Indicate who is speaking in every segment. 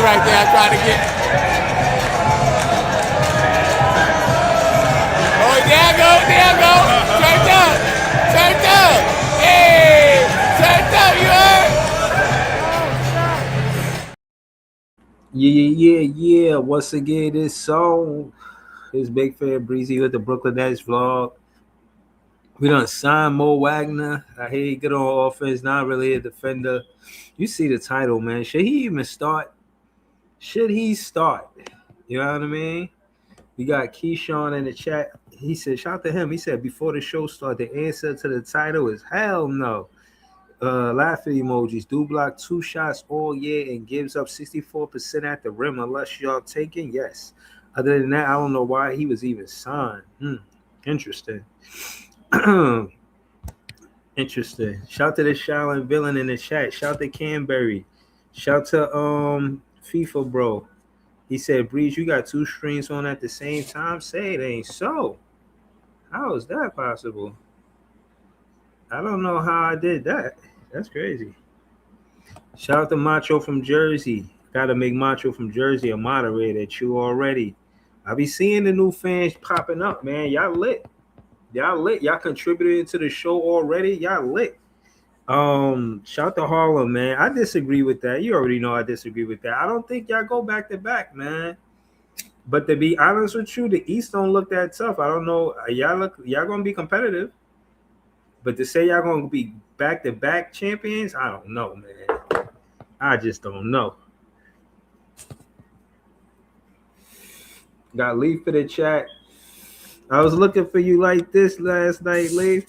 Speaker 1: right there. I tried to get. Oh, there I go, there I go. Turned up, turned up. Hey, turned up, you heard?
Speaker 2: Yeah. Once again, this song is Big Fan Breezy with the Brooklyn Nets vlog. We done signed Mo Wagner. I hear he good on offense, not really a defender. You see the title, man. Should he even start? Should he start? You know what I mean? We got Keyshawn in the chat. He said, shout out to him. He said, before the show started, the answer to the title is hell no. Laughing emojis. Do block 2 shots all year and gives up 64% at the rim unless y'all taking. Yes. Other than that, I don't know why he was even signed. Interesting. Interesting. Shout to the Shaolin villain in the chat. Shout to Canberry. Shout to FIFA bro. He said, Breeze, you got two streams on at the same time. Say it ain't so. How is that possible? I don't know how I did that. That's crazy. Shout out to Macho from Jersey. Gotta make Macho from Jersey a moderator. You already. I be seeing the new fans popping up, man. Y'all lit. Y'all lit. Y'all contributed to the show already. Y'all lit. Shout to Harlem, man. I disagree with that. You already know I disagree with that. I don't think y'all go back to back, man. But to be honest with you, the East don't look that tough. I don't know. Y'all gonna be competitive. But to say y'all gonna be back to back champions, I don't know, man. I just don't know. Got Leaf for the chat. I was looking for you like this last night, Leaf.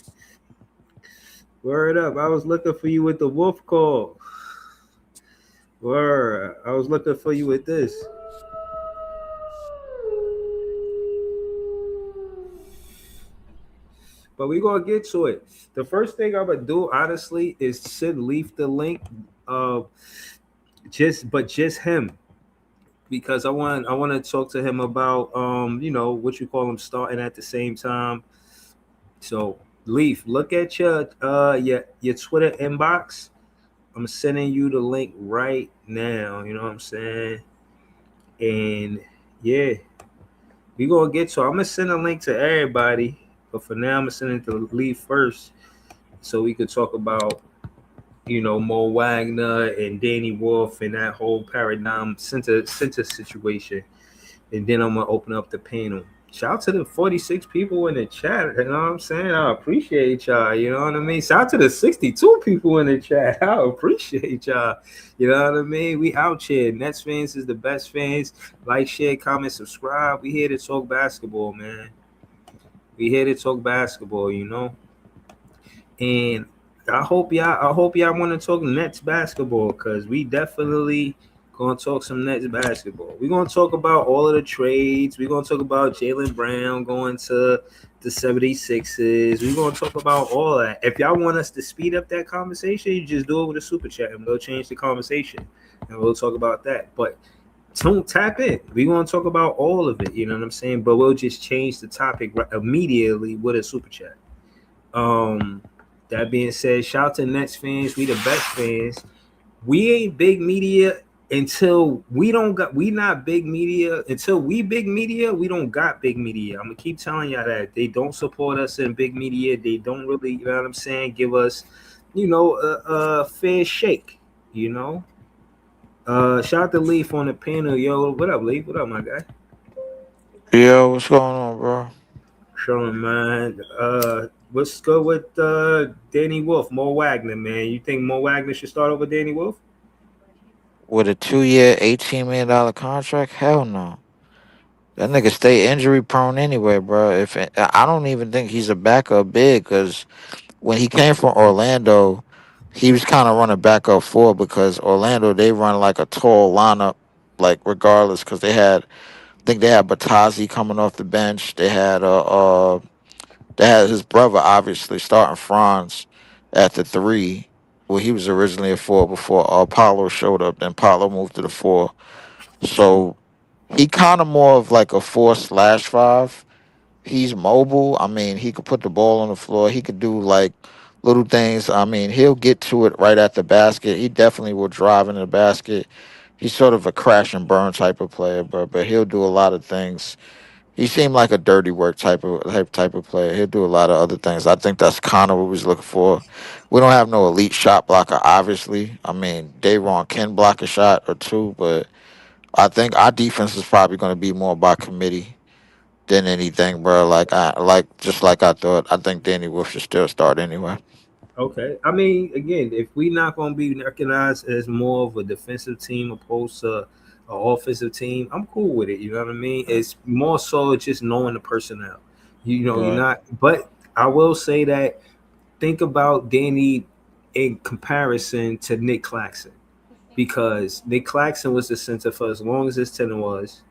Speaker 2: Word up. I was looking for you with the wolf call. Word. I was looking for you with this. But we're gonna get to it. The first thing I'm gonna do, honestly, is send Leaf the link of just him. Because I want to talk to him about what you call him starting at the same time. So Leaf, look at your Twitter inbox. I'm sending you the link right now. You know what I'm saying? And yeah, we gonna get to. I'm gonna send a link to everybody, but for now, I'm gonna send it to Leaf first, so we could talk about Mo Wagner and Danny Wolf and that whole paradigm center situation. And then I'm gonna open up the panel. Shout out to the 46 people in the chat. You know what I'm saying? I appreciate y'all. You know what I mean? Shout out to the 62 people in the chat. I appreciate y'all. You know what I mean? We out here. Nets fans is the best fans. Like, share, comment, subscribe. We here to talk basketball, man. We here to talk basketball, And I hope y'all want to talk Nets basketball, because we definitely gonna talk some Nets basketball. We're gonna talk about all of the trades. We're gonna talk about Jaylen Brown going to the 76ers. We're gonna talk about all that. If y'all want us to speed up that conversation, you just do it with a super chat and we'll change the conversation and we'll talk about that. But don't tap in. We're gonna talk about all of it, you know what I'm saying? But we'll just change the topic immediately with a super chat. That being said, shout out to Nets fans. We the best fans. We ain't big media until we not big media until we big media. We don't got big media. I'm gonna keep telling y'all that they don't support us in big media. They don't really, you know what I'm saying, give us, a fair shake. Shout out to Leaf on the panel, yo. What up, Leaf? What up, my guy?
Speaker 3: Yo, what's going on, bro?
Speaker 2: Showing, man. What's good with Danny Wolf, Mo Wagner, man? You think Mo Wagner should start over Danny Wolf?
Speaker 3: With a 2 year, $18 million contract? Hell no. That nigga stay injury prone anyway, bro. I don't even think he's a backup big, because when he came from Orlando, he was kind of running backup four, because Orlando, they run like a tall lineup, like regardless, because I think they had Batazi coming off the bench. They had his brother obviously starting Franz at the three. Well, he was originally a four before Apollo showed up. Then Paulo moved to the four. So he kind of more of like a 4/5. He's mobile. I mean, he could put the ball on the floor. He could do like little things. I mean, he'll get to it right at the basket. He definitely will drive in the basket. he's sort of a crash and burn type of player, but he'll do a lot of things. He seemed like a dirty work type of player. He'll do a lot of other things. I think that's kind of what we was looking for. We don't have no elite shot blocker, obviously. I mean, Dayron can block a shot or two, but I think our defense is probably going to be more by committee than anything, bro. Just like I thought. I think Danny Wolf should still start anyway.
Speaker 2: Okay. I mean, again, if we not going to be recognized as more of a defensive team opposed to an offensive team, I'm cool with it. You know what I mean? It's more so just knowing the personnel. You know, you're
Speaker 3: Right.
Speaker 2: not. But I will say that think about Danny in comparison to Nick Claxton because Nick Claxton was the center for as long as his tenure was,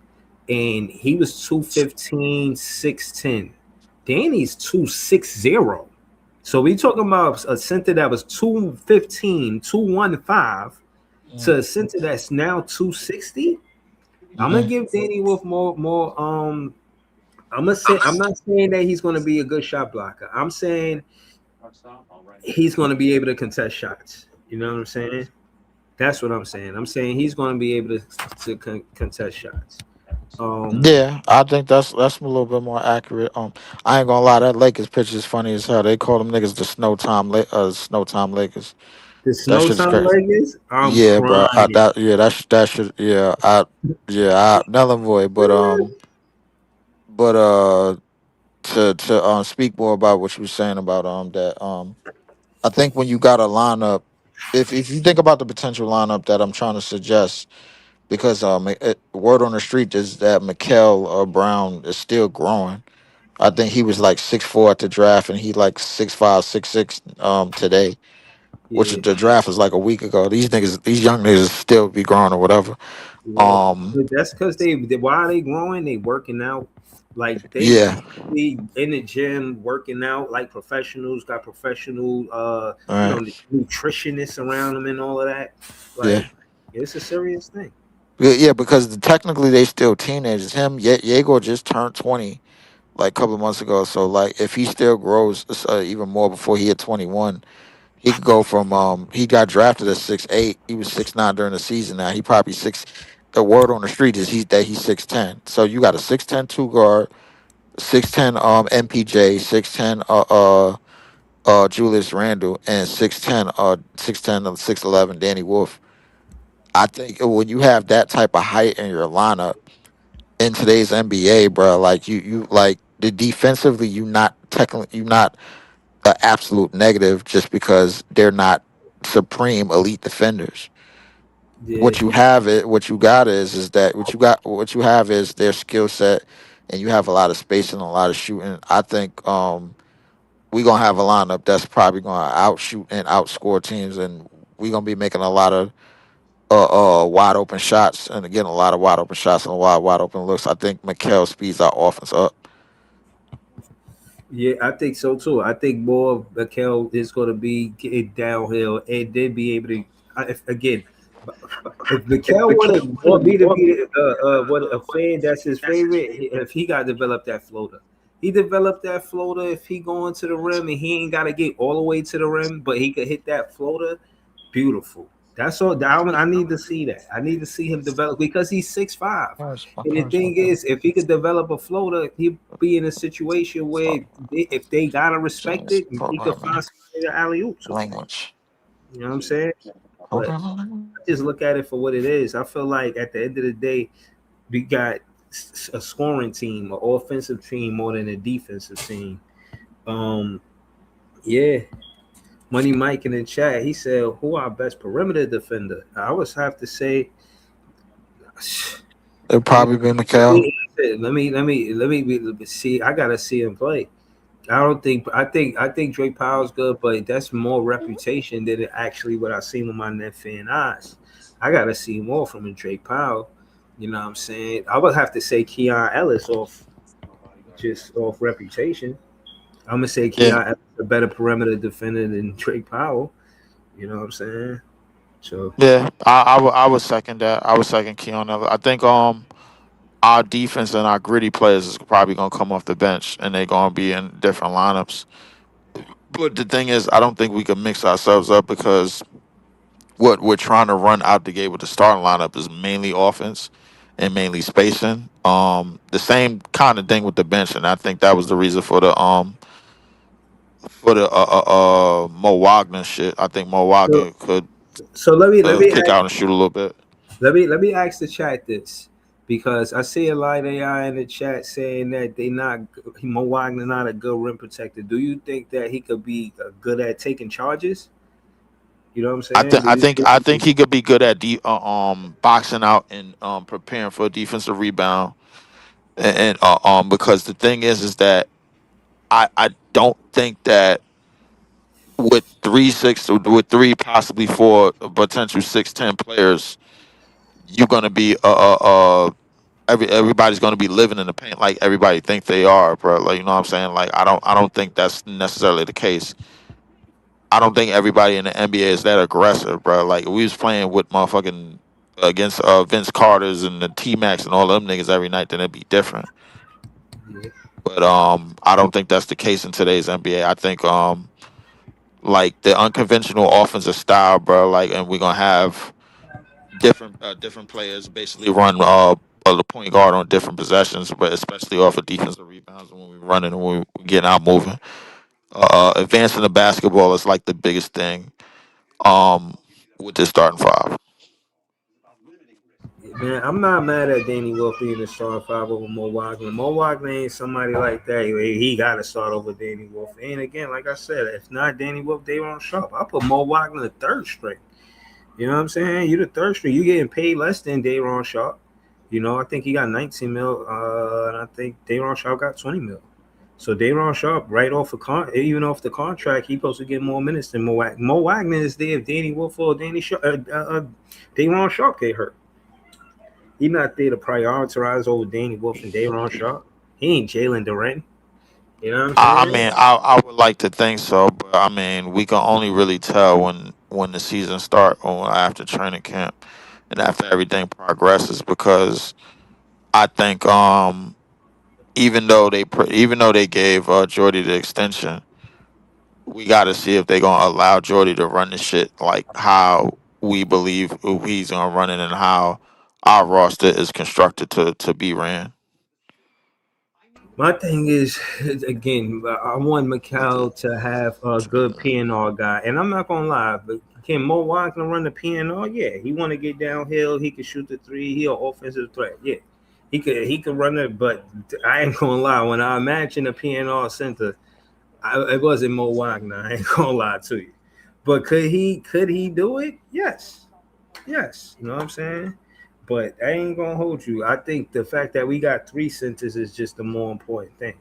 Speaker 2: and he was 215, 6'10". Danny's 260. So we talking about a center that was 215, 215 to a center that's now 260. I'm gonna
Speaker 3: Mm-hmm.
Speaker 2: give Danny Wolf more I'm gonna say I'm not saying that he's gonna be a good shot blocker. I'm saying he's gonna be able to contest shots. You know what I'm saying? That's what I'm saying. I'm saying he's gonna be able to contest shots. Um
Speaker 3: Yeah, I think that's a little bit more accurate. I ain't gonna lie, that Lakers picture is funny as hell. They call them niggas the Snow Time Lakers.
Speaker 2: the
Speaker 3: That
Speaker 2: snow
Speaker 3: shit's
Speaker 2: time
Speaker 3: crazy.
Speaker 2: Lakers, I'm
Speaker 3: Yeah, bro.
Speaker 2: crying.
Speaker 3: That should null and void. But to speak more about what you were saying about that I think when you got a lineup, if you think about the potential lineup that I'm trying to suggest, because word on the street is that Mikael Brown is still growing. I think he was like 6'4" at the draft, and he like 6'5", 6'6" today, which
Speaker 2: Yeah,
Speaker 3: the draft was like a week ago. These young niggas still be growing or whatever.
Speaker 2: yeah.
Speaker 3: Um,
Speaker 2: But that's because why are they growing? They working out. Like they
Speaker 3: yeah,
Speaker 2: be in the gym working out like professionals, got professional
Speaker 3: right,
Speaker 2: nutritionists around them and all of that.
Speaker 3: yeah.
Speaker 2: Like it's a serious thing.
Speaker 3: Yeah, because technically they still teenagers. Yegor just turned 20 like a couple of months ago. So like, if he still grows even more before he hit 21, he could go from he got drafted at 6'8". He was 6'9" during the season. Now he probably six. The word on the street is he's 6'10". So you got a 6'10" two guard, 6'10" MPJ, 6'10" Julius Randle, and 6'10" 6'10" 6'11" Danny Wolf. I think when you have that type of height in your lineup in today's NBA, bro, like you like the defensively, you not an absolute negative just because they're not supreme elite defenders.
Speaker 2: Yeah,
Speaker 3: What you got is that what you have is their skill set, and you have a lot of spacing, a lot of shooting. I think we gonna have a lineup that's probably gonna outshoot and outscore teams, and we gonna be making a lot of wide open shots, and again, a lot of wide open shots and a lot of wide open looks. I think Mikael speeds our offense up.
Speaker 2: yeah, I think so too. I think more of Mikel is going to be getting downhill and then be able to. Again, if Mikel want me to be what a fan that's his favorite, if he got to develop that floater, he developed that floater. If he going to the rim and he ain't got to get all the way to the rim, but he could hit that floater, beautiful. That's all. I need to see that. I need to see him develop because he's 6'5".
Speaker 3: My
Speaker 2: And the
Speaker 3: car's
Speaker 2: thing
Speaker 3: fucked up.
Speaker 2: is, if he could develop a floater, he'd be in a situation where if they gotta respect
Speaker 3: Change
Speaker 2: it, he could
Speaker 3: programming
Speaker 2: find somebody to alley oop to.
Speaker 3: language.
Speaker 2: You know what I'm saying? But
Speaker 3: Programming language.
Speaker 2: I just look at it for what it is. I feel like at the end of the day, we got a scoring team, an offensive team more than a defensive team. Um, yeah. Money Mike in the chat, he said, "Who our best perimeter defender?" I would have to say,
Speaker 3: It'd
Speaker 2: let me
Speaker 3: probably be Mikael.
Speaker 2: see. I gotta see him play. I don't think I think Drake Powell's good, but that's more reputation than it actually what I seen with my net fan eyes. I gotta see more from a Drake Powell. You know what I'm saying? I would have to say Keon Ellis off just off reputation. I'm gonna say
Speaker 3: Yeah,
Speaker 2: Keon Ellis a better perimeter defender than Drake Powell. You know what I'm saying? So
Speaker 3: yeah. I would second that. I would second Keon Ellis. I think our defense and our gritty players is probably gonna come off the bench, and they're gonna be in different lineups. But the thing is, I don't think we can mix ourselves up because what we're trying to run out the gate with the starting lineup is mainly offense and mainly spacing. The same kind of thing with the bench, and I think that was the reason for the Mo Wagner shit. I think Mo
Speaker 2: So,
Speaker 3: Wagner could
Speaker 2: so let me
Speaker 3: kick
Speaker 2: ask,
Speaker 3: out and shoot a little bit.
Speaker 2: let me ask the chat this, because I see a lot of AI in the chat saying that they not Mo Wagner not a good rim protector. Do you think that he could be good at taking charges? You know what I'm saying? Do you
Speaker 3: I think he could be good at boxing out and preparing for a defensive rebound. And because the thing is that I don't think that with with three possibly four potential 6'10" players, you're gonna be everybody's gonna be living in the paint like everybody think they are, bro. Like, you know what I'm saying? Like, I don't think that's necessarily the case. I don't think everybody in the NBA is that aggressive, bro. Like, we was playing with motherfucking against Vince Carter's and the T Max and all them niggas every night, then it'd be different. But I don't think that's the case in today's NBA. I think like the unconventional offensive style, bro. Like, and we're gonna have different players basically run the point guard on different possessions, but especially off of defensive rebounds when we're running and we're getting out moving. Advancing the basketball is like the biggest thing. Um, with this starting five.
Speaker 2: Man, I'm not mad at Danny Wolf being a starting five over Mo Wagner. Mo Wagner ain't somebody like that. He got to start over Danny Wolf. And again, like I said, if not Danny Wolf, they won't Sharp. I put Mo Wagner the third string. You know what I'm saying? You the third string. You getting paid less than Dayron Sharp. You know, I think he got 19 mil, and I think Dayron Sharp got 20 mil. So Dayron Sharp, right off even off the contract, he supposed to get more minutes than Mo Wagner. Mo Wagner is there if Danny Wolf or Dayron Sharp get hurt. He not there to prioritize over Danny Wolf and Dayron Sharp. He ain't Jalen Duren. You know what I'm
Speaker 3: I
Speaker 2: saying?
Speaker 3: mean, I would like to think so, but I mean, we can only really tell when the season start or after training camp and after everything progresses because I think even though they gave Jordy the extension, we got to see if they're gonna allow Jordy to run the shit like how we believe he's gonna run it and how our roster is constructed to be ran.
Speaker 2: My thing is, again, I want Mikal to have a good PNR guy, and I'm not gonna lie, but can Mo Wagner run the PNR? Yeah, he want to get downhill. He can shoot the three. He an offensive threat. Yeah, he could run it. But I ain't gonna lie. When I imagine a PNR center, it wasn't Mo Wagner. I ain't gonna lie to you. But could he do it? Yes. Yes. You know what I'm saying? But I ain't gonna hold you. I think the fact that we got three centers is just the more important thing.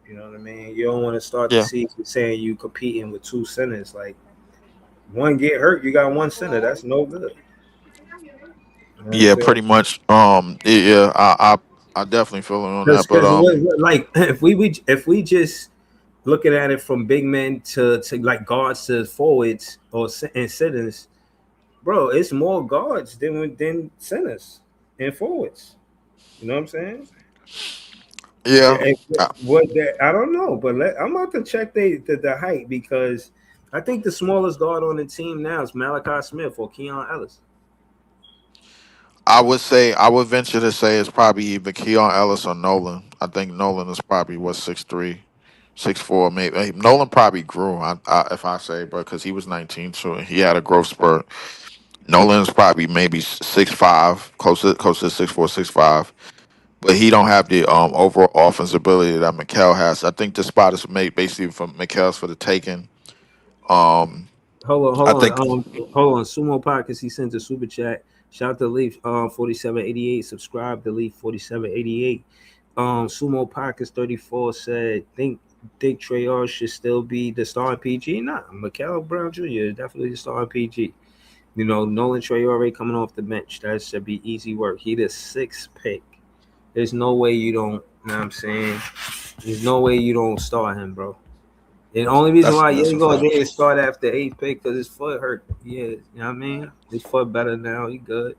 Speaker 2: You know what I mean? You don't want to start the
Speaker 3: Yeah,
Speaker 2: season saying you competing with two centers. Like one get hurt, you got one center. That's no good. You know what I'm
Speaker 3: yeah,
Speaker 2: saying?
Speaker 3: pretty much. Yeah, I definitely feel it on that, but
Speaker 2: Because like if we just looking at it from big men to like guards to forwards and centers, bro, it's more guards than centers and forwards. You know what I'm saying?
Speaker 3: yeah.
Speaker 2: What that I don't know, but I'm about to check the height because I think the smallest guard on the team now is Malachi Smith or Keon Ellis.
Speaker 3: I would venture to say it's probably either Keon Ellis or Nolan. I think Nolan is probably what 6'3", 6'4", maybe. Nolan probably grew. If I say, but because he was 19, so he had a growth spurt. Nolan's probably maybe 6'5", close to 6'4", 6'5". But he don't have the overall offense ability that Mikal has. I think the spot is made basically for Mikal's for the taking. Um,
Speaker 2: Hold on, hold
Speaker 3: I
Speaker 2: on,
Speaker 3: think
Speaker 2: hold on. Sumo Podcast, he sent a super chat. Shout out to Leaf 4788. Subscribe to Leaf 4788. Sumo Podcast 34 said think Treyarch should still be the starting PG. Nah, Mikel Brown Jr. is definitely the starting PG. You know, Nolan Traore coming off the bench. That should be easy work. He the sixth pick. There's no way you don't, you know what I'm saying? There's no way you don't start him, bro. And the only reason why
Speaker 3: that's a
Speaker 2: Diego
Speaker 3: fact.
Speaker 2: didn't start after eighth pick because his foot hurt. Yeah, you know what I mean? His foot better now. He good.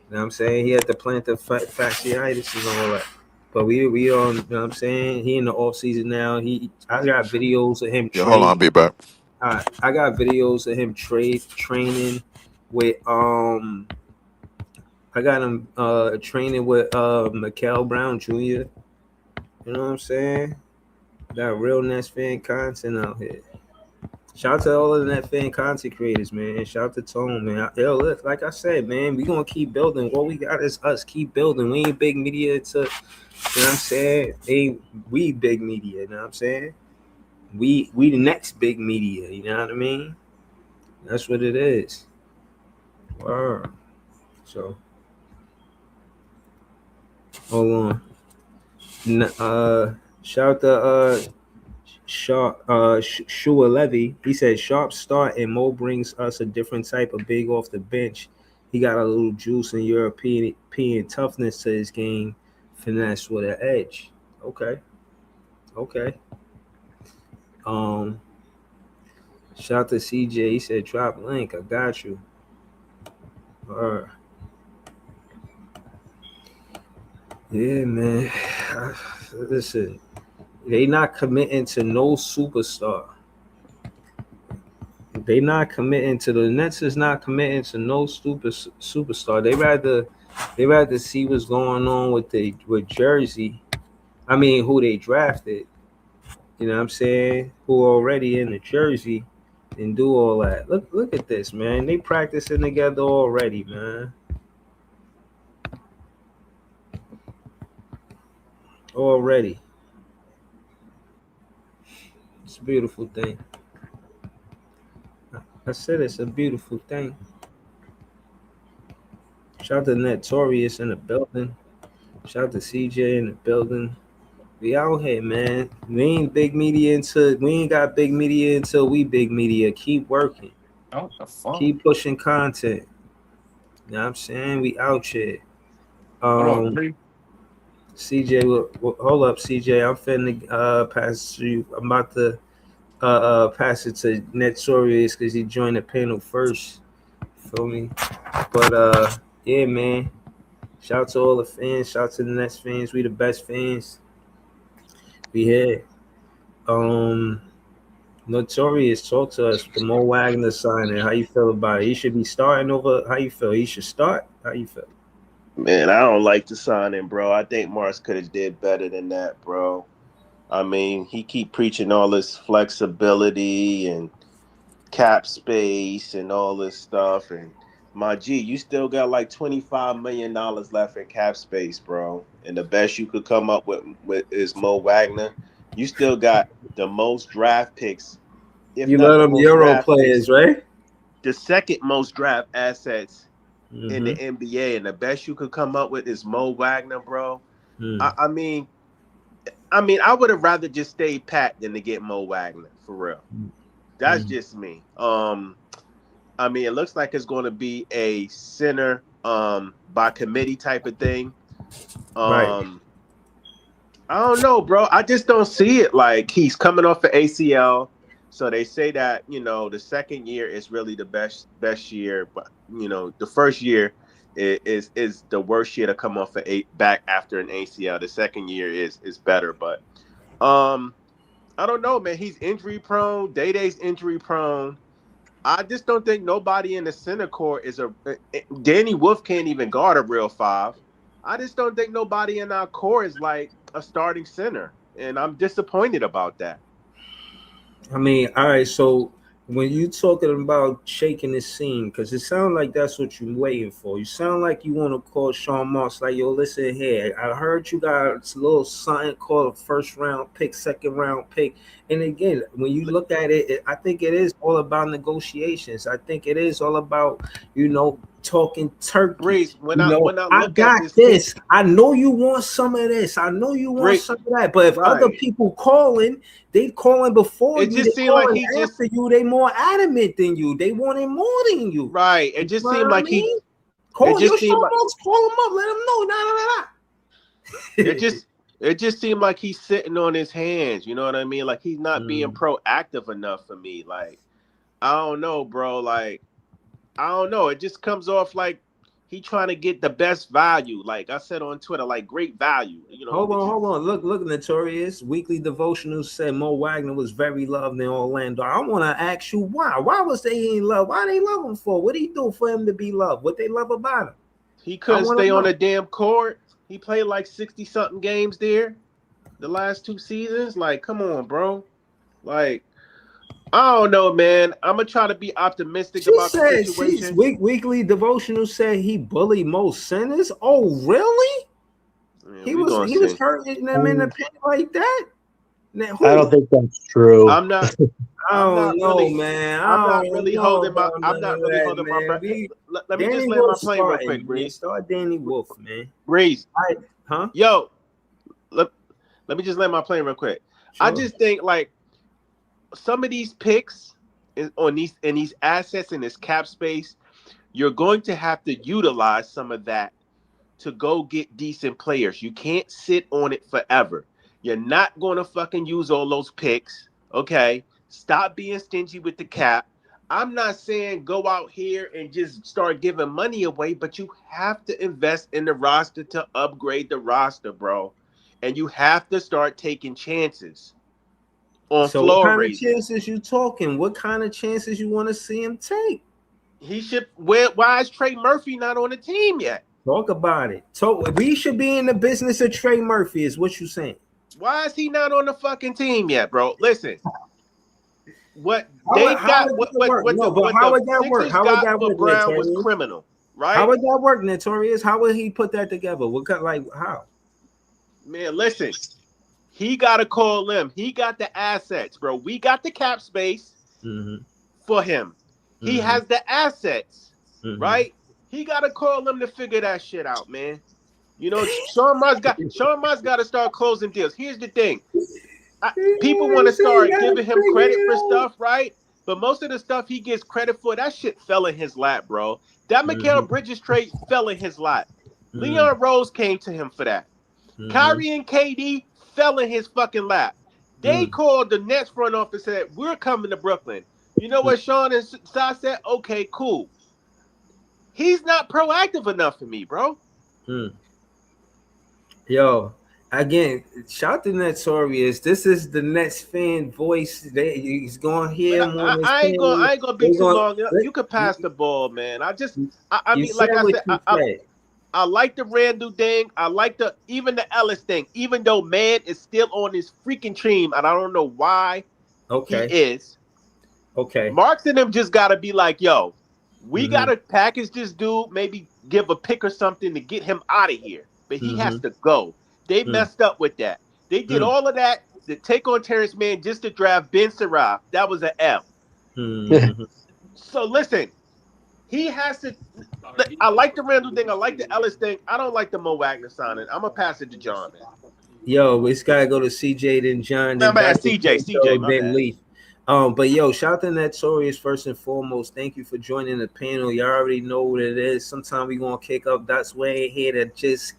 Speaker 2: You know what I'm saying? He had to plant the fasciitis and all that. But we on, you know what I'm saying? He in the off season now. I got videos of him
Speaker 3: Yeah, hold on, I'll
Speaker 2: trade.
Speaker 3: be back.
Speaker 2: I got videos of him training. with I got him training with Mikael Brown Jr. You know what I'm saying? Got real Nets fan content out here. Shout out to all of the Net fan content creators, man. Shout out to Tone, man. Yo, look, like I said, man, we gonna keep building. What we got is us. Keep building. We ain't big media to, you know what I'm saying? Ain't we big media? You know what I'm saying? We the next big media. You know what I mean? That's what it is. Wow. So hold on. Shout out to Sharp, Shua Levy. He said sharp start and Mo brings us a different type of big off the bench. He got a little juice and European toughness to his game, finesse with an edge. Okay, okay. Um, Shout out to CJ. He said drop link. I got you. All right. Yeah, man. Listen, they not committing to no superstar. They not committing to the Nets is not committing to no superstar. They rather see what's going on with Jersey. I mean, who they drafted. You know what I'm saying? Who already in the jersey and do all that. Look at this, man. They practicing together already, man. Already. It's a beautiful thing. I said it's a beautiful thing. Shout out to Notorious in the building. Shout out to CJ in the building. We out here, man. We ain't got big media until we big media. Keep working.
Speaker 1: Oh, the fuck?
Speaker 2: Keep pushing content. You know what I'm saying? We out here.
Speaker 1: Hold on,
Speaker 2: Um
Speaker 1: Bree.
Speaker 2: CJ, hold up, CJ. I'm finna pass you. I'm about to pass it to Notorious because he joined the panel first. Feel me? But yeah, man. Shout out to all the fans. Shout out to the Nets fans. We the best fans. We here. Um, Notorious, talk to us. The Mo Wagner signing. How you feel about it? He should be starting over. How you feel? He should start. How you feel?
Speaker 4: Man, I don't like the signing, bro. I think Mars could have did better than that, bro. I mean, he keep preaching all this flexibility and cap space and all this stuff. And my G, you still got like $25 million left in cap space, bro. And the best you could come up with is Mo Wagner. You still got the most draft picks, if
Speaker 2: You
Speaker 4: not
Speaker 2: let
Speaker 4: the
Speaker 2: them
Speaker 4: most
Speaker 2: Euro
Speaker 4: draft picks,
Speaker 2: players, right?
Speaker 4: the second most draft assets in
Speaker 2: Mm-hmm.
Speaker 4: the NBA, and the best you could come up with is Mo Wagner, bro.
Speaker 2: Mm.
Speaker 4: I mean, I would have rather just stayed pat than to get Mo Wagner for real. That's
Speaker 2: Mm.
Speaker 4: just me. I mean, it looks like it's going to be a center by committee type of thing.
Speaker 2: Right.
Speaker 4: Um, I don't know, bro. I just don't see it. Like he's coming off the ACL, so they say that the second year is really the best year, but the first year is the worst year to come off back after an ACL. The second year is better, but um, I don't know, man. He's injury prone. Day-Day's injury prone. I just don't think nobody in the center court is Danny Wolf can't even guard a real five. I just don't think nobody in our core is like a starting center, and I'm disappointed about that.
Speaker 2: I mean, all right. So when you talking about shaking the scene, because it sounds like that's what you're waiting for. You sound like you want to call Sean Marks, like, yo, listen here. I heard you got a little something called a first round pick, second round pick. And again, when you look at it, I think it is all about negotiations. I think it is all about, talking turkey.
Speaker 4: Breeze, when I
Speaker 2: I
Speaker 4: look at
Speaker 2: got
Speaker 4: this team,
Speaker 2: this. I know you want some of this. I know you want
Speaker 4: Breeze,
Speaker 2: some of that. But if other
Speaker 4: right?
Speaker 2: people calling, they calling before
Speaker 4: It
Speaker 2: you. They
Speaker 4: just seemed like
Speaker 2: calling
Speaker 4: he just
Speaker 2: after you. They more adamant than you. They wanting more than you.
Speaker 4: right. It
Speaker 2: You know
Speaker 4: just seemed
Speaker 2: what I
Speaker 4: like he.
Speaker 2: mean?
Speaker 4: It
Speaker 2: Call your
Speaker 4: just seemed
Speaker 2: show
Speaker 4: like
Speaker 2: notes. Call them up. Let them know. Nah, nah, nah,
Speaker 4: it
Speaker 2: nah.
Speaker 4: just it just seemed like he's sitting on his hands. You know what I mean? Like he's not being
Speaker 2: Mm.
Speaker 4: proactive enough for me. Like I don't know, bro. Like I don't know. It just comes off like he trying to get the best value. Like I said on Twitter, like great value. You know,
Speaker 2: Hold on. Look, Notorious. Weekly Devotional said Mo Wagner was very loved in Orlando. I want to ask you why. Why was they in love? Why they love him for? What did he do for him to be loved? What they love about him?
Speaker 4: he couldn't stay on the damn court. He played like 60-something games there the last 2 seasons. Like, come on, bro. Like, I don't know, man. I'm gonna try to be optimistic about the situation.
Speaker 2: Weekly Devotional said he bullied most centers. Oh, really?
Speaker 4: Yeah,
Speaker 2: He was hurting them in the paint like that.
Speaker 5: I don't think that's true.
Speaker 4: I'm not really holding my breath. Let me just land my plane real quick, Breeze.
Speaker 2: Start Danny Wolf, man.
Speaker 4: Breeze.
Speaker 2: Huh?
Speaker 4: Yo, let me just land my plane real quick. Sure. I just think like some of these picks in these assets in this cap space, you're going to have to utilize some of that to go get decent players. You can't sit on it forever. You're not going to fucking use all those picks, okay? Stop being stingy with the cap. I'm not saying go out here and just start giving money away, but you have to invest in the roster to upgrade the roster, bro. And you have to start taking chances on floor
Speaker 2: what kind
Speaker 4: raising.
Speaker 2: of chances you talking? What kind of chances you want to see him take?
Speaker 4: He should. Why is Trey Murphy not on the team yet?
Speaker 2: Talk about it. So we should be in the business of Trey Murphy, is what you saying?
Speaker 4: Why is he not on the fucking team yet, bro? Listen, what the Sixers got for Brown was criminal, right?
Speaker 2: How would that work, Notorious? How would he put that together? How?
Speaker 4: Man, listen, he got to call them. He got the assets, bro. We got the cap space for him. He has the assets, right? He got to call them to figure that shit out, man. You know, Sean Moss got to start closing deals. Here's the thing. People want to start giving him credit for stuff, right? But most of the stuff he gets credit for, that shit fell in his lap, bro. That Mikal Bridges trade fell in his lap. Leon Rose came to him for that. Kyrie and KD fell in his fucking lap. They called the Nets front office and said, we're coming to Brooklyn. You know what Sean and Sai said? Okay, cool. He's not proactive enough for me, bro.
Speaker 2: Yo, again, shout to Notorious. This is the Nets fan voice. He's going to hear him on
Speaker 4: I ain't gonna be too long. You could pass the ball, man. I mean, like I said, I like the Randall thing. I like even the Ellis thing. Even though man is still on his freaking team, and I don't know why he is.
Speaker 2: Okay.
Speaker 4: Marks and them just gotta be like, yo, we gotta package this dude. Maybe give a pick or something to get him out of here. But he has to go. They messed up with that. They did all of that to take on Terrence Mann just to draft Ben Saraf. That was an F. So listen, he has to. I like the Randall thing. I like the Ellis thing. I don't like the Mo Wagner signing. I'm gonna pass it to John, man.
Speaker 2: Yo, it's gotta go to CJ, then John, then
Speaker 4: CJ,
Speaker 2: then Leaf. But yo, shout out to Notorious first and foremost. Thank you for joining the panel. You already know what it is. Sometimes we gonna kick up. That's way here to just,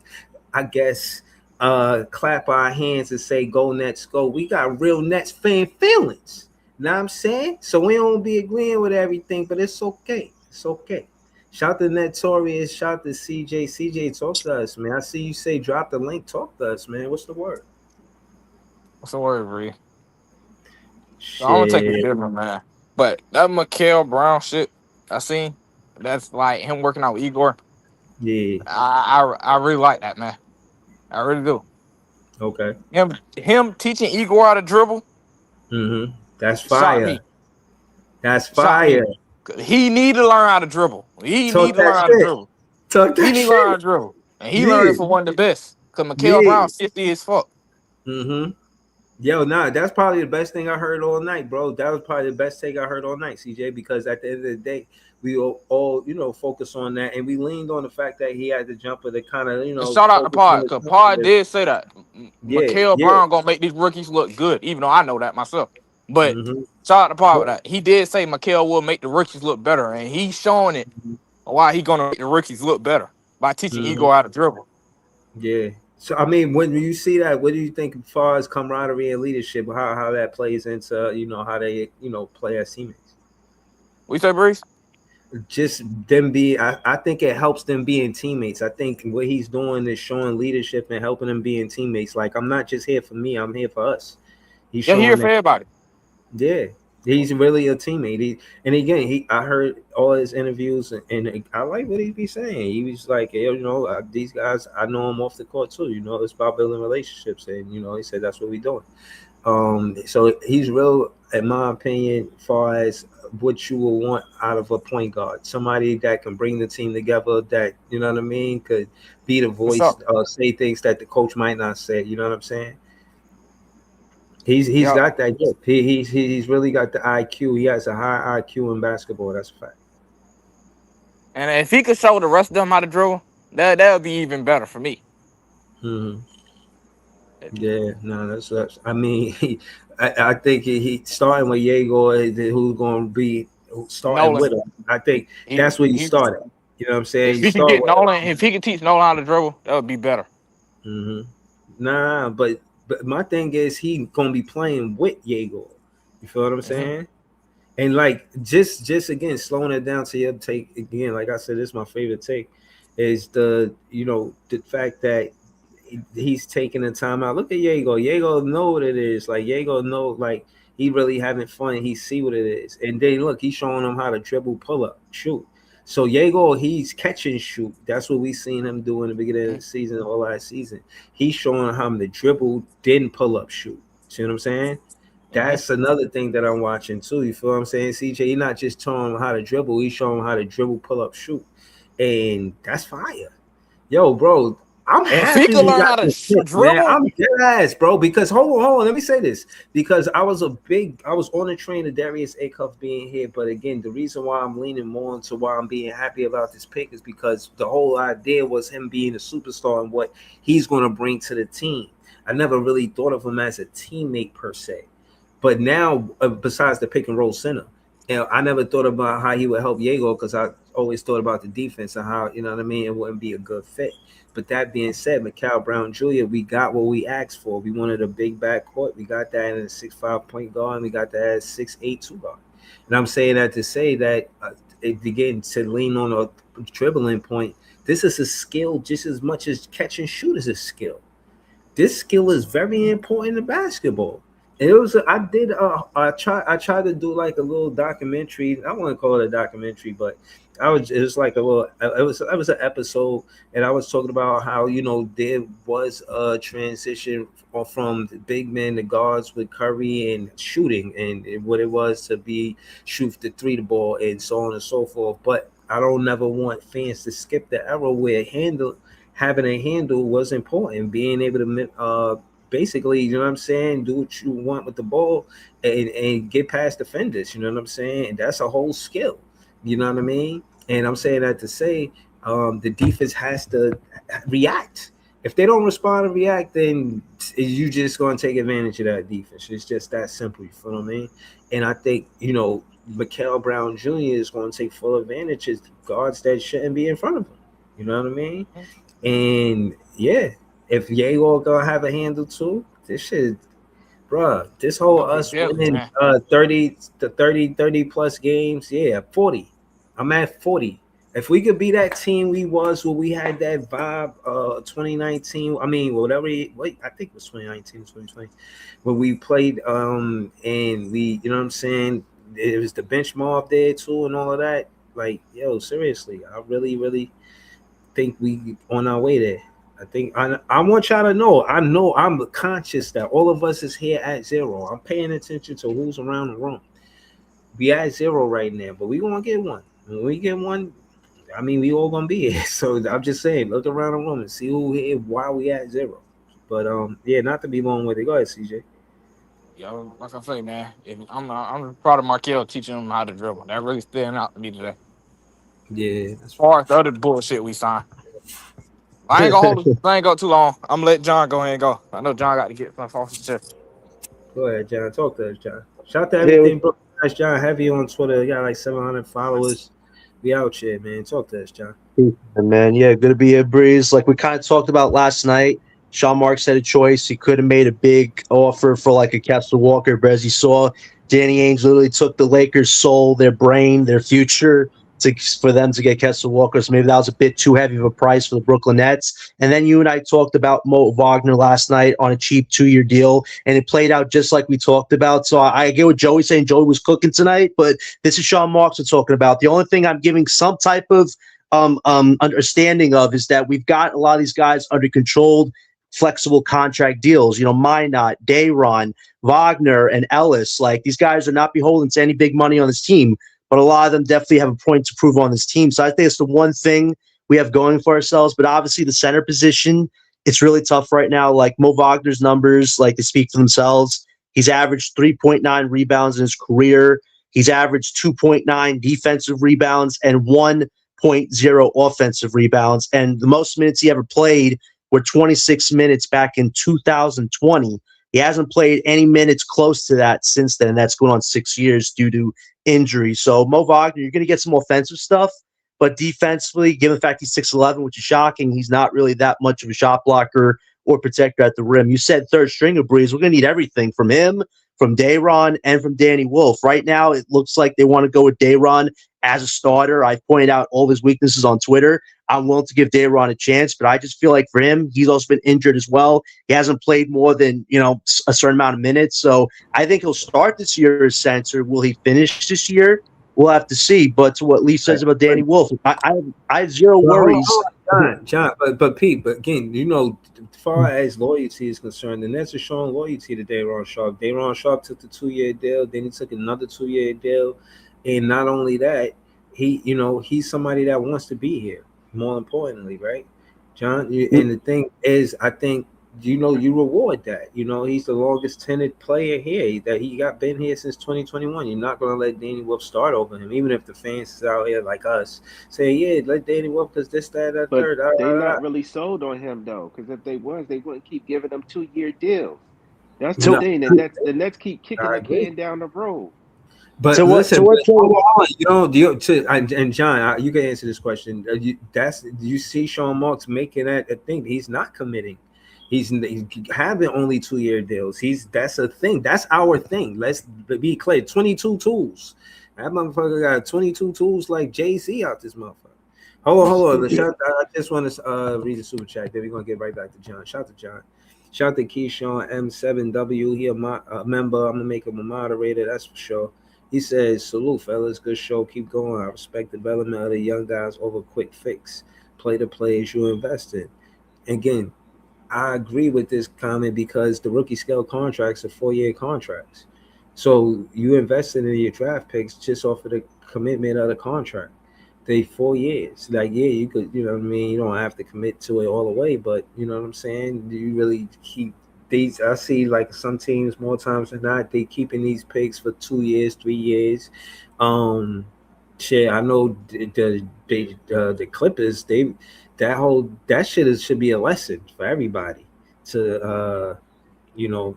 Speaker 2: I guess, clap our hands and say, "Go Nets, go!" We got real Nets fan feelings. Know what I'm saying? So we don't be agreeing with everything, but it's okay. It's okay. Shout out to Notorious. Shout out to CJ. CJ, talk to us, man. I see you say drop the link. Talk to us, man. What's the word?
Speaker 1: What's the word, Bree? So I'm gonna take it different, man. But that Mikal Brown shit I seen, that's like him working out with Igor.
Speaker 2: Yeah.
Speaker 1: I really like that, man. I really do.
Speaker 2: Okay.
Speaker 1: Him teaching Igor how to dribble.
Speaker 2: That's fire. That's fire.
Speaker 1: He need to learn how to dribble. He need to learn how to dribble. He need to learn how to dribble. And he learned it from one of the best. Because Mikal Brown 50 as fuck.
Speaker 2: Yo, that's probably the best thing I heard all night, bro. That was probably the best take I heard all night, CJ, because at the end of the day, we all focus on that, and we leaned on the fact that he had the jumper to kind of,
Speaker 1: shout out to Pod, because Pod did say that. Mikal Brown gonna make these rookies look good, even though I know that myself. But shout out to Pod with that. He did say Mikal will make the rookies look better, and he's showing it why he gonna make the rookies look better by teaching Igor how to dribble.
Speaker 2: Yeah. So I mean, when you see that, what do you think as far as camaraderie and leadership, how that plays into how they play as teammates?
Speaker 1: What you say, Breeze?
Speaker 2: just them be. I think it helps them being teammates. I think what he's doing is showing leadership and helping them being teammates. Like, I'm not just here for me, I'm here for us. He's
Speaker 1: Yeah, here
Speaker 2: showing
Speaker 1: for
Speaker 2: that.
Speaker 1: everybody.
Speaker 2: Yeah, he's really a teammate. And again, I heard all his interviews, and I like what he be saying. He was like, hey, these guys, I know them off the court too. It's about building relationships, and he said that's what we doing. So he's real, in my opinion, far as what you will want out of a point guard, somebody that can bring the team together, that what I mean, could be the
Speaker 1: For
Speaker 2: voice,
Speaker 1: sure.
Speaker 2: say things that the coach might not say. You know what I'm saying? He's
Speaker 1: Yeah.
Speaker 2: got that gift. He's really got the IQ. He has a high IQ in basketball. That's a fact.
Speaker 1: And if he could show the rest of them how to dribble, that would be even better for me.
Speaker 2: Hmm. Yeah, no, that's. I mean, I think he starting with Diego, who's going to be starting
Speaker 1: Nolan,
Speaker 2: with him. I think
Speaker 1: he
Speaker 2: that's where you
Speaker 1: he
Speaker 2: started. You know what I'm saying?
Speaker 1: if
Speaker 2: You
Speaker 1: he could
Speaker 2: start
Speaker 1: get
Speaker 2: with
Speaker 1: Nolan, if he could teach Nolan how to dribble, that would be better.
Speaker 2: him. Nah, but my thing is he gonna be playing with Diego. You feel what I'm
Speaker 1: Hmm.
Speaker 2: saying? And like just again slowing it down to your take again, like I said, this is my favorite take, is the fact that he's taking the time out. Look at Diego. Diego know what it is. Like Diego know, like he really having fun. He see what it is. And then look, he's showing them how to dribble, pull up, shoot. So Diego, he's catch and shoot. That's what we seen him do in the beginning of the season, all last season. He's showing him to dribble, then pull up, shoot. See what I'm saying?
Speaker 1: Hmm.
Speaker 2: That's another thing that I'm watching too. You feel what I'm saying, CJ? You're not just showing him how to dribble, he's showing him how to dribble, pull up, shoot. And that's fire. Yo, bro, I'm
Speaker 1: And if he
Speaker 2: happy
Speaker 1: could
Speaker 2: we
Speaker 1: learn
Speaker 2: got
Speaker 1: how to
Speaker 2: this pick, man.
Speaker 1: dribble,
Speaker 2: I'm dead ass, bro. Because hold on, let me say this. Because I was on the train of Darius Acuff being here. But again, the reason why I'm leaning more into why I'm being happy about this pick is because the whole idea was him being a superstar and what he's going to bring to the team. I never really thought of him as a teammate per se. But now, besides the pick and roll center, I never thought about how he would help Diego because I always thought about the defense and how, you know what I mean, it wouldn't be a good fit. But that being said, Mikal Brown Jr., we got what we asked for. We wanted a big backcourt. We got that in a 6'5" point guard, and we got that as 6'8" two guard. And I'm saying that to say that, again, to lean on a dribbling point, this is a skill just as much as catch and shoot is a skill. This skill is very important in basketball. And it was I tried to do like a little documentary. I want to call it a documentary, but it was like a little it was an episode, and I was talking about how there was a transition from the big men to guards with Curry and shooting, and what it was to be shoot the three the ball and so on and so forth. But I don't never want fans to skip the era where having a handle was important, being able to basically, you know what I'm saying, do what you want with the ball and get past defenders, you know what I'm saying? And that's a whole skill, you know what I mean? And I'm saying that to say the defense has to react. If they don't respond and react, then you just going to take advantage of that defense. It's just that simple, you feel what I mean? And I think, Mikal Brown Jr. is going to take full advantage of guards that shouldn't be in front of him. You know what I mean? And yeah, if Diego gonna have a handle too, this shit, bruh, this
Speaker 1: it's
Speaker 2: whole
Speaker 1: gonna be
Speaker 2: us
Speaker 1: deadly,
Speaker 2: winning
Speaker 1: man.
Speaker 2: 30 plus games, yeah, 40. I'm at 40. If we could be that team we was where we had that vibe, 2019, I mean, whatever, I think it was 2019, 2020, when we played, and we, you know what I'm saying, it was the bench mob there too and all of that. Like, yo, seriously, I really, really think we on our way there. I want y'all to know. I know I'm conscious that all of us is here at zero. I'm paying attention to who's around the room. We at zero right now, but we gonna get one. When we get one, I mean, we all gonna be here. So I'm just saying, look around the room and see who here, why we at zero. But yeah, not to be long with it. Go ahead, CJ.
Speaker 1: Yo, like I say, man, I'm proud of Markel teaching him how to dribble. That really standing out to me today. As
Speaker 2: Yeah, that's
Speaker 1: far as the other bullshit we signed, I ain't gonna hold it. I ain't go too long. I'm gonna let John go ahead and go. I know John got to get stuff off his chest.
Speaker 2: Go ahead, John. Talk to us, John. Shout out to
Speaker 5: Yeah,
Speaker 2: everything, bro. That's John Heavy on Twitter. He got like 700 followers. We out here, man. Talk to us, John.
Speaker 5: man. Yeah, good to be a Breeze. Like we kind of talked about last night. Sean Marks had a choice. He could have made a big offer for like a Kessler Walker, but as you saw, Danny Ainge literally took the Lakers' soul, their brain, their future, for them to get Kessler Walker. So maybe that was a bit too heavy of a price for the Brooklyn Nets. And then you and I talked about Mo Wagner last night on a cheap 2-year deal, and it played out just like we talked about. So I get what Joey's saying. Joey was cooking tonight, but this is Sean Marks we're talking about. The only thing I'm giving some type of understanding of is that we've got a lot of these guys under controlled, flexible contract deals. Minot, Dayron, Wagner, and Ellis. Like, these guys are not beholden to any big money on this team, but a lot of them definitely have a point to prove on this team. So I think it's the one thing we have going for ourselves. But obviously, the center position, it's really tough right now. Like, Mo Wagner's numbers, like, they speak for themselves. He's averaged 3.9 rebounds in his career. He's averaged 2.9 defensive rebounds and 1.0 offensive rebounds. And the most minutes he ever played were 26 minutes back in 2020. He hasn't played any minutes close to that since then. That's going on 6 years due to injury. So Mo Wagner, you're going to get some offensive stuff, but defensively, given the fact he's 6'11", which is shocking, he's not really that much of a shot blocker or protector at the rim. You said third stringer, Breeze. We're going to need everything from him, from Dayron, and from Danny Wolf. Right now, it looks like they want to go with Dayron as a starter. I've pointed out all of his weaknesses on Twitter. I'm willing to give Dayron a chance, but I just feel like for him, he's also been injured as well. He hasn't played more than, a certain amount of minutes. So I think he'll start this year as center. Will he finish this year? We'll have to see. But to what Lee says about Danny Wolf, I have zero worries.
Speaker 2: John, but Pete, but again, as far as loyalty is concerned, the Nets are showing loyalty to Dayron Sharp. Dayron Sharp took the 2-year deal, then he took another 2-year deal, and not only that, he's somebody that wants to be here. More importantly, right, John? And the thing is, I think you reward that. He's the longest tenured player here. That he been here since 2021. You're not gonna let Danny Wolf start over him, even if the fans out here like us say, "Yeah, let Danny Wolf because this, that, that,
Speaker 4: but
Speaker 2: third."
Speaker 4: They're not really sold on him though, because if they was, they wouldn't keep giving them 2-year deals. That's the thing. The Nets keep kicking the can down the road.
Speaker 2: But listen, and John, you can answer this question. You see Sean Marks making that a thing. He's not committing. He's having only 2-year deals. That's a thing. That's our thing. Let's be clear. 22 tools. That motherfucker got 22 tools like Jay-Z out this motherfucker. Hold on. I just want to read the super chat. Then we're gonna get right back to John. Shout out to John. Shout out to Keyshawn M7W. He a member. I'm gonna make him a moderator. That's for sure. He says, "Salute, fellas. Good show. Keep going. I respect the development of the young guys over quick fix. Play the plays you invest in." Again, I agree with this comment because the rookie scale contracts are 4-year contracts. So you invested in your draft picks just off of the commitment of the contract. They 4 years. Like, yeah, you could, you know what I mean? You don't have to commit to it all the way, but you know what I'm saying? Do you really keep these? I see like some teams more times than not, they keeping these picks for 2 years, 3 years. Shit, I know the Clippers, that shit should be a lesson for everybody to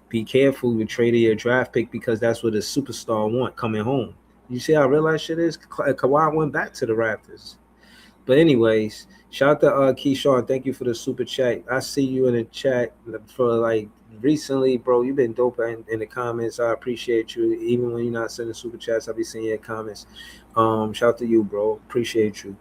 Speaker 2: be careful with trading your draft pick because that's what a superstar want coming home. You see how real that shit is? Kawhi went back to the Raptors. But anyways, shout out to Keyshawn. Thank you for the super chat. I see you in the chat for like recently, bro. You've been dope in the comments. I appreciate you. Even when you're not sending super chats, I'll be seeing your comments. Shout out to you, bro. Appreciate you.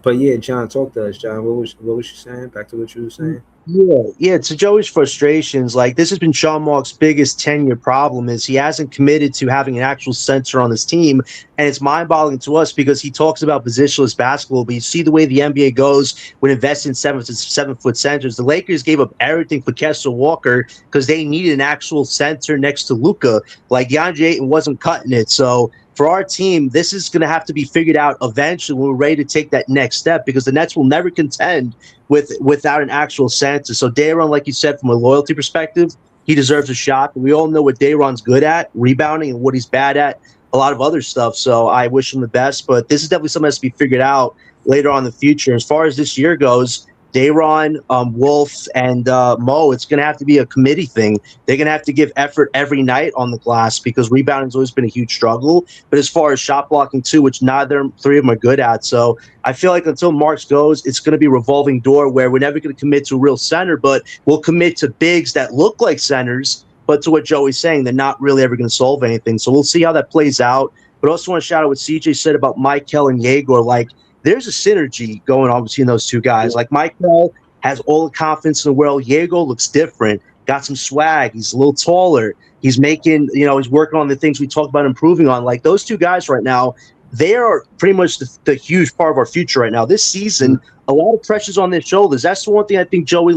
Speaker 2: But yeah, John, talk to us, John. What was you saying? Back to what you were saying.
Speaker 5: Yeah. To Joey's frustrations, like this has been Sean Marks' biggest tenure problem is he hasn't committed to having an actual center on his team, and it's mind-boggling to us because he talks about positionless basketball, but you see the way the NBA goes when investing in 7-foot centers. The Lakers gave up everything for Kessler Walker because they needed an actual center next to Luka. Like DeAndre Ayton wasn't cutting it, so. For our team, this is going to have to be figured out eventually when we're ready to take that next step because the Nets will never contend without an actual center. So Dayron, like you said, from a loyalty perspective, he deserves a shot. We all know what Dayron's good at, rebounding, and what he's bad at, a lot of other stuff. So I wish him the best. But this is definitely something that has to be figured out later on in the future. As far as this year goes, Dayron, Wolf, and Mo, it's going to have to be a committee thing. They're going to have to give effort every night on the glass because rebounding's always been a huge struggle. But as far as shot blocking too, which three of them are good at. So I feel like until Marks goes, it's going to be a revolving door where we're never going to commit to a real center, but we'll commit to bigs that look like centers. But to what Joey's saying, they're not really ever going to solve anything. So we'll see how that plays out. But also want to shout out what CJ said about Michael and Yegor. Like, there's a synergy going on between those two guys. Like, Michael has all the confidence in the world. Yegor looks different, got some swag. He's a little taller. He's making, he's working on the things we talked about improving on. Like, those two guys right now, they are pretty much the huge part of our future right now. This season, a lot of pressure's on their shoulders. That's the one thing I think Joey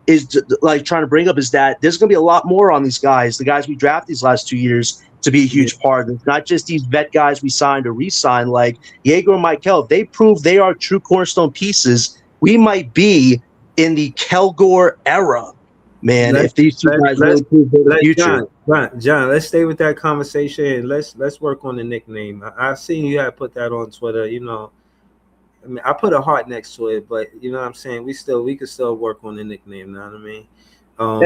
Speaker 5: is trying to bring up, is that there's going to be a lot more on these guys, the guys we drafted these last 2 years, to be a huge part. It's not just these vet guys we signed or re-signed. Like Yegor and Michael, if they prove they are true cornerstone pieces, we might be in the Kelgore era, man. If these two guys really prove they're the future.
Speaker 2: John, let's stay with that conversation. Let's work on the nickname. I seen you had put that on Twitter. I mean, I put a heart next to it, but you know what I'm saying. We could still work on the nickname. You know what I mean? But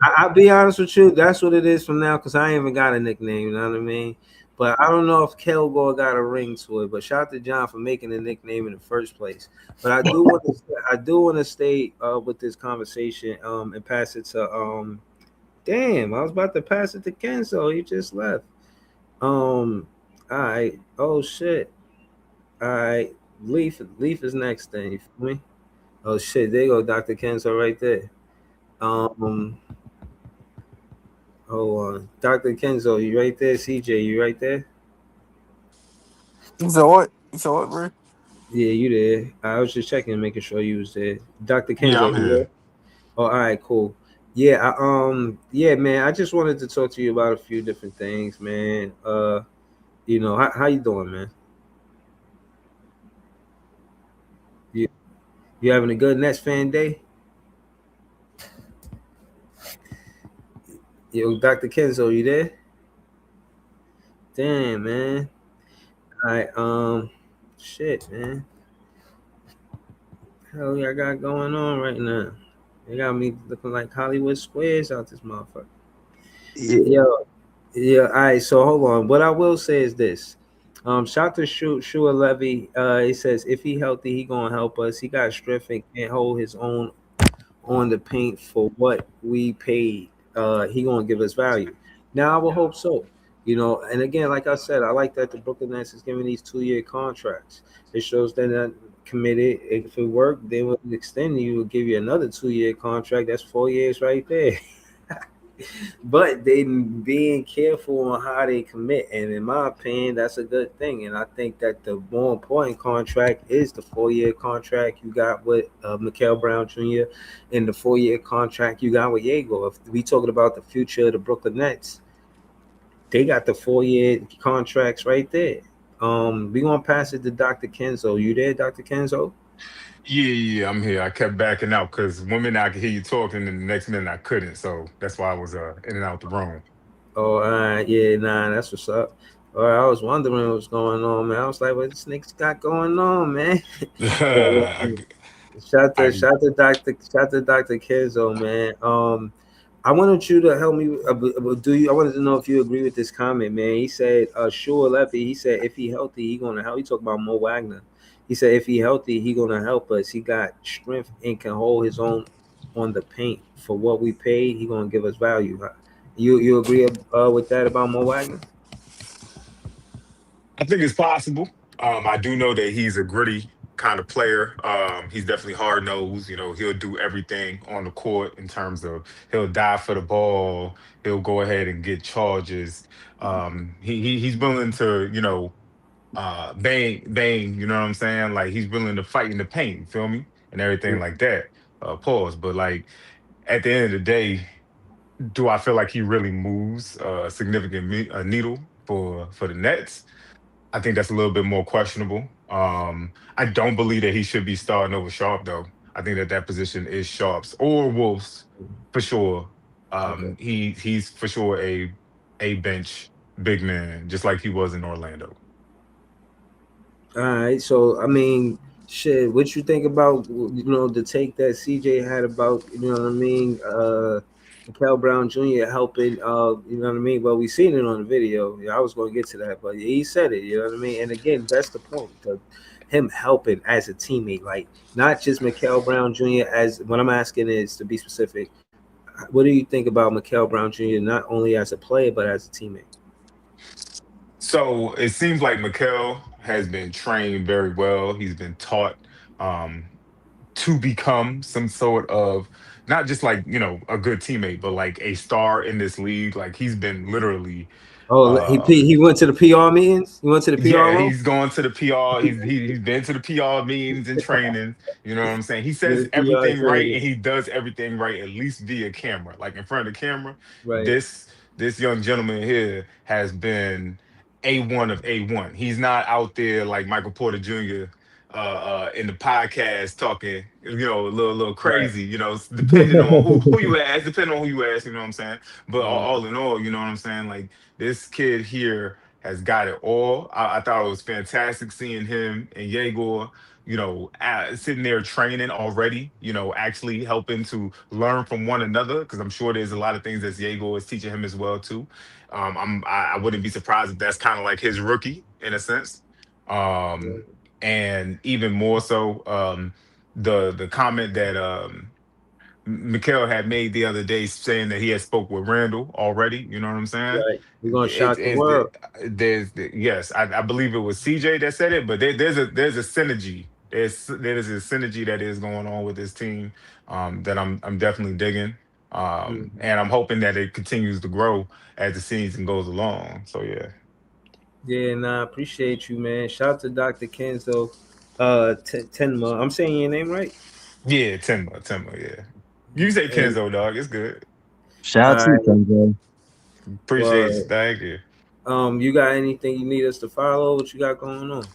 Speaker 2: I'll be honest with you. That's what it is from now, because I ain't even got a nickname. You know what I mean? But I don't know if Kelgore got a ring to it. But shout out to John for making the nickname in the first place. But I do want to stay with this conversation and pass it to Damn, I was about to pass it to Kenzo. He just left. All right. Oh shit. All right. Leaf is next thing. You feel me? Oh shit. There you go, Dr. Kenzo right there. Hold on. Dr. Kenzo, you right there? CJ, you right there?
Speaker 1: You said what? Bro?
Speaker 2: Yeah, you there. I was just checking, making sure you was there. Dr. Kenzo,
Speaker 6: Yeah, I'm
Speaker 2: you
Speaker 6: here.
Speaker 2: there? Oh, all right, cool. Yeah, yeah, man. I just wanted to talk to you about a few different things, man. How you doing, man? You having a good Nets fan day? Yo, Dr. Kenzo, you there? Damn, man. All right, shit, man. Hell, y'all got going on right now? They got me looking like Hollywood squares out this motherfucker. Yeah. All right. So hold on. What I will say is this. Shout to Shua Levy. He says if he healthy, he gonna help us. He got strength and can't hold his own on the paint for what we paid. He gonna give us value. Now I will hope so. And again, like I said, I like that the Brooklyn Nets is giving these 2-year contracts. It shows they're not committed. If it worked, they would extend you, would give you another 2-year contract. That's 4 years right there. But they being careful on how they commit, and in my opinion, that's a good thing. And I think that the more important contract is the 4-year contract you got with Mikael Brown Jr. and the 4-year contract you got with Yegor. If we talking about the future of the Brooklyn Nets, they got the 4-year contracts right there. We gonna pass it to Dr. Kenzo. You there, Dr. Kenzo?
Speaker 6: Yeah, I'm here. I kept backing out because 1 minute I could hear you talking, and the next minute I couldn't. So that's why I was in and out the room.
Speaker 2: Oh, all right, yeah, nah, that's what's up. All right, I was wondering what's going on, man. I was like, what this nigga's got going on, man? Shout to Dr. Kenzo, man. I wanted you to help me. I wanted to know if you agree with this comment, man. He said, sure, Lefty. He said, if he healthy, he gonna help. He talked about Mo Wagner. He said, if he healthy, he gonna help us. He got strength and can hold his own on the paint. For what we paid, he gonna give us value. You agree with that about Mo Wagner?
Speaker 6: I think it's possible. I do know that he's a gritty kind of player. He's definitely hard nosed. He'll do everything on the court in terms of he'll die for the ball. He'll go ahead and get charges. He's willing to bang. You know what I'm saying? Like he's willing to fight in the paint. You feel me? And everything like that. Pause. But like at the end of the day, do I feel like he really moves a significant needle for the Nets? I think that's a little bit more questionable. I don't believe that he should be starting over Sharp though. I think that position is Sharp's or Wolf's for sure.
Speaker 2: Okay.
Speaker 6: He's for sure a bench big man, just like he was in Orlando.
Speaker 2: All right. So I mean, shit. What you think about the take that CJ had about what I mean? Cal Brown Jr. helping. You know what I mean? Well, we seen it on the video. I was going to get to that, but he said it. You know what I mean? And again, that's the point. Him helping as a teammate, like not just Mikael Brown Jr. As what I'm asking is to be specific. What do you think about Mikael Brown Jr. not only as a player but as a teammate?
Speaker 6: So it seems like Mikel has been trained very well. He's been taught um, to become some sort of not just like a good teammate, but like a star in this league. Like he's been literally
Speaker 2: Oh,
Speaker 6: um,
Speaker 2: he went to the PR meetings. He went to the PR
Speaker 6: yeah,
Speaker 2: room.
Speaker 6: he's going to the PR. He's been to the PR meetings and training. You know what I'm saying? He
Speaker 2: Yeah,
Speaker 6: says
Speaker 2: the PR
Speaker 6: everything right
Speaker 2: training.
Speaker 6: and he does everything right, at least via camera. Like in front of the camera,
Speaker 2: Right.
Speaker 6: this young gentleman here has been A1 of A1. He's not out there like Michael Porter Jr. In the podcast talking, a little
Speaker 2: Right.
Speaker 6: crazy, depending on who you ask, depending on who you ask, you know what I'm saying? But
Speaker 2: Mm,
Speaker 6: all in all, you know what I'm saying? Like this kid here has got it all. I thought it was fantastic seeing him and Yegor, sitting there training already, actually helping to learn from one another. Because I'm sure there's a lot of things that Yegor is teaching him as well too. I wouldn't be surprised if that's kind of like his rookie in a sense. Um, and even more so, the comment that Mikhail had made the other day saying that he had spoke with Randall already. You know what I'm saying?
Speaker 2: right. We're gonna
Speaker 6: It
Speaker 2: shock the
Speaker 6: is
Speaker 2: world.
Speaker 6: yes, I believe it was CJ that said it, but there's a synergy. There's a synergy that is going on with this team that I'm definitely digging.
Speaker 2: Mhm.
Speaker 6: And I'm hoping that it continues to grow as the season goes along. So yeah.
Speaker 2: Yeah, nah, appreciate you, man. Shout out to Dr. Kenzo, Tenma. I'm saying your name right.
Speaker 6: Yeah, Timba, yeah. You say
Speaker 2: Hey,
Speaker 6: Kenzo, dog. It's good.
Speaker 5: Shout
Speaker 2: all
Speaker 5: out to you,
Speaker 2: right.
Speaker 5: Kenzo.
Speaker 6: Appreciate you.
Speaker 2: Well,
Speaker 6: Thank you.
Speaker 2: you got anything you need us to follow? What you got going on?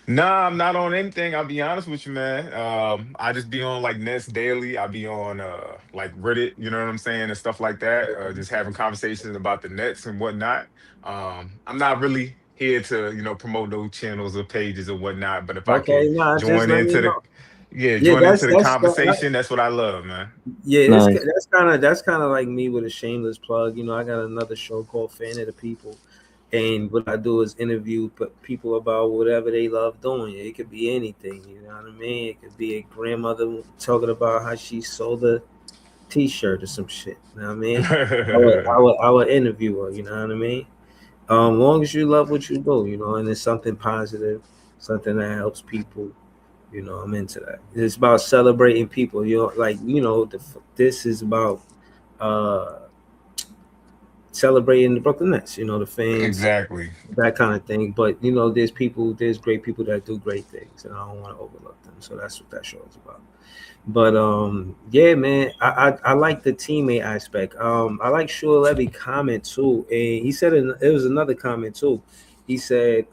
Speaker 6: Nah, I'm not on anything. I'll be honest with you, man. I just be on like Nets Daily. I be on like Reddit, you know what I'm saying, and stuff like that. Just having conversations about the Nets and whatnot. I'm not really here to, promote those channels or pages or whatnot. But if I
Speaker 2: Okay,
Speaker 6: can
Speaker 2: nah, just
Speaker 6: join
Speaker 2: let me
Speaker 6: into
Speaker 2: know. Yeah,
Speaker 6: join into the conversation, that's what I love, man.
Speaker 2: yeah,
Speaker 5: Nice.
Speaker 2: that's kind of like me with a shameless plug. You know, I got another show called Fan of the People, and what I do is interview people about whatever they love doing. It could be anything. You know what I mean? It could be a grandmother talking about how she sold a T-shirt or some shit. You know what I mean? I would interview her. You know what I mean? Long as you love what you do, you know, and it's something positive, something that helps people. You know, I'm into that. It's about celebrating people. You know, like this is about uh celebrating the Brooklyn Nets. You know, the fans,
Speaker 6: Exactly.
Speaker 2: that kind of thing. But you know, there's great people that do great things, and I don't want to overlook them. So that's what that show is about. But yeah, man, I like the teammate aspect. I like Shua Levy comment too, and he said it was another comment too. He said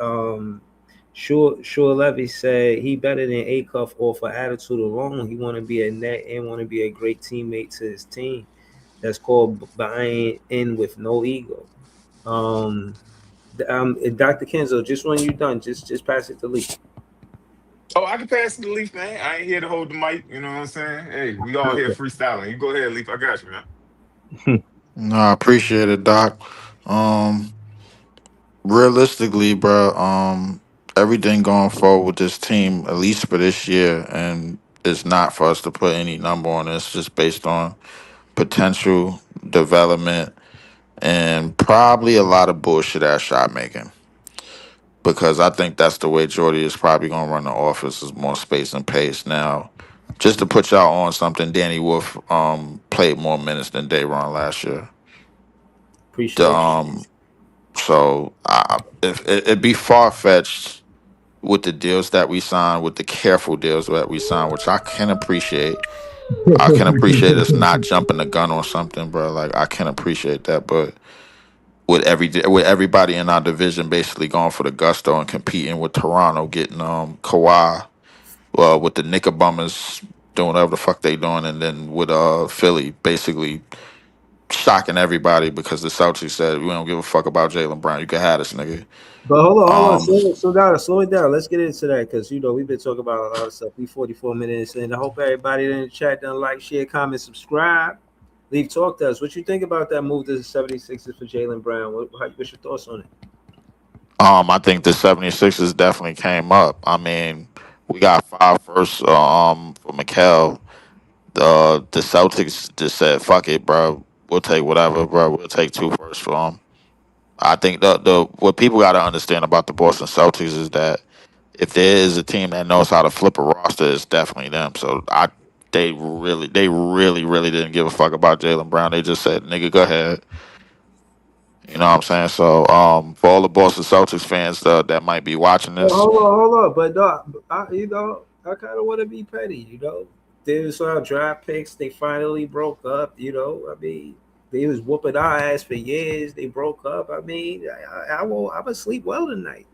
Speaker 2: Shua Levy said he better than Acuff off for attitude alone. He want to be a net and want to be a great teammate to his team. That's called buying in with no ego. Um, Dr. Kenzo, just when you're done, just pass it to Lee.
Speaker 6: Oh, I can pass the Leaf, man. I ain't here to hold the mic. You know what I'm saying? Hey, we all here
Speaker 2: Okay.
Speaker 6: freestyling. You go ahead, Leaf. I got you, man.
Speaker 3: No, I appreciate it, Doc. Um, Realistically, bro, everything going forward with this team, at least for this year, and it's not for us to put any number on this, just based on potential development and probably a lot of bullshit ass shot making. Because I think that's the way Jordy is probably gonna run the office is more space and pace. Now, just to put y'all on something, Danny Wolf played more minutes than Dayron last year. The,
Speaker 2: Appreciate you.
Speaker 3: so if it'd be far fetched with the deals that we signed, with the careful deals that we signed, which I can appreciate. I can appreciate us not jumping the gun on something, bro. Like I can appreciate that, but with everybody in our division basically going for the gusto and competing with Toronto, getting Kawhi, with the Knickerbummers doing whatever the fuck they doing, and then with Philly basically shocking everybody because the Celtics said we don't give a fuck about Jalen Brown. You can have this nigga.
Speaker 2: But hold on,
Speaker 3: Um,
Speaker 2: slow it down. Let's get into that because you know we've been talking about a lot of stuff. We 44 minutes in. I hope everybody in the chat done like, share, comment, subscribe, leave talk to us. What you think about that move to the 76ers for Jalen Brown? What's your thoughts on it?
Speaker 3: I think the 76ers definitely came up. I mean, we got five first for Mikel. The Celtics just said, "Fuck it, bro. We'll take whatever, bro. We'll take two first for him." I think the what people got to understand about the Boston Celtics is that if there is a team that knows how to flip a roster, it's definitely them. So they really didn't give a fuck about Jalen Brown. They just said, "Nigga, go ahead." You know what I'm saying? So, for all the Boston Celtics fans that might be watching
Speaker 2: Oh,
Speaker 3: this,
Speaker 2: hold on. But I kind of want to be petty. There's draft picks. They finally broke up. I mean, they was whooping our ass for years. They broke up. I mean, I will. I'm gonna sleep well tonight.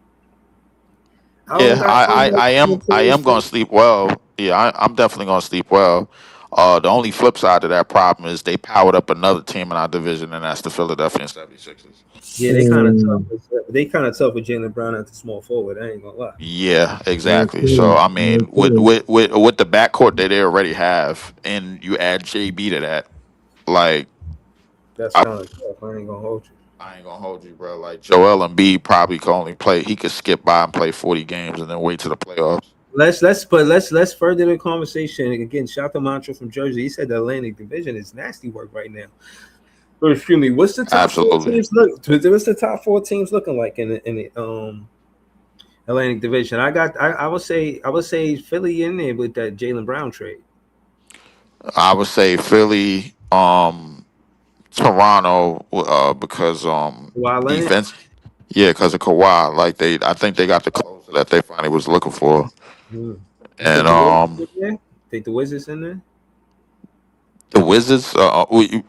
Speaker 2: I don't
Speaker 3: yeah,
Speaker 2: got too
Speaker 3: I, I,
Speaker 2: much
Speaker 3: I am
Speaker 2: into
Speaker 3: I
Speaker 2: this
Speaker 3: am gonna
Speaker 2: shit.
Speaker 3: sleep well. Yeah, I'm definitely gonna sleep well. The only flip side to that problem is they powered up another team in our division, and that's the Philadelphia 76ers.
Speaker 2: Yeah, they kind of tough. They kind of tough with Jalen Brown at the small forward. I ain't gonna lie.
Speaker 3: Yeah, exactly. So
Speaker 5: Okay.
Speaker 3: I mean, with the backcourt that they already have, and you add JB to that, like
Speaker 2: That's
Speaker 3: I,
Speaker 2: kind of tough. I ain't gonna hold you.
Speaker 3: I ain't gonna hold you, bro. Like Joel Embiid probably could only play. He could skip by and play 40 games and then wait to the playoffs.
Speaker 2: Let's further the conversation again. Shout out to Mantra from Jersey. He said the Atlantic Division is nasty work right now. Oh, excuse me. What's the top four
Speaker 3: Absolutely.
Speaker 2: teams look? What's the top four teams looking like in the Atlantic Division? I would say Philly in there with that Jalen Brown trade.
Speaker 3: I would say Philly, Toronto, because
Speaker 2: Kawhi Leonard.
Speaker 3: defense. Yeah, because of Kawhi. Like I think they got the closer that they finally was looking for,
Speaker 2: Hmm. You
Speaker 3: and
Speaker 2: think the Wizards in there? Think the Wizards in there?
Speaker 3: the Wizards.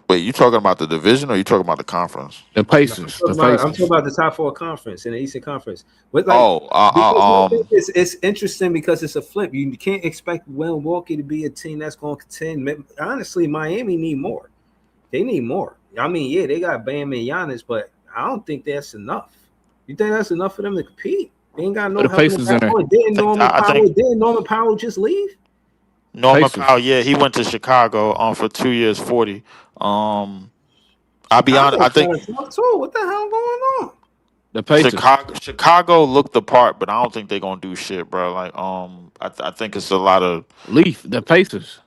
Speaker 3: Wait, you talking about the division or you talking about the conference?
Speaker 1: The
Speaker 2: No, I'm
Speaker 1: Pacers.
Speaker 2: talking
Speaker 1: The
Speaker 2: about I'm talking
Speaker 1: Pacers.
Speaker 2: about the top four conference in the Eastern Conference. But like
Speaker 3: Oh,
Speaker 2: because my thing is it's interesting because it's a flip. You can't expect Milwaukee to be a team that's going to contend. Honestly, Miami need more. They need more. I mean, yeah, they got Bam and Giannis, but I don't think that's enough. You think that's enough for them to compete? They ain't got no
Speaker 1: The
Speaker 2: help in the
Speaker 1: Pacers in there.
Speaker 2: backcourt. Didn't Norman
Speaker 3: I
Speaker 2: Powell?
Speaker 3: think
Speaker 2: Didn't Norman Powell just leave?
Speaker 3: Norman
Speaker 1: Pacers.
Speaker 3: Powell. Yeah, he went to Chicago for 2 years, 40. I'll be honest. I
Speaker 2: Chicago's
Speaker 3: think
Speaker 2: kind of tough too. What the hell going on?
Speaker 1: The Pacers.
Speaker 3: Chicago looked the part, but I don't think they're gonna do shit, bro. Like I think it's a lot of
Speaker 1: Leaf. The Pacers.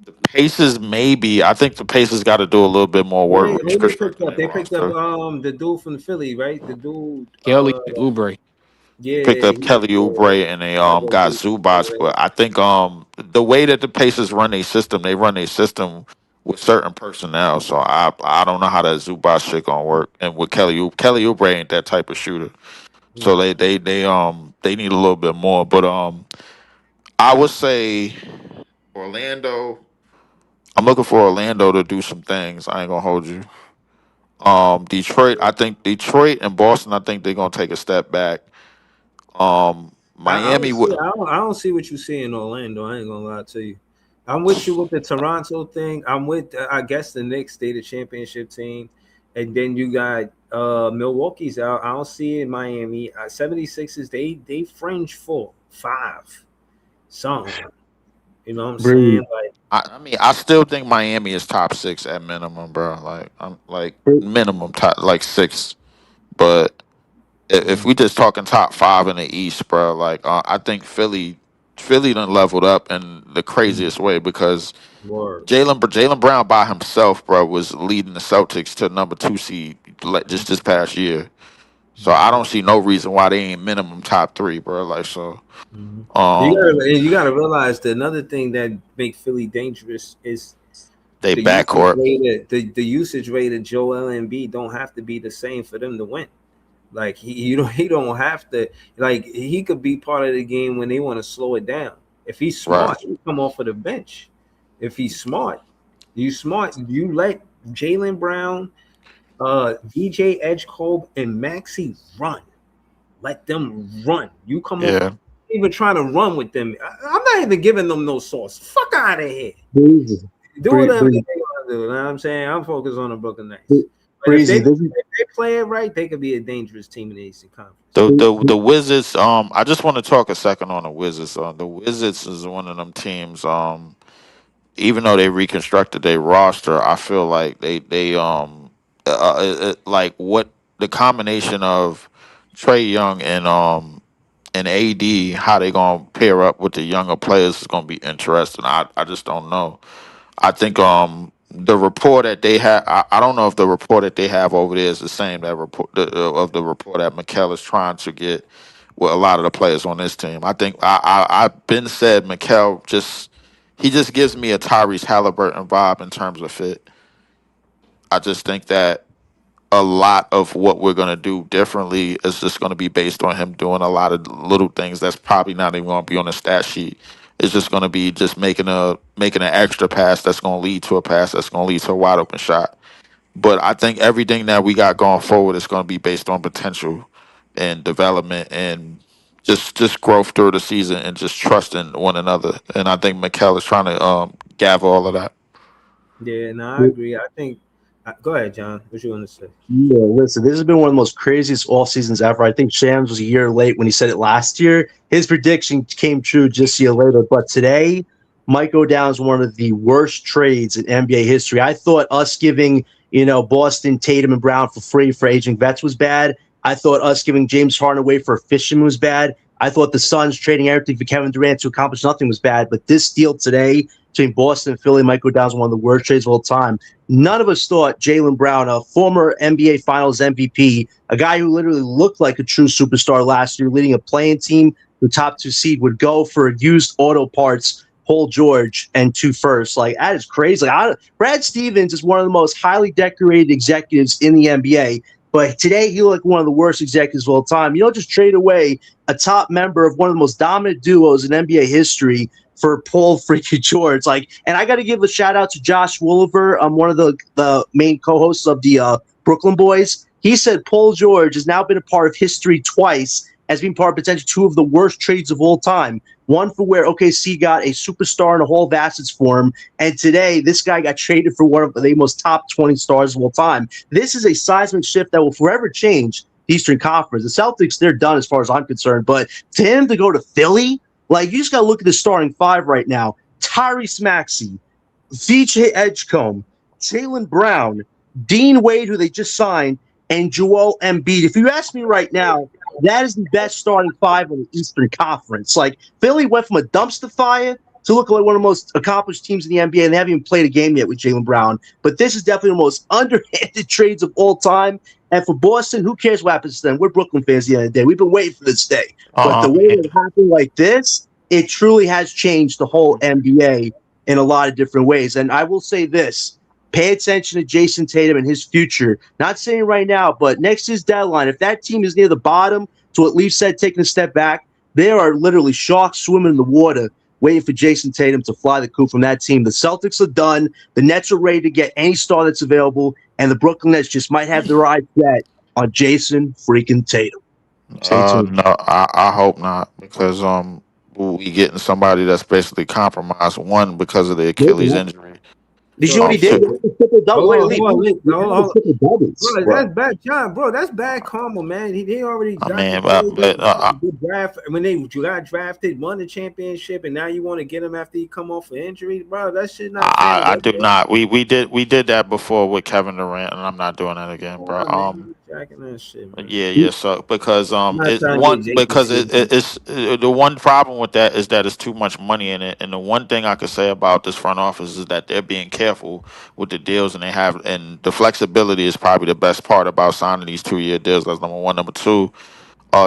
Speaker 3: the Pacers. Maybe I think the Pacers got to do a little bit more work
Speaker 2: Who they picked
Speaker 3: reconstructing
Speaker 2: up?
Speaker 3: their
Speaker 2: They picked up
Speaker 3: roster.
Speaker 2: the dude from the Philly, right? The dude
Speaker 1: Kelly Oubre.
Speaker 3: Picked
Speaker 2: yeah,
Speaker 3: up Kelly Oubre and they got Zubats, but I think the way that the Pacers run their system, they run their system with certain personnel. So I don't know how that Zubats shit gonna work. And with Kelly Oubre ain't that type of shooter. So they need a little bit more. But I would say Orlando. I'm looking for Orlando to do some things. I ain't gonna hold you. Detroit. I think Detroit and Boston. I think they're gonna take a step back.
Speaker 2: I don't
Speaker 3: Miami.
Speaker 2: see. I don't see what you see in Orlando. I ain't gonna lie to you. I'm with you with the Toronto thing. I'm with. I guess the Knicks. They the championship team, and then you got Milwaukee's out. I don't see it in Miami. 76ers. They fringe for five. Something. You know what I'm saying?
Speaker 5: Breathe.
Speaker 2: Like
Speaker 3: I mean, I still think Miami is top six at minimum, bro. Like I'm like minimum top like six. But if we just talking top five in the East, bro, like I think Philly done leveled up in the craziest way because
Speaker 2: word.
Speaker 3: Jalen Brown by himself, bro, was leading the Celtics to number 2 seed like just this past year. So I don't see no reason why they ain't minimum top three, bro. Like so,
Speaker 2: Mhm.
Speaker 3: um,
Speaker 2: You gotta realize that another thing that makes Philly dangerous is
Speaker 3: they
Speaker 2: the usage
Speaker 3: backcourt,
Speaker 2: rate. The usage rate of Joel Embiid don't have to be the same for them to win. Like he don't have to like he could be part of the game when they want to slow it down. If he's
Speaker 3: right?
Speaker 2: smart, he come off of the bench. If he's smart, you let Jalen Brown, DJ Edgecobe, and Maxi run. Let them run. You come off
Speaker 3: Yeah.
Speaker 2: even trying to run with them. I'm not even giving them no sauce. Fuck out of here.
Speaker 5: Breezy.
Speaker 2: Do whatever
Speaker 5: Breezy.
Speaker 2: they want to do. You know what I'm saying? I'm focused on the Brooklyn Nets. But
Speaker 5: Breezy.
Speaker 2: if they play it right, they could be a dangerous team in the Eastern Conference.
Speaker 3: The Wizards. I just want to talk a second on the Wizards. The Wizards is one of them teams. Even though they reconstructed their roster, I feel like like what the combination of Trey Young and AD, how they gonna pair up with the younger players is gonna be interesting. I just don't know. I think the report that they have, I don't know if the report that they have over there is the same that report of the report that Mikel is trying to get with a lot of the players on this team. I think I've been said Mikel he just gives me a Tyrese Halliburton vibe in terms of fit. I just think that a lot of what we're gonna do differently is just gonna be based on him doing a lot of little things that's probably not even gonna be on the stat sheet. It's just gonna be just making an extra pass that's gonna lead to a pass that's gonna lead to a wide open shot. But I think everything that we got going forward is gonna be based on potential and development and just growth through the season and just trusting one another. And I think Mikel is trying to gather all of that.
Speaker 2: Yeah, no, I agree. I think. Go ahead, John. What you want to say?
Speaker 5: Yeah, listen, this has been one of the most craziest off seasons ever. I think Shams was a year late when he said it last year. His prediction came true just a year later. But today might go down as one of the worst trades in NBA history. I thought us giving, Boston, Tatum, and Brown for free for aging vets was bad. I thought us giving James Harden away for a Fisherman was bad. I thought the Suns trading everything for Kevin Durant to accomplish nothing was bad. But this deal today between Boston and Philly might go down as one of the worst trades of all time. None of us thought Jaylen Brown, a former NBA Finals MVP, a guy who literally looked like a true superstar last year, leading a playing team, the top 2 seed, would go for used auto parts, Paul George, and 2 firsts. Like, that is crazy. Brad Stevens is one of the most highly decorated executives in the NBA. But today, he looked like one of the worst executives of all time. You don't just trade away a top member of one of the most dominant duos in NBA history for Paul freaking George. And I got to give a shout out to Josh Wolliver, one of the main co-hosts of the Brooklyn Boys. He said Paul George has now been a part of history twice as being part of potentially 2 of the worst trades of all time. One for where OKC got a superstar and a Hall of Assets for him, and today this guy got traded for one of the most top 20 stars of all time. This is a seismic shift that will forever change the Eastern Conference. The Celtics, they're done as far as I'm concerned, but to him to go to Philly, you just got to look at the starting 5 right now. Tyrese Maxey, VJ Edgecombe, Jaylen Brown, Dean Wade, who they just signed, and Joel Embiid. If you ask me right now, that is the best starting 5 in the Eastern Conference. Philly went from a dumpster fire to look like one of the most accomplished teams in the NBA, and they haven't even played a game yet with Jaylen Brown. But this is definitely the most underhanded trades of all time. And for Boston, who cares what happens to them? We're Brooklyn fans at the end of the day. We've been waiting for this day. But the way it happened like this, it truly has changed the whole NBA in a lot of different ways. And I will say this. Pay attention to Jason Tatum and his future. Not saying right now, but next year's deadline, if that team is near the bottom, to what Leaf said, taking a step back, there are literally sharks swimming in the water waiting for Jason Tatum to fly the coop from that team. The Celtics are done. The Nets are ready to get any star that's available, and the Brooklyn Nets just might have their eyes set on Jason freaking Tatum. Stay tuned.
Speaker 3: No, I hope not because we getting somebody that's basically compromised. One because of the Achilles injury.
Speaker 5: Did you see what he did? Triple double.
Speaker 2: Triple doubles. That's bad, John. Bro, that's bad karma, man. He already got the draft when you got drafted, won the championship, and now you want to get him after he come off an injury, bro. That shit not.
Speaker 3: I do not. We did that before with Kevin Durant, and I'm not doing that again, bro.
Speaker 2: That shit, man.
Speaker 3: Yeah. So because it's the one problem with that is that it's too much money in it, and the one thing I could say about this front office is that they're being careful with the deals, and the flexibility is probably the best part about signing these 2-year deals. That's number one. Number two,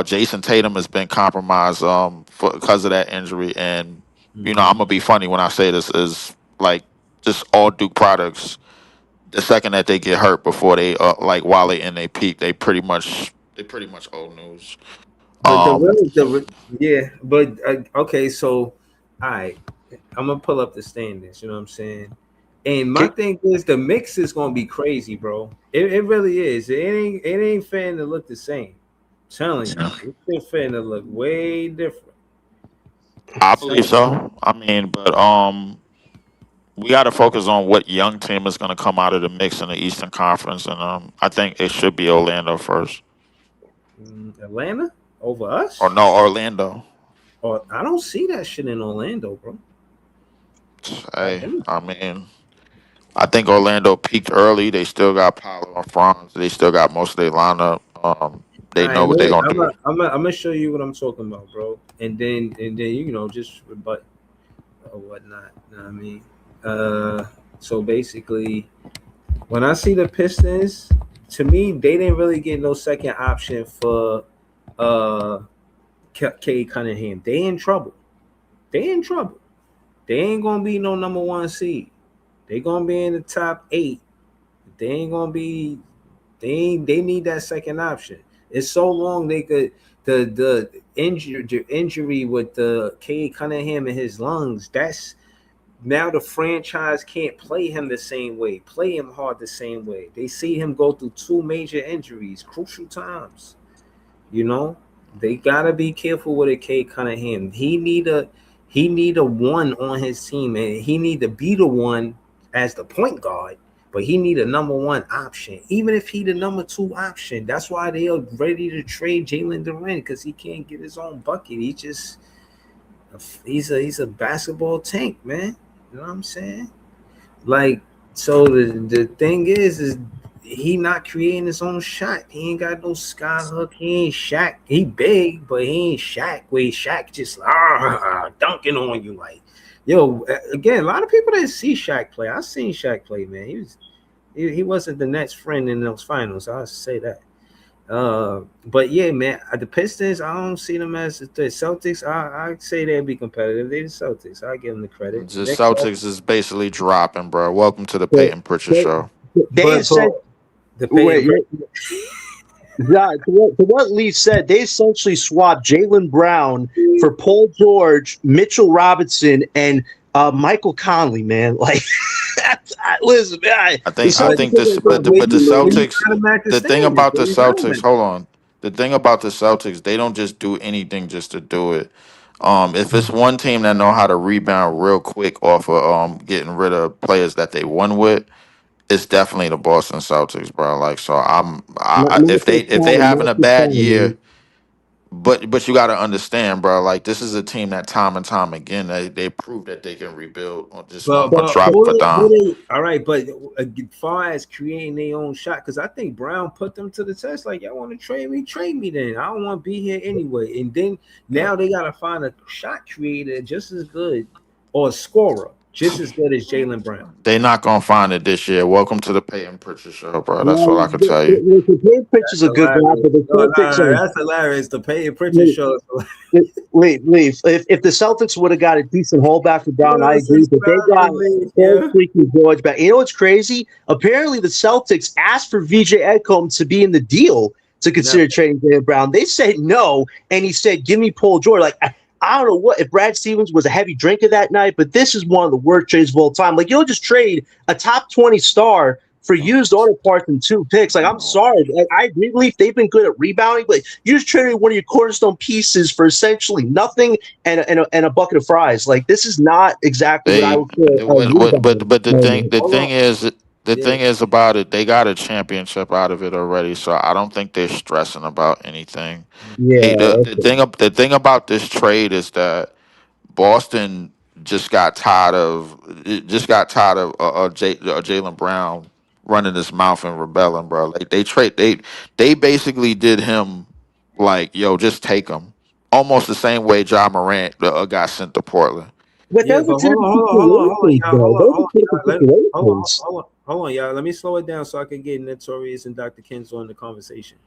Speaker 3: Jason Tatum has been compromised because of that injury, and I'm gonna be funny when I say this is like just all Duke products. The second that they get hurt before they while they in their peak, they pretty much old news.
Speaker 2: But okay, so all right, I'm gonna pull up the standings. You know what I'm saying? And my thing is the mix is gonna be crazy, bro. It really is. It ain't fair to look the same. I'm telling you, it's fair to look way different.
Speaker 3: I believe so. I mean, but we got to focus on what young team is going to come out of the mix in the Eastern Conference, and I think it should be Orlando first.
Speaker 2: Atlanta over us?
Speaker 3: Or no, Orlando.
Speaker 2: Or I don't see that shit in Orlando, bro.
Speaker 3: Hey, I mean, I think Orlando peaked early. They still got Paolo and Franz. They still got most of their lineup. They know what they're gonna do.
Speaker 2: I'm gonna show you what I'm talking about, bro. And then just rebut or whatnot. You know what I mean? So basically, when I see the Pistons, to me, they didn't really get no second option for uh K Cunningham. They in trouble. They in trouble. They ain't gonna be no number one seed. They gonna be in the top 8. They ain't gonna be. They need that second option. It's so long they could the injury with the K Cunningham in his lungs. That's now the franchise can't play him the same way, play him hard the same way. They see him go through 2 major injuries, crucial times. You know, they gotta be careful with a K Cunningham. He need a one on his team, and he need to be the one as the point guard. But he need a number one option, even if he the number two option. That's why they are ready to trade Jalen Durant because he can't get his own bucket. He's a basketball tank, man. You know what I'm saying? Like, so the thing is he not creating his own shot. He ain't got no sky hook. He ain't Shaq. He big, but he ain't Shaq. Where Shaq just dunking on you like, yo. Again, a lot of people didn't see Shaq play. I seen Shaq play, man. He wasn't the Nets' friend in those finals. I'll say that. But yeah, man, the Pistons, I don't see them as the Celtics. I say they'll be competitive. They the Celtics. I give them the credit.
Speaker 3: The Celtics is basically dropping, bro. Welcome to the
Speaker 5: They,
Speaker 3: Peyton Pritchard
Speaker 5: they,
Speaker 3: show.
Speaker 5: they said,
Speaker 2: The
Speaker 5: wait,
Speaker 2: Peyton.
Speaker 5: yeah, to what Lee said, they essentially swapped Jalen Brown for Paul George, Mitchell Robinson, and Michael Conley, man. Like, listen, man,
Speaker 3: I
Speaker 5: the
Speaker 3: think
Speaker 5: Celtics
Speaker 3: this,
Speaker 5: are going to
Speaker 3: but the
Speaker 2: You
Speaker 3: Celtics,
Speaker 2: gotta match the
Speaker 3: the thing
Speaker 2: standards.
Speaker 3: about the Celtics, hold on. The thing about the Celtics, they don't just do anything just to do it. If it's one team that know how to rebound real quick off of getting rid of players that they won with, it's definitely the Boston Celtics, bro. Like, so
Speaker 5: not
Speaker 3: if they
Speaker 5: just
Speaker 3: having a bad
Speaker 5: man.
Speaker 3: year, but you got to understand, bro. Like, this is a team that time and time again they prove that they can rebuild on just
Speaker 2: But
Speaker 3: on
Speaker 2: but
Speaker 3: drop of a dime.
Speaker 2: all right, but as far as creating their own shot, because I think Brown put them to the test. Like, y'all want to trade me? Trade me then. I don't want to be here anyway. And then now they gotta find a shot creator just as good or a scorer just as good as Jalen Brown.
Speaker 3: They not gonna find it this year. Welcome to the Peyton Pritchard show, bro. That's all
Speaker 5: Well,
Speaker 3: I could tell you.
Speaker 5: the Dave Pitch is
Speaker 2: That's
Speaker 5: a good guy,
Speaker 2: hilarious.
Speaker 5: but the
Speaker 2: No,
Speaker 5: Celtics are.
Speaker 2: that's hilarious. The Peyton Pritchard show.
Speaker 5: Leave. If the Celtics would have got a decent holdback for Brown, I agree. But they
Speaker 2: Subscribe
Speaker 5: got
Speaker 2: to me,
Speaker 5: Paul
Speaker 2: yeah.
Speaker 5: freaking George back. You know what's crazy? Apparently, the Celtics asked for VJ Edgecombe to be in the deal to
Speaker 2: Never.
Speaker 5: consider trading Jalen Brown. They said no, and he said, "Give me Paul George." Like, I don't know what if Brad Stevens was a heavy drinker that night, but this is one of the worst trades of all time. Like, you don't just trade a top 20 star for used auto parts and 2 picks. Like, I'm sorry. Like, I agree, Leaf. They've been good at rebounding, but you just traded one of your cornerstone pieces for essentially nothing and a bucket of fries. Like, this is not exactly what I
Speaker 3: They
Speaker 5: would call a rebound.
Speaker 3: but the
Speaker 2: Hold
Speaker 3: thing
Speaker 2: on.
Speaker 3: is
Speaker 2: Yeah.
Speaker 3: about it. They got a championship out of it already, so I don't think they're stressing about anything.
Speaker 5: Yeah.
Speaker 3: The thing about this trade is that Boston just got tired of Jalen Brown running his mouth and rebelling, bro. Like they basically did him like, yo, just take him. Almost the same way John Morant got sent to Portland.
Speaker 5: But
Speaker 2: Yeah,
Speaker 5: those are
Speaker 2: but
Speaker 5: two different situations,
Speaker 2: y'all.
Speaker 5: though. Those are two different situations.
Speaker 2: Hold on, y'all. Let me slow it down so I can get Notorious and Dr. Kenzo in the conversation.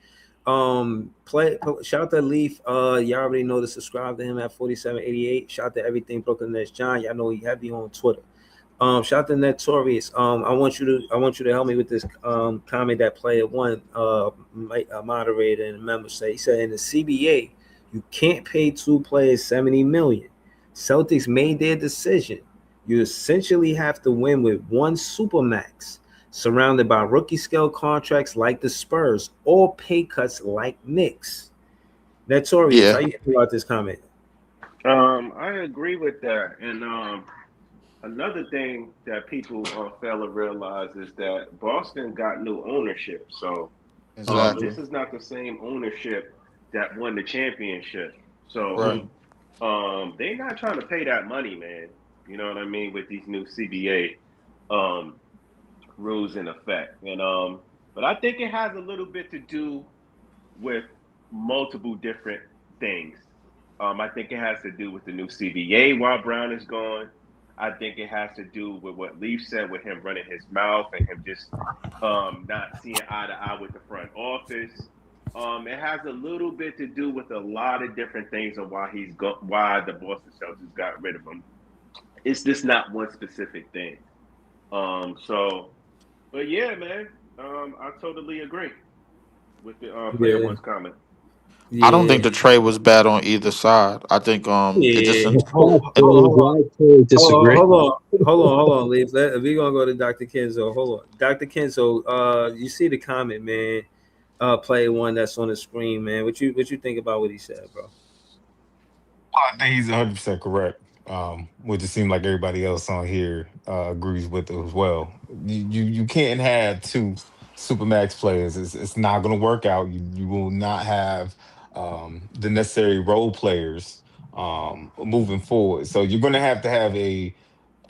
Speaker 2: Shout out to Leaf. Y'all already know to subscribe to him at 4788. Shout out to everything Brooklyn Nets John. Y'all know he heavy on Twitter. Shout out to Notorious. I want you to help me with this comment that player one moderator and a member say. He said in the CBA you can't pay 2 players $70 million. Celtics made their decision. You essentially have to win with one supermax, surrounded by rookie scale contracts like the Spurs or pay cuts like Knicks. Notorious, how
Speaker 3: Yeah,
Speaker 2: you feel about this comment?
Speaker 4: I agree with that, and another thing that people fail to realize is that Boston got new ownership. So
Speaker 3: exactly.
Speaker 4: this is not the same ownership that won the championship. So
Speaker 3: Right.
Speaker 4: they're not trying to pay that money, man. You know what I mean, with these new CBA um, rules in effect. And but I think it has a little bit to do with multiple different things. I think it has to do with the new CBA while Brown is gone. I think it has to do with what Leaf said, with him running his mouth and him just not seeing eye to eye with the front office. It has a little bit to do with a lot of different things on why the Boston Celtics got rid of him. It's just not one specific thing. But yeah, man, I totally agree with the player
Speaker 2: Yeah,
Speaker 4: one's comment.
Speaker 3: I don't think
Speaker 2: yeah,
Speaker 3: the trade was bad on either side. I think it just
Speaker 2: yeah. Hold,
Speaker 5: Respectfully,
Speaker 2: hold on,
Speaker 5: I totally disagree.
Speaker 2: hold on, Leaf. We gonna go to Dr. Kenzo. Hold on, Dr. Kenzo. You see the comment, man? Play one that's on the screen, man. What you think about what he said, bro?
Speaker 6: I think he's 100% correct. Which it seems like everybody else on here agrees with it as well. You can't have two supermax players. It's not going to work out. You will not have the necessary role players moving forward. So you're going to have a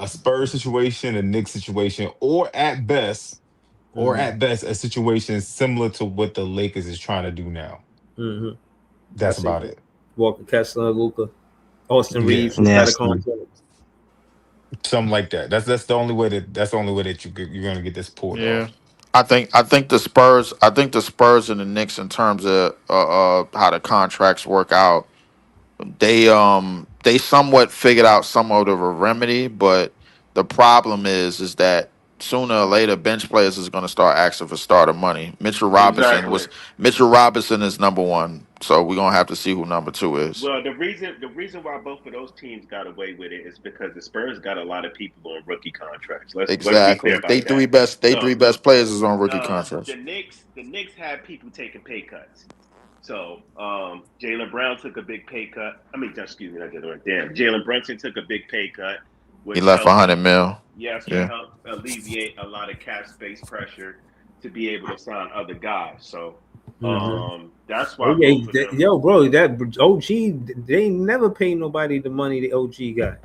Speaker 6: Spurs situation, a Knicks situation, or
Speaker 2: Mm-hmm.
Speaker 6: at best, a situation similar to what the Lakers is trying to do now.
Speaker 2: Mm-hmm. I
Speaker 6: That's
Speaker 2: see.
Speaker 6: about it.
Speaker 2: Walker Kessler, Luca, Austin
Speaker 6: Yeah.
Speaker 2: Reeves, who got a
Speaker 5: Nasty.
Speaker 2: contract.
Speaker 6: Something like that. That's the only way that you're gonna get this pulled
Speaker 1: Yeah.
Speaker 6: off.
Speaker 3: I think the Spurs and the Knicks in terms of how the contracts work out, they somewhat figured out somewhat of a remedy, but the problem is that sooner or later bench players is going to start asking for starter money.
Speaker 4: Exactly.
Speaker 3: Mitchell Robinson is number one, so we're gonna have to see who number two is.
Speaker 4: Well, the reason why both of those teams got away with it is because the Spurs got a lot of people on rookie contracts. Let's be clear
Speaker 3: Exactly.
Speaker 4: about that.
Speaker 3: They three
Speaker 4: So
Speaker 3: best players is on rookie contracts.
Speaker 4: the Knicks had people taking pay cuts. So Jalen Brown took a big pay cut. I mean, excuse me, I did it right. Damn, Jalen Brunson took a big pay cut,
Speaker 3: He
Speaker 4: which
Speaker 3: left
Speaker 4: helped
Speaker 3: 100 mil.
Speaker 4: yes, which
Speaker 3: Yeah.
Speaker 4: helped alleviate a lot of cap space pressure to be able to sign other guys. So
Speaker 2: Mm-hmm.
Speaker 4: that's
Speaker 2: Oh
Speaker 4: why
Speaker 2: yeah,
Speaker 4: both of them.
Speaker 2: yo, bro, that OG, they ain't never pay nobody the money the OG got.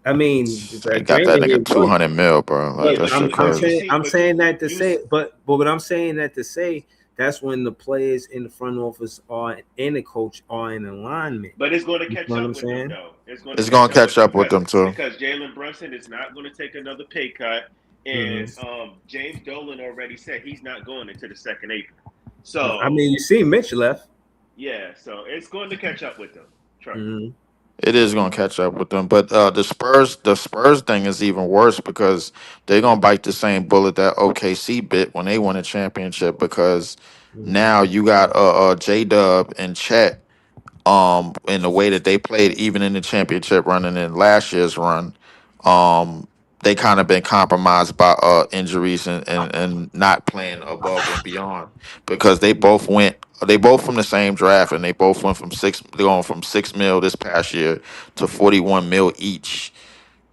Speaker 2: I mean,
Speaker 3: They got that
Speaker 2: granted,
Speaker 3: nigga
Speaker 2: it was,
Speaker 3: 200 mil, bro. Like
Speaker 4: Yeah,
Speaker 3: that shit
Speaker 4: but you
Speaker 3: crazy.
Speaker 4: see,
Speaker 2: I'm saying that to
Speaker 4: you
Speaker 2: say, but what I'm saying that to say, that's when the players in the front office are and the coach are in alignment.
Speaker 4: But it's going to
Speaker 2: You
Speaker 4: catch
Speaker 2: know what I'm
Speaker 4: up with them,
Speaker 2: saying?
Speaker 4: though. It's going to
Speaker 3: It's
Speaker 4: catch
Speaker 3: gonna
Speaker 4: up with
Speaker 3: catch
Speaker 4: them
Speaker 3: up with them too.
Speaker 4: because Jalen Brunson is not going to take another pay cut, and
Speaker 2: Mm-hmm.
Speaker 4: James Dolan already said he's not going into the second apron.
Speaker 2: I
Speaker 4: So
Speaker 2: mean, you see, Mitch left.
Speaker 4: yeah, so it's going to catch up with them. Trust me.
Speaker 2: Mm-hmm.
Speaker 3: It is gonna catch up with them. But the Spurs thing is even worse because they're gonna bite the same bullet that OKC bit when they won a championship because
Speaker 2: Mm-hmm.
Speaker 3: now you got J Dub and Chet in the way that they played even in the championship run and in last year's run. Um they kind of been compromised by injuries and not playing above and beyond because they both from the same draft and they both went from they're going from 6 mil this past year to 41 mil each.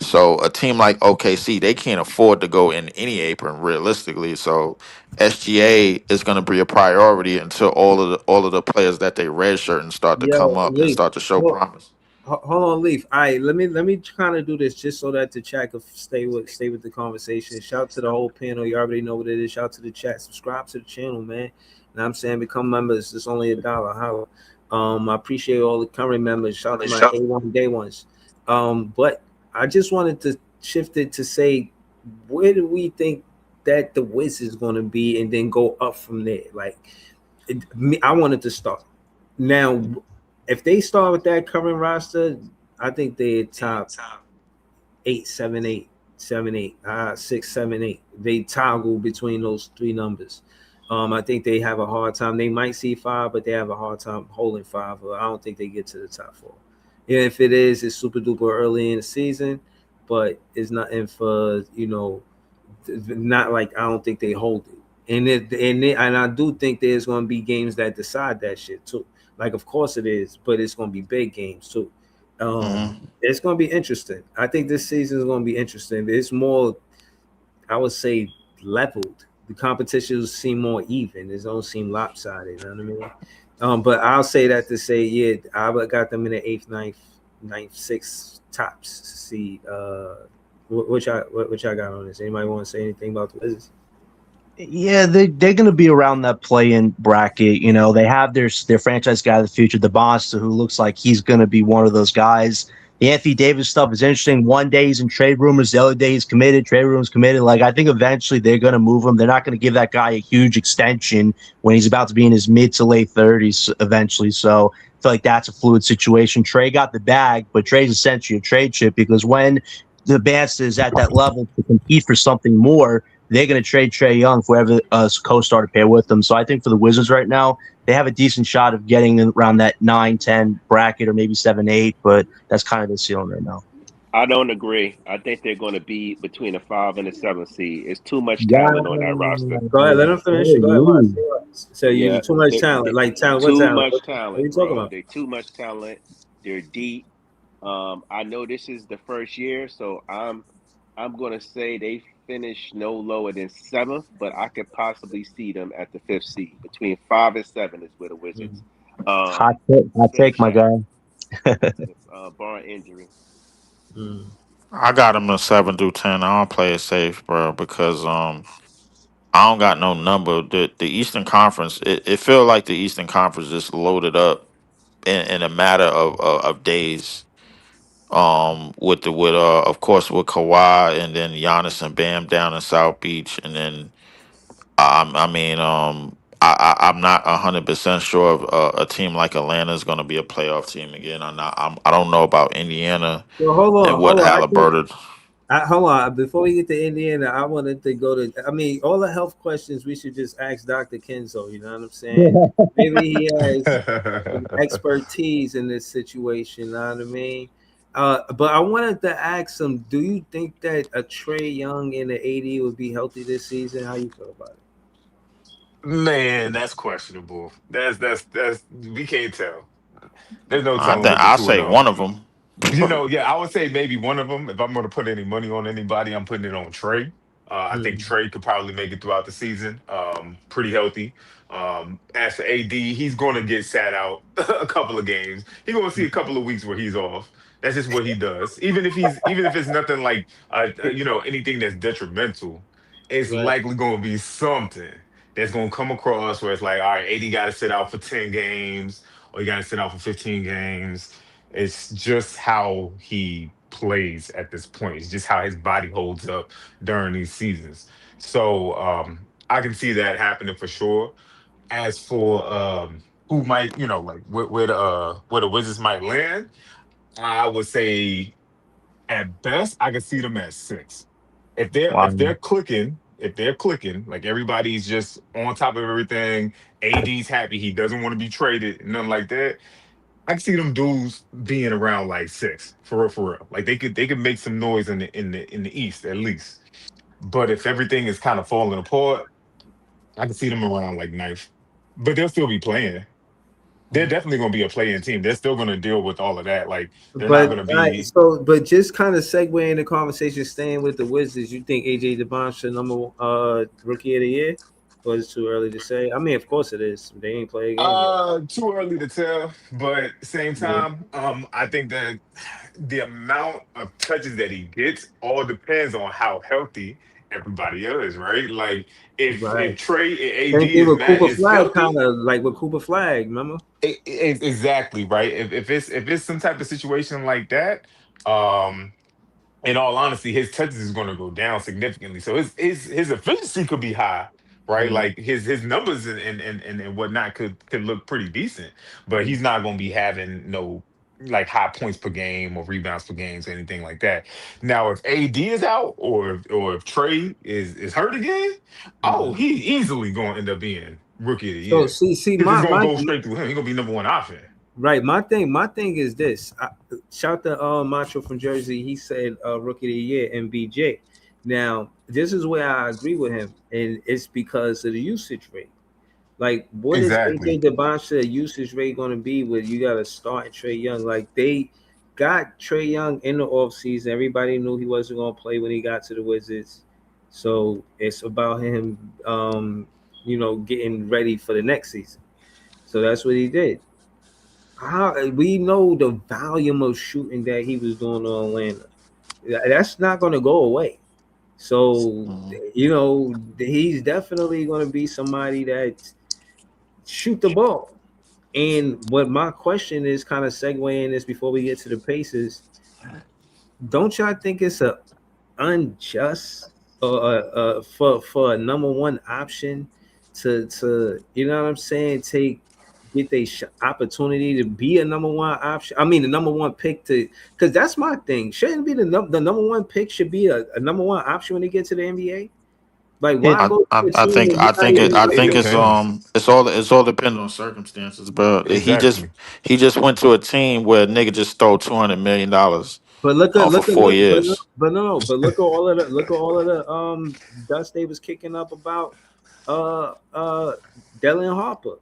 Speaker 3: So a team like OKC, they can't afford to go in any apron realistically. So SGA is going to be a priority until all of the players that they redshirt and start to come
Speaker 2: Yo,
Speaker 3: up and
Speaker 2: Leaf.
Speaker 3: start to show promise.
Speaker 2: Hold on, Leaf. All right, let me kind of do this just so that the chat can stay with the conversation. Shout out to the whole panel. You already know what it is. Shout out to the chat. Subscribe to the channel, man. And I'm saying become members. It's only $1. Holla. I appreciate all the current members. Shout out to my A1 day ones. But I just wanted to shift it to say, where do we think that the Wiz is going to be, and then go up from there? Like, I wanted to start now. If they start with that current roster, I think they're top 8, 7, 8, 7, 8, 6, 7, 8. They toggle between those three numbers. I think they have a hard time. They might see 5, but they have a hard time holding 5. I don't think they get to the top 4. And if it is, it's super duper early in the season, but it's nothing for not like I don't think they hold it. And I do think there's going to be games that decide that shit too. Like, of course it is, but it's going to be big games too.
Speaker 3: Mhm.
Speaker 2: It's going to be interesting. I think this season is going to be interesting. It's more, I would say, leveled. The competitions seem more even. It don't seem lopsided. You know what I mean? But I'll say that to say, yeah, I got them in the 8th, 9th, 6th tops. See, what y'all got on this? Anybody want to say anything about the Wizards?
Speaker 5: Yeah, they're going to be around that play-in bracket. They have their franchise guy of the future, the boss, who looks like he's going to be one of those guys The Anthony Davis stuff is interesting. One day he's in trade rumors, the other day he's committed. Trade rumors committed. Like I think eventually they're going to move him. They're not going to give that guy a huge extension when he's about to be in his mid to late 30s eventually. So I feel like that's a fluid situation. Trey got the bag, but Trey's essentially a trade chip because when the Basta is at that level to compete for something more, they're going to trade Trey Young for whoever co-star to pair with them. So I think for the Wizards right now, they have a decent shot of getting around that 9-10 bracket or maybe 7-8, but that's kind of the ceiling right now.
Speaker 4: I don't agree. I think they're going to be between a 5 and a 7 seed. It's too much talent on that roster.
Speaker 2: Go ahead, let him finish. Go ahead, watch. So you
Speaker 4: Yeah,
Speaker 2: too much talent. Like talent, what
Speaker 4: too
Speaker 2: talent?
Speaker 4: much
Speaker 2: What are you
Speaker 4: talent,
Speaker 2: talking
Speaker 4: bro.
Speaker 2: about?
Speaker 4: They're too much talent. They're deep. I know this is the first year, so I'm gonna say they finish no lower than 7th, but I could possibly see them at the 5th seed. Between 5 and 7 is where the Wizards
Speaker 5: Hot take,
Speaker 4: finish
Speaker 5: my
Speaker 4: at,
Speaker 5: guy.
Speaker 4: barring injury.
Speaker 2: Mm.
Speaker 3: I got him a 7 through 10. I don't play it safe, bro, because I don't got no number. The Eastern Conference, it feel like the Eastern Conference just loaded up in a matter of days. With of course with Kawhi and then Giannis and Bam down in South Beach, and then I'm not 100% sure if a team like Atlanta is going to be a playoff team again. I don't know about Indiana
Speaker 2: Well, hold
Speaker 3: and
Speaker 2: on,
Speaker 3: what
Speaker 2: hold on. I can't.
Speaker 3: Halliburton.
Speaker 2: Hold on. Before we get to Indiana, I wanted to go to. I mean, all the health questions we should just ask Dr. Kenzo. You know what I'm saying? Maybe he has expertise in this situation. You know what I mean? But I wanted to ask him: do you think that a Trey Young in the AD would be healthy this season? How you feel about it?
Speaker 6: Man, that's questionable. That's we can't tell. There's no
Speaker 3: I
Speaker 6: telling
Speaker 3: think
Speaker 6: what the
Speaker 3: I
Speaker 6: two of
Speaker 3: say
Speaker 6: them.
Speaker 3: one of them.
Speaker 6: Yeah, I would say maybe one of them. If I'm going to put any money on anybody, I'm putting it on Trey. I think
Speaker 2: Mm.
Speaker 6: Trey could probably make it throughout the season, pretty healthy. As for AD, he's going to get sat out a couple of games. He's going to see a couple of weeks where he's off. That's just what he does. Even if it's nothing like anything that's detrimental, it's
Speaker 2: Right.
Speaker 6: likely going to be something that's going to come across where it's like, all right, AD got to sit out for 10 games, or you got to sit out for 15 games. It's just how he plays at this point. It's just how his body holds up during these seasons. So I can see that happening for sure. As for who might, like where the Wizards might land, I would say at best I could see them at 6.
Speaker 5: Wow.
Speaker 6: If they're clicking, like everybody's just on top of everything, AD's happy, he doesn't want to be traded, nothing like that. I can see them dudes being around like 6 for real, for real. Like they could make some noise in the East at least. But if everything is kind of falling apart, I can see them around like ninth. But they'll still be playing. They're definitely going to be a playing team. They're still going to deal with all of that. Like they're not
Speaker 2: But
Speaker 6: going to be.
Speaker 2: but just kind of segueing the conversation, staying with the Wizards, you think AJ DeBoncha number rookie of the year? Or it's too early to say? I mean, of course it is. They ain't play a game yet.
Speaker 6: Too early to tell, but same
Speaker 2: Yeah.
Speaker 6: time, I think that the amount of touches that he gets all depends on how healthy everybody is, right? Like if
Speaker 2: Right.
Speaker 6: Trey and
Speaker 2: Same
Speaker 6: AD
Speaker 2: thing
Speaker 6: is
Speaker 2: with
Speaker 6: not
Speaker 2: Cooper
Speaker 6: is
Speaker 2: Flag, kind
Speaker 6: healthy,
Speaker 2: of like with Cooper Flag, remember?
Speaker 6: exactly right. If it's some type of situation like that, um, in all honesty, his touches is going to go down significantly. So his efficiency could be high, right?
Speaker 2: Mm.
Speaker 6: Like his numbers and whatnot could look pretty decent, but he's not going to be having no like high points per game or rebounds per games or anything like that. Now, if AD is out or if Trey is hurt again, oh,
Speaker 2: Mm.
Speaker 6: he easily going to end up being rookie of the
Speaker 2: So
Speaker 6: year
Speaker 2: see
Speaker 6: because it's
Speaker 2: my
Speaker 6: going to
Speaker 2: my
Speaker 6: go straight through him. He's going to be number one offense.
Speaker 2: right. My thing is this. Shout to Macho from Jersey. He said rookie of the year MBJ. Now this is where I agree with him, and it's because of the usage rate. Like, what is AJ
Speaker 6: Exactly.
Speaker 2: DeBoncha usage rate going to be with you got to start Trey Young? Like, they got Trey Young in the offseason. Everybody knew he wasn't going to play when he got to the Wizards. So it's about him, getting ready for the next season. So that's what he did. We know the volume of shooting that he was doing on Atlanta. That's not going to go away. So,
Speaker 3: Mhm.
Speaker 2: he's definitely going to be somebody that shoot the ball. And what my question is, kind of segueing this before we get to the Pacers, don't y'all think it's a unjust for a number one option to you know what I'm saying, take get the opportunity to be a number one option? I mean, the number one pick to, because that's my thing. Shouldn't be the number one pick should be a number one option when they get to the NBA. Like,
Speaker 5: It
Speaker 2: why go to a
Speaker 3: I
Speaker 2: team
Speaker 3: think
Speaker 2: and you're not even
Speaker 6: It
Speaker 3: it's all dependent on circumstances, bro.
Speaker 6: exactly.
Speaker 3: He just went to a team where nigga just stole $200 million
Speaker 2: But
Speaker 3: off of four years.
Speaker 2: but no, but look at all of the dust they was kicking up about Dillon Harper.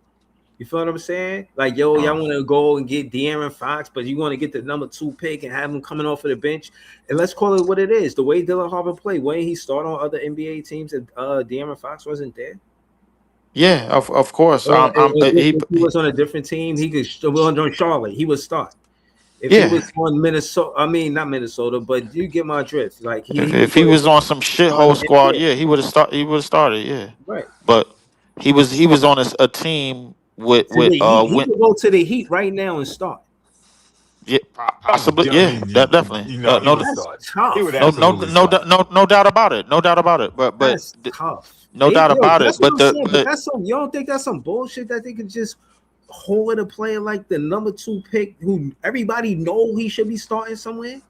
Speaker 2: You feel what I'm saying? Like, yo, y'all
Speaker 3: Uh,
Speaker 2: want to go and get De'Aaron Fox, but you want to get the number 2 pick and have him coming off of the bench. And let's call it what it is. The way Dillon Harper played, when he started on other NBA teams and De'Aaron Fox wasn't there.
Speaker 3: yeah, of course.
Speaker 2: If he was on a different team, he could on Charlotte, he would start. If he was
Speaker 3: Yeah,
Speaker 2: on Minnesota, I mean not Minnesota, but you get my drift. Like he
Speaker 3: if he
Speaker 2: would
Speaker 3: was on some
Speaker 2: have
Speaker 3: shithole
Speaker 2: started
Speaker 3: squad,
Speaker 2: NBA.
Speaker 3: yeah, he would have start. He would have started. Yeah,
Speaker 2: Right.
Speaker 3: but he was on a team
Speaker 2: To the
Speaker 3: with
Speaker 2: Heat. He
Speaker 3: win.
Speaker 2: could go to the Heat right now and start.
Speaker 3: Yeah, possibly.
Speaker 6: I
Speaker 3: Yeah,
Speaker 6: mean,
Speaker 3: that definitely.
Speaker 6: he would
Speaker 2: That's
Speaker 6: start. He would
Speaker 2: tough.
Speaker 6: absolutely start.
Speaker 3: No doubt about it. No doubt about it.
Speaker 2: That's tough.
Speaker 3: No doubt about it.
Speaker 2: That's what
Speaker 3: But
Speaker 2: I'm
Speaker 3: the
Speaker 2: saying. But
Speaker 3: but
Speaker 2: that's some. You don't think that's some bullshit that they could just hold a player like the number 2 pick who everybody know he should be starting somewhere?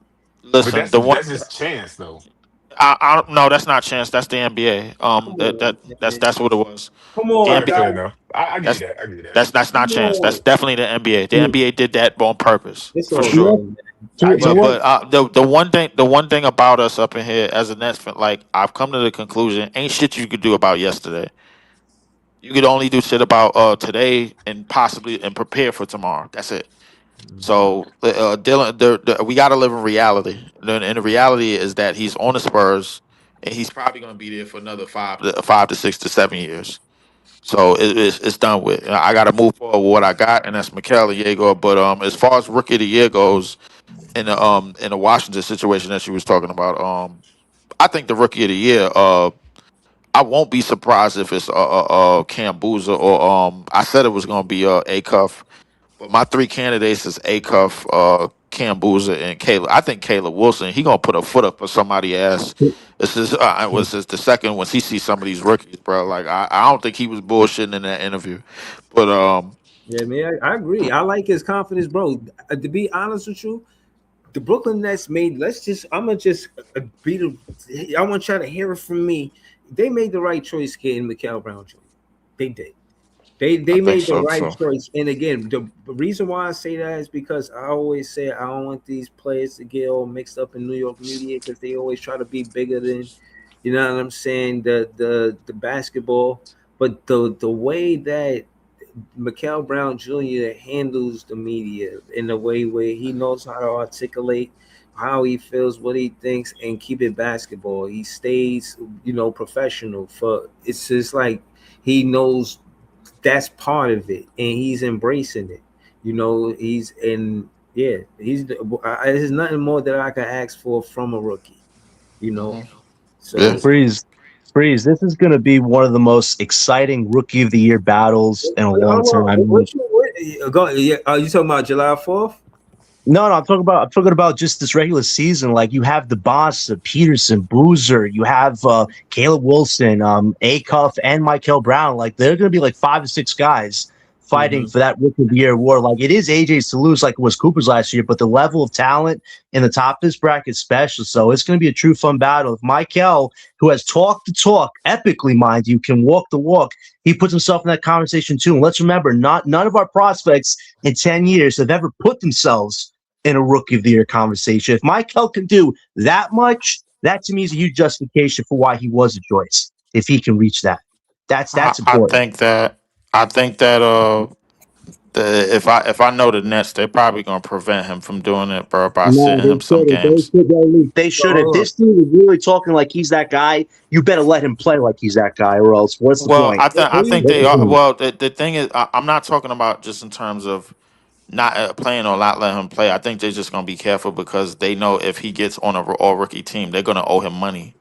Speaker 6: But
Speaker 3: listen, the one
Speaker 6: that's his chance though.
Speaker 3: I don't no, that's not chance. That's the NBA.
Speaker 2: Come on, man.
Speaker 3: That's what it was.
Speaker 2: Come
Speaker 3: The
Speaker 6: All
Speaker 2: on,
Speaker 6: right,
Speaker 3: NBA.
Speaker 6: fair
Speaker 2: guys.
Speaker 6: enough. I give you
Speaker 3: That's
Speaker 6: that. I give you that.
Speaker 3: that's not
Speaker 2: Come
Speaker 3: chance. That's
Speaker 2: on.
Speaker 3: definitely the NBA. The NBA did that on purpose
Speaker 2: It's
Speaker 3: for
Speaker 2: all
Speaker 5: to
Speaker 3: sure.
Speaker 5: what
Speaker 2: good, man.
Speaker 5: to,
Speaker 6: I
Speaker 5: to
Speaker 6: give you
Speaker 5: what
Speaker 6: that.
Speaker 3: The one thing about us up in here as a Nets fan, like I've come to the conclusion, ain't shit you could do about yesterday. You could only do shit about today and possibly and prepare for tomorrow. That's it.
Speaker 6: Mhm.
Speaker 3: So Dylan, we got to live in reality, and the reality is that he's on the Spurs, and he's probably going to be there for another 5 to 6 to 7 years. So it's done with. I got to move forward with what I got, and that's Mikhail Diego. But as far as rookie of the year goes, in the Washington situation that she was talking about, I think the rookie of the year, I won't be surprised if it's Cam Boozer or I said it was going to be A Cuff, but my three candidates is Acuff, Cam Boozer, and Caleb. I think Caleb Wilson. He gonna put a foot up for somebody's ass. This is was this the second when he sees some of these rookies, bro. Like I don't think he was bullshitting in that interview, but
Speaker 2: Yeah, man, I agree. I like his confidence, bro. To be honest with you, the Brooklyn Nets made. Let's just. I'm gonna just be the. I want y'all to hear it from me. They made the right choice getting Mikal Brown Jr. They did.
Speaker 3: I
Speaker 2: They
Speaker 3: think
Speaker 2: made the
Speaker 3: so
Speaker 2: right
Speaker 3: too.
Speaker 2: choice. And again, the reason why I say that is because I always say I don't want these players to get all mixed up in New York media because they always try to be bigger than, you know what I'm saying, the basketball. But the way that Mikal Brown Jr. handles the media in a way where he knows how to articulate how he feels, what he thinks, and keep it basketball. He stays, professional. For it's just like he knows that's part of it, and he's embracing it. He's in. Yeah, there's nothing more that I can ask for from a rookie. You know,
Speaker 3: Hmm. Yeah,
Speaker 2: so
Speaker 5: Breeze. Breeze, this is going to be one of the most exciting rookie of the year battles in a long
Speaker 2: hold
Speaker 5: time.
Speaker 2: on.
Speaker 5: I mean,
Speaker 2: Go? Yeah, are you talking about July 4th?
Speaker 5: no, I'm talking about just this regular season. Like you have the boss, Peterson, Boozer, you have Caleb Wilson, Acuff, and Michael Brown. Like they're going to be like 5 to 6 guys fighting
Speaker 2: Mm-hmm.
Speaker 5: for that Rookie of the Year award. Like it is AJ's to lose, like it was Cooper's last year, but the level of talent in the top of this bracket is special. So it's going to be a true fun battle. If Michael, who has talked the talk epically, mind you, can walk the walk, he puts himself in that conversation too. And let's remember, none of our prospects in 10 years have ever put themselves in a rookie of the year conversation. If Michael can do that much, that to me is a huge justification for why he was a choice. If he can reach that, that's
Speaker 3: I
Speaker 5: important.
Speaker 3: think that if I know the Nets, they're probably gonna prevent him from doing it, bro, by
Speaker 5: No,
Speaker 3: sitting him some games.
Speaker 5: they
Speaker 2: So
Speaker 5: should. If
Speaker 2: hold on.
Speaker 5: this dude is really talking like he's that guy, you better let him play like he's that guy, or else what's the
Speaker 3: Well,
Speaker 5: point?
Speaker 3: I
Speaker 2: Who you
Speaker 3: think
Speaker 5: What's
Speaker 3: they
Speaker 5: the
Speaker 2: think?
Speaker 3: are.
Speaker 5: point?
Speaker 3: Well, the thing is, I'm not talking about just in terms of not playing or not letting him play. I think they're just gonna be careful because they know if he gets on a all rookie team, they're gonna owe him money.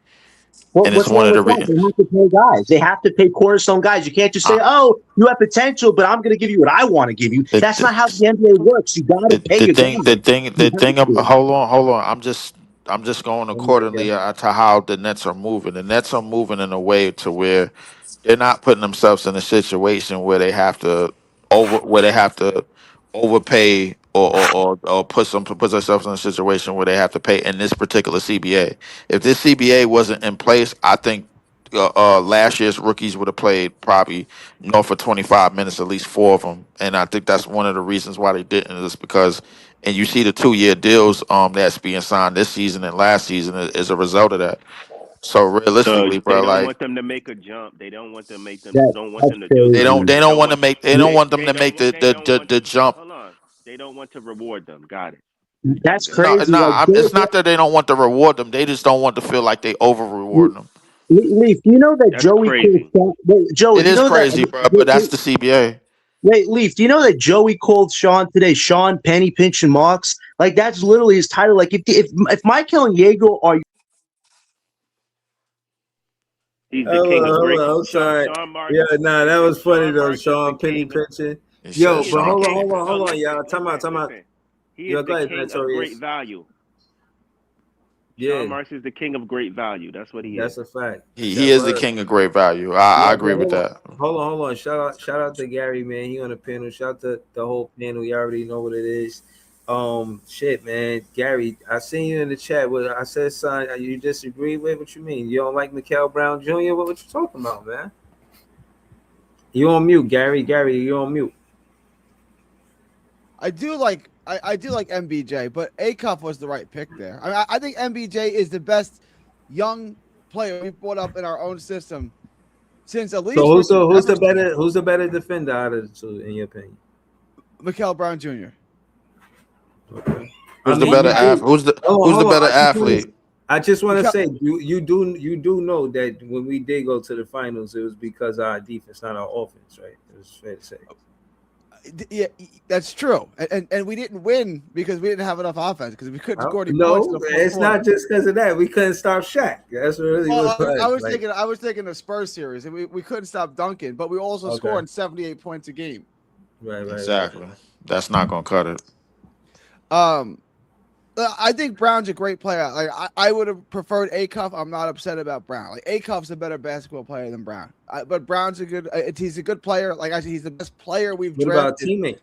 Speaker 3: And it's
Speaker 5: What's
Speaker 3: one
Speaker 5: wrong
Speaker 3: of
Speaker 5: with
Speaker 3: the
Speaker 5: that? They have to pay guys. They have to pay cornerstone guys. You can't just say,
Speaker 3: uh,
Speaker 5: "Oh, you have potential, but I'm going to give you what I want to give you."
Speaker 3: the,
Speaker 5: That's
Speaker 3: the
Speaker 5: not how the NBA works. You got to pay
Speaker 3: the
Speaker 5: your
Speaker 3: thing
Speaker 5: guys. You have to.
Speaker 3: hold on. I'm just going
Speaker 2: Oh my
Speaker 3: accordingly
Speaker 2: God.
Speaker 3: to how the Nets are moving. The Nets are moving in a way to where they're not putting themselves in a situation where they have to overpay or put themselves in a situation where they have to pay in this particular CBA. If this CBA wasn't in place, I think last year's rookies would have played probably north of 25 minutes, at least four of them, and I think that's one of the reasons why they didn't is because. And you see the 2 year deals that's being signed this season and last season is a result of that. So
Speaker 7: So
Speaker 3: realistically,
Speaker 7: they
Speaker 3: bro,
Speaker 7: don't
Speaker 3: like
Speaker 7: want them to make a jump. They don't want to make them.
Speaker 5: That
Speaker 7: Don't want
Speaker 5: that's
Speaker 7: them to do
Speaker 5: crazy.
Speaker 7: certain.
Speaker 3: they don't want them to make
Speaker 7: They don't want
Speaker 3: the
Speaker 7: to.
Speaker 3: jump.
Speaker 7: Hold on. They don't want to reward them. Got it.
Speaker 5: That's
Speaker 7: Got it.
Speaker 3: No,
Speaker 5: crazy.
Speaker 3: no,
Speaker 5: Like
Speaker 3: it's not that they don't want to reward them. They just don't want to feel like they over rewarding them.
Speaker 5: Leaf, do you know that
Speaker 7: That's
Speaker 5: Joey called
Speaker 7: crazy.
Speaker 5: Wait, Joey,
Speaker 3: It
Speaker 5: do you
Speaker 3: is
Speaker 5: know that
Speaker 3: crazy, bro, but that's the CBA.
Speaker 5: wait, Leaf, do you know that Joey called Sean today Sean Penny Pinch and Marks? Like that's literally his title. Like if Michael and Diego are
Speaker 7: He's the king of
Speaker 2: Hold
Speaker 7: great.
Speaker 2: on, I'm sorry.
Speaker 7: Sean Marks.
Speaker 2: Yeah, nah, that was funny
Speaker 7: Sean
Speaker 2: though.
Speaker 7: Marks is the
Speaker 2: Sean Penny
Speaker 7: king.
Speaker 2: pinching.
Speaker 3: He
Speaker 2: Yo,
Speaker 3: said
Speaker 7: He is
Speaker 2: but
Speaker 7: the
Speaker 3: Sean
Speaker 2: hold on,
Speaker 7: king.
Speaker 3: Penny
Speaker 2: hold on,
Speaker 7: No,
Speaker 2: hold on,
Speaker 3: Pinch.
Speaker 2: y'all.
Speaker 7: listen,
Speaker 2: Time out,
Speaker 7: listen,
Speaker 2: time out.
Speaker 7: listen. He is
Speaker 2: Yo, go
Speaker 7: the
Speaker 2: ahead,
Speaker 7: king of great
Speaker 2: Notorious.
Speaker 7: value.
Speaker 2: Yeah,
Speaker 7: Sean Marks is the king of great value. That's what he is.
Speaker 2: that's a fact.
Speaker 3: He is the
Speaker 2: Word.
Speaker 3: king of great value. I
Speaker 2: Yo, but
Speaker 3: agree with that.
Speaker 2: hold on. Shout out to Gary, man. He on the panel. Shout out to the whole panel. You already know what it is. Shit, man. Gary, I seen you in the chat. What I said, son, you disagree with? What you mean? You don't like Mikael Brown Jr.? What you talking about, man? You on mute, Gary. Gary, you on mute.
Speaker 8: I do like MBJ, but Acuff was the right pick there. I mean, I think MBJ is the best young player we've brought up in our own system since at
Speaker 2: So
Speaker 8: least Richard Jefferson.
Speaker 2: who's the better defender out of the two, in your opinion?
Speaker 8: Mikael Brown Jr.
Speaker 2: Okay. I
Speaker 3: Who's the
Speaker 2: mean,
Speaker 3: better
Speaker 2: you do.
Speaker 3: athlete? Who's the
Speaker 2: Hold on.
Speaker 3: better athlete?
Speaker 2: I just want to
Speaker 8: Mikael,
Speaker 2: say you do know that when we did go to the finals, it was because of our defense, not our offense, right? It was fair to say.
Speaker 8: yeah, that's true. And we didn't win because we didn't have enough offense because we couldn't score any points in
Speaker 2: No,
Speaker 8: the fourth
Speaker 2: it's
Speaker 8: quarter.
Speaker 2: not just because of that. We couldn't stop Shaq. That's what it really
Speaker 8: Well, I
Speaker 2: was.
Speaker 8: was
Speaker 2: Like,
Speaker 8: thinking the Spurs series, and we couldn't stop Duncan, but we also
Speaker 2: okay,
Speaker 8: scored 78 points a game.
Speaker 2: right.
Speaker 3: Exactly. That's not gonna cut it.
Speaker 8: Um, I think Brown's a great player. Like I would have preferred Acuff. I'm not upset about Brown. Like Acuff's a better basketball player than Brown. But Brown's a good. He's a good player. Like actually, he's the best player we've
Speaker 2: What about
Speaker 8: drafted.
Speaker 2: teammate?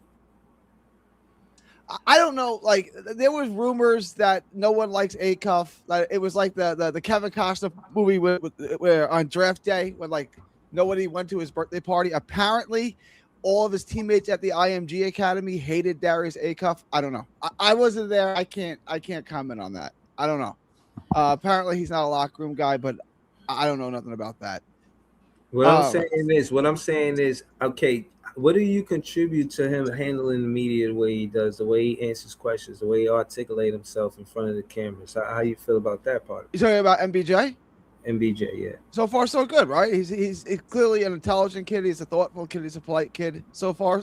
Speaker 8: I don't know. Like there was rumors that no one likes Acuff. Like it was like the Kevin Costner movie where on draft day when like nobody went to his birthday party. Apparently, all of his teammates at the IMG Academy hated Darius Acuff. I don't know. I wasn't there. I can't comment on that. I don't know. Apparently, he's not a locker room guy, but I don't know nothing about that.
Speaker 2: What I'm saying is, okay, what do you contribute to him handling the media the way he does, the way he answers questions, the way he articulates himself in front of the cameras? How you feel about that part?
Speaker 8: You talking about MBJ?
Speaker 2: MBJ, yeah.
Speaker 8: So far, so good, right? He's clearly an intelligent kid. He's a thoughtful kid. He's a polite kid. So far,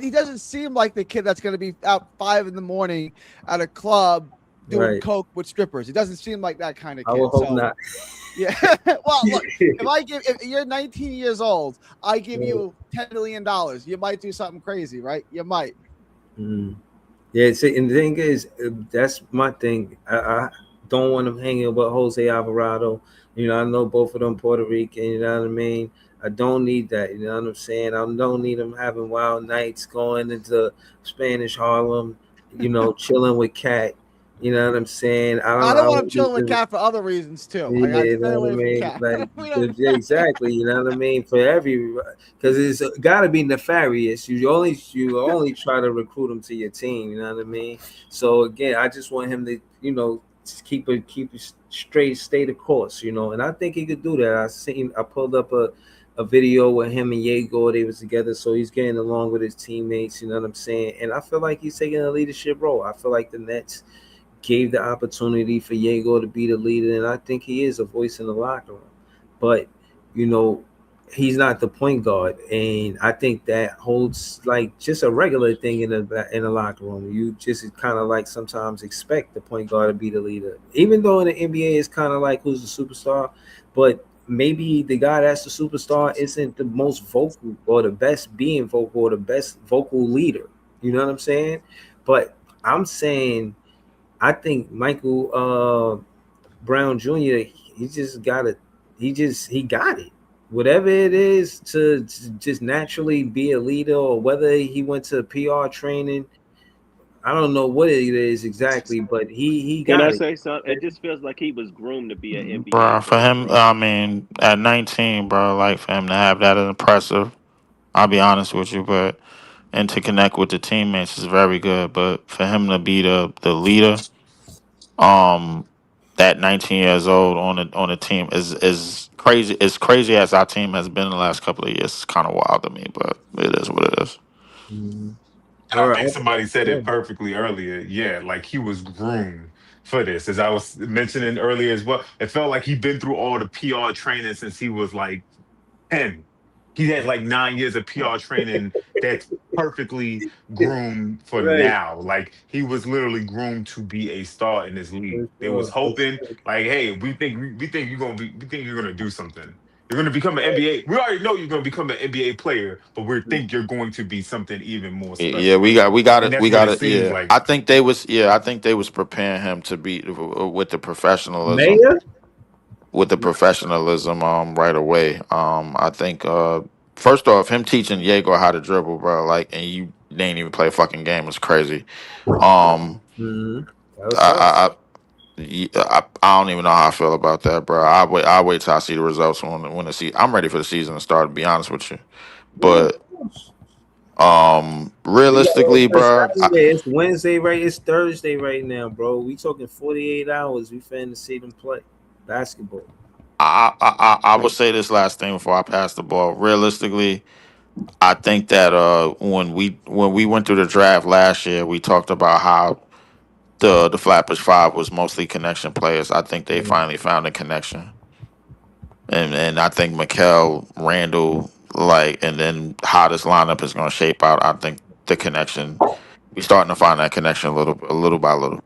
Speaker 8: he doesn't seem like the kid that's going to be out 5 a.m. at a club doing coke with strippers. He doesn't seem like that kind of kid.
Speaker 2: I would hope not.
Speaker 8: Yeah. Well, look, if you're 19 years old, I give you $10 million. You might do something crazy, right? You might.
Speaker 2: Yeah. See, and the thing is, that's my thing. I don't want him hanging with Jose Alvarado. You know, I know both of them Puerto Rican. You know what I mean? I don't need that. You know what I'm saying? I don't need him having wild nights going into Spanish Harlem. You know, chilling with Cat. You know what I'm saying?
Speaker 8: I don't want him chilling with Cat for other reasons too.
Speaker 2: Yeah, you know what I mean? Like, exactly. You know what I mean? Because it's got to be nefarious. You only try to recruit him to your team. You know what I mean? So again, I just want him to, keep it straight, stay the course. And I think he could do that. I pulled up a video with him and Diego. They was together, so he's getting along with his teammates. You know what I'm saying? And I feel like he's taking a leadership role. I feel like the Nets gave the opportunity for Diego to be the leader, and I think he is a voice in the locker room. But he's not the point guard, and I think that holds like just a regular thing in the locker room. You just kind of like sometimes expect the point guard to be the leader, even though in the NBA it's kind of like who's the superstar, but maybe the guy that's the superstar isn't the most vocal or the best being vocal or the best vocal leader. You know what I'm saying? But I'm saying I think Michael Brown Jr. He just got it. He got it. Whatever it is to just naturally be a leader, or whether he went to PR training, I don't know what it is exactly, but he
Speaker 7: Can I
Speaker 2: got it.
Speaker 7: say something? It just feels like he was groomed to be an NBA
Speaker 3: Bro, for
Speaker 7: player,
Speaker 3: him,
Speaker 7: bro.
Speaker 3: I mean, at 19, bro, like for him to have that is impressive. I'll be honest with you, but and to connect with the teammates is very good. But for him to be the leader, um, that 19 years old on the team is crazy. As crazy as our team has been in the last couple of years, it's kind of wild to me. But it is what it is.
Speaker 2: Mhm.
Speaker 6: And
Speaker 2: All
Speaker 6: I
Speaker 2: right.
Speaker 6: think somebody said it
Speaker 2: Yeah.
Speaker 6: perfectly earlier. Yeah, like he was groomed for this. As I was mentioning earlier as well, it felt like he'd been through all the PR training since he was like 10. He had like 9 years of PR training that's perfectly groomed for
Speaker 2: Right.
Speaker 6: now. Like he was literally groomed to be a star in this league.
Speaker 2: For
Speaker 6: They was
Speaker 2: sure. For
Speaker 6: hoping,
Speaker 2: sure.
Speaker 6: like, hey, we think you're gonna be we think you're gonna do something. You're gonna become an NBA. We already know you're gonna become an NBA player, but we think you're going to be something even more
Speaker 3: Yeah,
Speaker 6: special.
Speaker 3: we got
Speaker 6: And
Speaker 3: it.
Speaker 6: that's
Speaker 3: We
Speaker 6: what
Speaker 3: got
Speaker 6: it
Speaker 3: it.
Speaker 6: seems
Speaker 3: Yeah,
Speaker 6: like.
Speaker 3: I think they was preparing him to be with the professionalism,
Speaker 2: Mayor?
Speaker 3: right away. I think first off, him teaching Diego how to dribble, bro, like, and you didn't even play a fucking game is crazy. Um,
Speaker 2: Mm-hmm. That was tough.
Speaker 3: I, I don't even know how I feel about that, bro. I wait till I see the results when the season. I'm ready for the season to start. To be honest with you,
Speaker 2: Yeah,
Speaker 3: but
Speaker 2: of course. We got
Speaker 3: realistically,
Speaker 2: it's
Speaker 3: bro,
Speaker 2: Saturday, it's Wednesday, right? It's Thursday right now, bro. We talking 48 hours. We finna see them play basketball.
Speaker 3: I would say this last thing before I pass the ball. Realistically, I think that when we went through the draft last year, we talked about how the Flappers Five was mostly connection players. I think they finally found a connection, and I think Mikel Randall, like, and then how this lineup is going to shape out. I think the connection we starting to find that connection a little by little.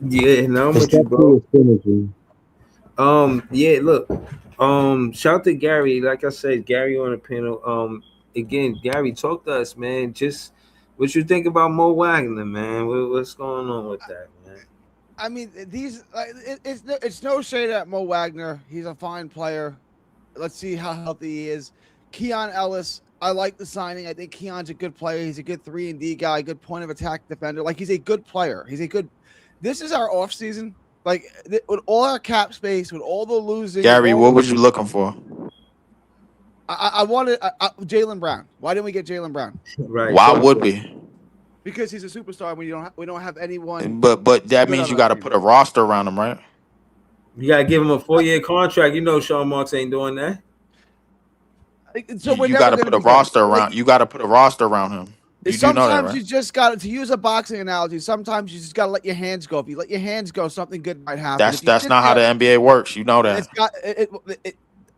Speaker 2: Yeah, now I'm
Speaker 5: It's
Speaker 2: with you,
Speaker 5: definitely
Speaker 2: bro.
Speaker 5: a synergy.
Speaker 2: Yeah, look. Shout out to Gary. Like I said, Gary on the panel. Again, Gary, talk to us, man. Just what you think about Mo Wagner, man? What's going on with that, man?
Speaker 8: I mean, it's no shade at Mo Wagner. He's a fine player. Let's see how healthy he is. Keon Ellis, I like the signing. I think Keon's a good player. He's a good 3-and-D guy, good point of attack defender. Like, he's a good player. He's a good. This is our off season. Like, with all our cap space, with all the losing, with
Speaker 3: Gary,
Speaker 8: all
Speaker 3: what
Speaker 8: the.
Speaker 3: was you looking for?
Speaker 8: I wanted Jalen Brown. Why didn't we get Jalen Brown?
Speaker 2: Right.
Speaker 3: Why
Speaker 2: Talk to
Speaker 3: would
Speaker 2: us.
Speaker 3: we?
Speaker 8: Because he's a superstar. We don't have anyone
Speaker 3: But that
Speaker 8: good
Speaker 3: means
Speaker 8: on
Speaker 3: you
Speaker 8: our
Speaker 3: got to
Speaker 8: team.
Speaker 3: put a roster around him, right?
Speaker 2: You gotta give him a 4-year contract. You know, Sean Marks ain't doing that.
Speaker 8: So we're
Speaker 3: You got
Speaker 8: never
Speaker 3: to
Speaker 8: going to
Speaker 3: put a
Speaker 8: be good.
Speaker 3: roster around. You got to put a roster around him. You do know that,
Speaker 8: Sometimes
Speaker 3: right?
Speaker 8: you just got to use a boxing analogy. Sometimes you just got to let your hands go. If you let your hands go, something good might happen. If you
Speaker 3: That's
Speaker 8: sit
Speaker 3: not how
Speaker 8: there,
Speaker 3: the NBA works. You know
Speaker 8: it's
Speaker 3: that.
Speaker 8: got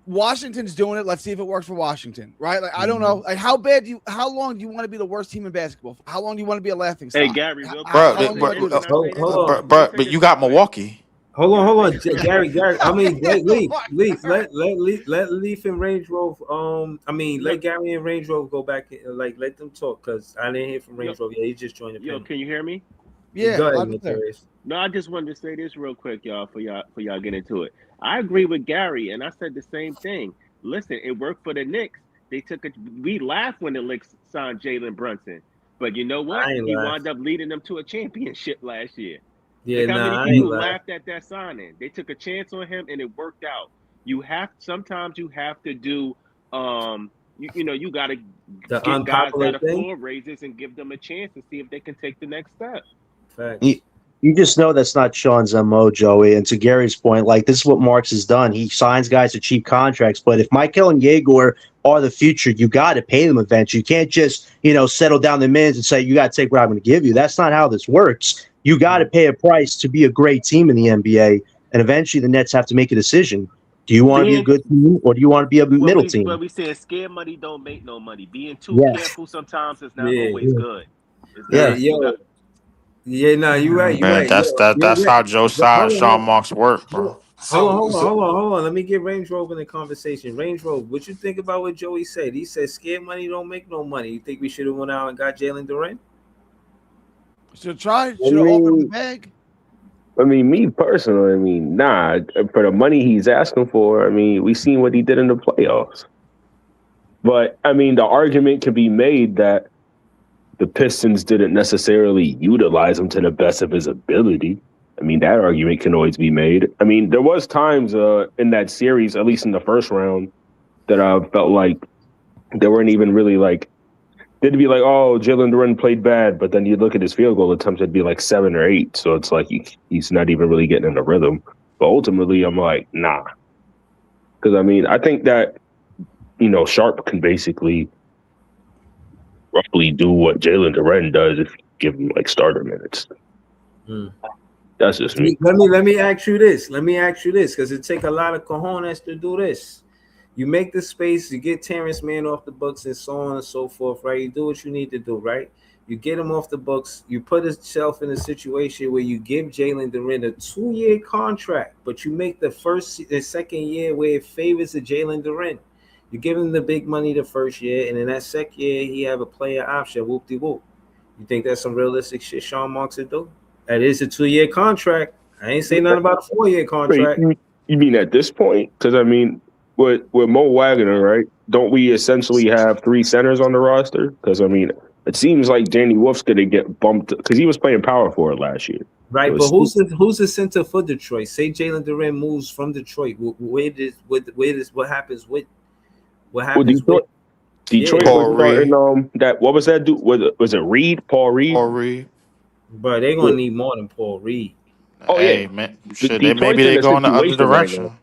Speaker 8: Washington's doing it. Let's see if it works for Washington, right? Like, I don't
Speaker 2: Mm-hmm.
Speaker 8: know. Like, how long do you want to be the worst team in basketball? How long do you want to be a laughing
Speaker 7: Hey,
Speaker 8: stock?
Speaker 7: Gary, real quick.
Speaker 3: Bro,
Speaker 8: How long do you want to do this?
Speaker 7: Can I say this? Let me say
Speaker 3: but
Speaker 7: this
Speaker 3: you
Speaker 7: real
Speaker 3: got
Speaker 7: quick.
Speaker 3: Milwaukee.
Speaker 7: Can I
Speaker 2: Hold
Speaker 7: say
Speaker 2: on,
Speaker 7: this real
Speaker 2: Gary,
Speaker 7: quick?
Speaker 2: Gary. I mean,
Speaker 8: Oh
Speaker 2: let Leaf and Range Rover.
Speaker 7: Yo,
Speaker 2: Let Gary and Range Rover go back. Like, let them talk, cause I didn't hear from
Speaker 7: yo,
Speaker 2: Range Rover. Yeah, he just joined the
Speaker 7: yo,
Speaker 2: panel.
Speaker 7: can you hear me?
Speaker 8: Yeah,
Speaker 2: Go ahead,
Speaker 8: loud and clear.
Speaker 2: Notorious.
Speaker 7: No, I just wanted to say this real quick, y'all, for y'all get into it. I agree with Gary, and I said the same thing. Listen, it worked for the Knicks. We laughed when the Knicks signed Jalen Brunson, but you know what?
Speaker 2: I ain't
Speaker 7: He
Speaker 2: laugh.
Speaker 7: wound up leading them to a championship last year.
Speaker 2: Yeah,
Speaker 7: Look how many
Speaker 2: nah, I ain't
Speaker 7: people
Speaker 2: laugh.
Speaker 7: laughed at that signing. They took a chance on him, and it worked out. Sometimes you have to do you got to
Speaker 2: The
Speaker 7: get guys
Speaker 2: unpopular
Speaker 7: that are
Speaker 2: thing.
Speaker 7: floor raisers and give them a chance to see if they can take the next step.
Speaker 5: You,
Speaker 2: Facts.
Speaker 5: you just know that's not Sean's MO, Joey. And to Gary's point, like this is what Marks has done. He signs guys to cheap contracts. But if Michael and Yegor are the future, you got to pay them eventually. You can't just, settle down the minutes and say, you got to take what I'm going to give you. That's not how this works. You got to pay a price to be a great team in the NBA. And eventually the Nets have to make a decision. Do you want to be a
Speaker 7: Being
Speaker 5: good team or do you want to be a middle team?
Speaker 7: what we saying, scared money don't make no money. Being too
Speaker 5: Yes.
Speaker 7: careful sometimes is not
Speaker 2: Yeah,
Speaker 7: always good. It's
Speaker 2: yeah,
Speaker 7: not.
Speaker 5: Yeah.
Speaker 7: You got
Speaker 2: yo, yeah. No, you're right. You're
Speaker 3: Man,
Speaker 2: right.
Speaker 3: that's
Speaker 2: Yo,
Speaker 3: that's
Speaker 2: yeah.
Speaker 3: how Josiah
Speaker 2: Hold
Speaker 3: and
Speaker 2: on,
Speaker 3: Sean Marks work, bro.
Speaker 6: So, so
Speaker 2: hold on. Let me get Range Rover in the conversation. Range Rover, what you think about what Joey said? He said, "Scared money don't make no money." You think we should have went out and got Jalen Duren?
Speaker 8: Should have tried.
Speaker 9: I
Speaker 8: Should have offered him the
Speaker 9: mean,
Speaker 8: bag.
Speaker 9: me personally, nah. For the money he's asking for, we seen what he did in the playoffs. But the argument can be made that the Pistons didn't necessarily utilize him to the best of his ability. That argument can always be made. There was times in that series, at least in the first round, that I felt like they weren't even really like. They'd be like, "Oh, Jalen Duren played bad," but then you look at his field goal attempts, it'd be like 7 or 8. So it's like he's not even really getting in the rhythm. But ultimately, I'm like, nah, because I think that Sharp can basically roughly do what Jalen Duren does if you give him like starter minutes. That's just me.
Speaker 2: Let me ask you this. Because it take a lot of cojones to do this. You make the space, you get Terrence Mann off the books and so on and so forth, right? You do what you need to do, right? You get him off the books. You put yourself in a situation where you give Jalen Duren a 2-year contract, but you make the second year where it favors the Jalen Duren. You give him the big money the first year, and in that second year, he have a player option. Whoop-de-whoop. You think that's some realistic shit Sean Marks would do? That is a 2-year contract. I ain't saying nothing about a 4-year contract.
Speaker 9: You mean at this point? Because with Mo Wagner, right? Don't we essentially have 3 centers on the roster? Because it seems like Danny Wolf's gonna get bumped because he was playing power forward last year.
Speaker 2: Right, but who's the center for Detroit? Say Jalen Duren moves from Detroit. What happens with
Speaker 9: Detroit
Speaker 2: yeah,
Speaker 9: was
Speaker 3: Paul
Speaker 9: starting
Speaker 3: Reed.
Speaker 9: that. What was that dude? Was it Reed? Paul Reed?
Speaker 3: Paul Reed.
Speaker 2: but they're gonna need more than Paul Reed.
Speaker 9: Oh yeah,
Speaker 3: Hey man, shit. Maybe
Speaker 9: Detroit's in
Speaker 3: they
Speaker 9: a
Speaker 3: go in the other
Speaker 9: situation right now.
Speaker 3: direction.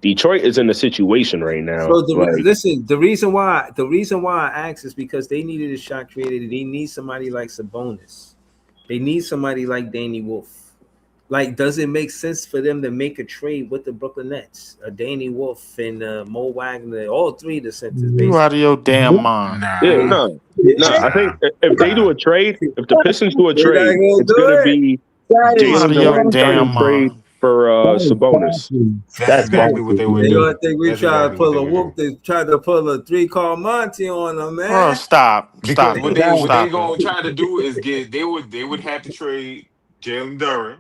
Speaker 9: Detroit is in a situation right now.
Speaker 2: So
Speaker 9: Like,
Speaker 2: listen, the reason why I asked is because they needed a shot creator. They need somebody like Sabonis. They need somebody like Danny Wolf. Like, does it make sense for them to make a trade with the Brooklyn Nets? Danny Wolf and Mo Wagner, all 3 of the centers,
Speaker 3: You out of
Speaker 2: basically.
Speaker 3: your damn mind.
Speaker 9: yeah,
Speaker 6: nah,
Speaker 9: no. I
Speaker 6: nah,
Speaker 9: think if they do a trade, if the Pistons do a
Speaker 2: They're not
Speaker 9: trade,
Speaker 2: gonna
Speaker 9: it's
Speaker 2: do
Speaker 9: gonna
Speaker 2: it.
Speaker 9: be
Speaker 5: That
Speaker 3: You
Speaker 5: is
Speaker 3: out
Speaker 9: Jalen
Speaker 3: of your
Speaker 9: Duren trying
Speaker 3: damn
Speaker 9: to trade
Speaker 3: mind.
Speaker 9: for Sabonis.
Speaker 5: blasphemy.
Speaker 6: that's
Speaker 5: That's
Speaker 6: exactly what they would
Speaker 2: They
Speaker 5: blasphemy.
Speaker 6: do.
Speaker 2: gonna think we
Speaker 6: That's
Speaker 2: try to
Speaker 6: exactly what
Speaker 2: pull
Speaker 6: they
Speaker 2: a
Speaker 6: would do.
Speaker 2: whoop. They try to pull a 3-call Monty on them,
Speaker 3: Bro,
Speaker 2: man.
Speaker 3: stop.
Speaker 6: Because
Speaker 3: Stop it.
Speaker 6: what they
Speaker 3: Stop it.
Speaker 6: gonna try to do is they would have to trade Jalen Duren,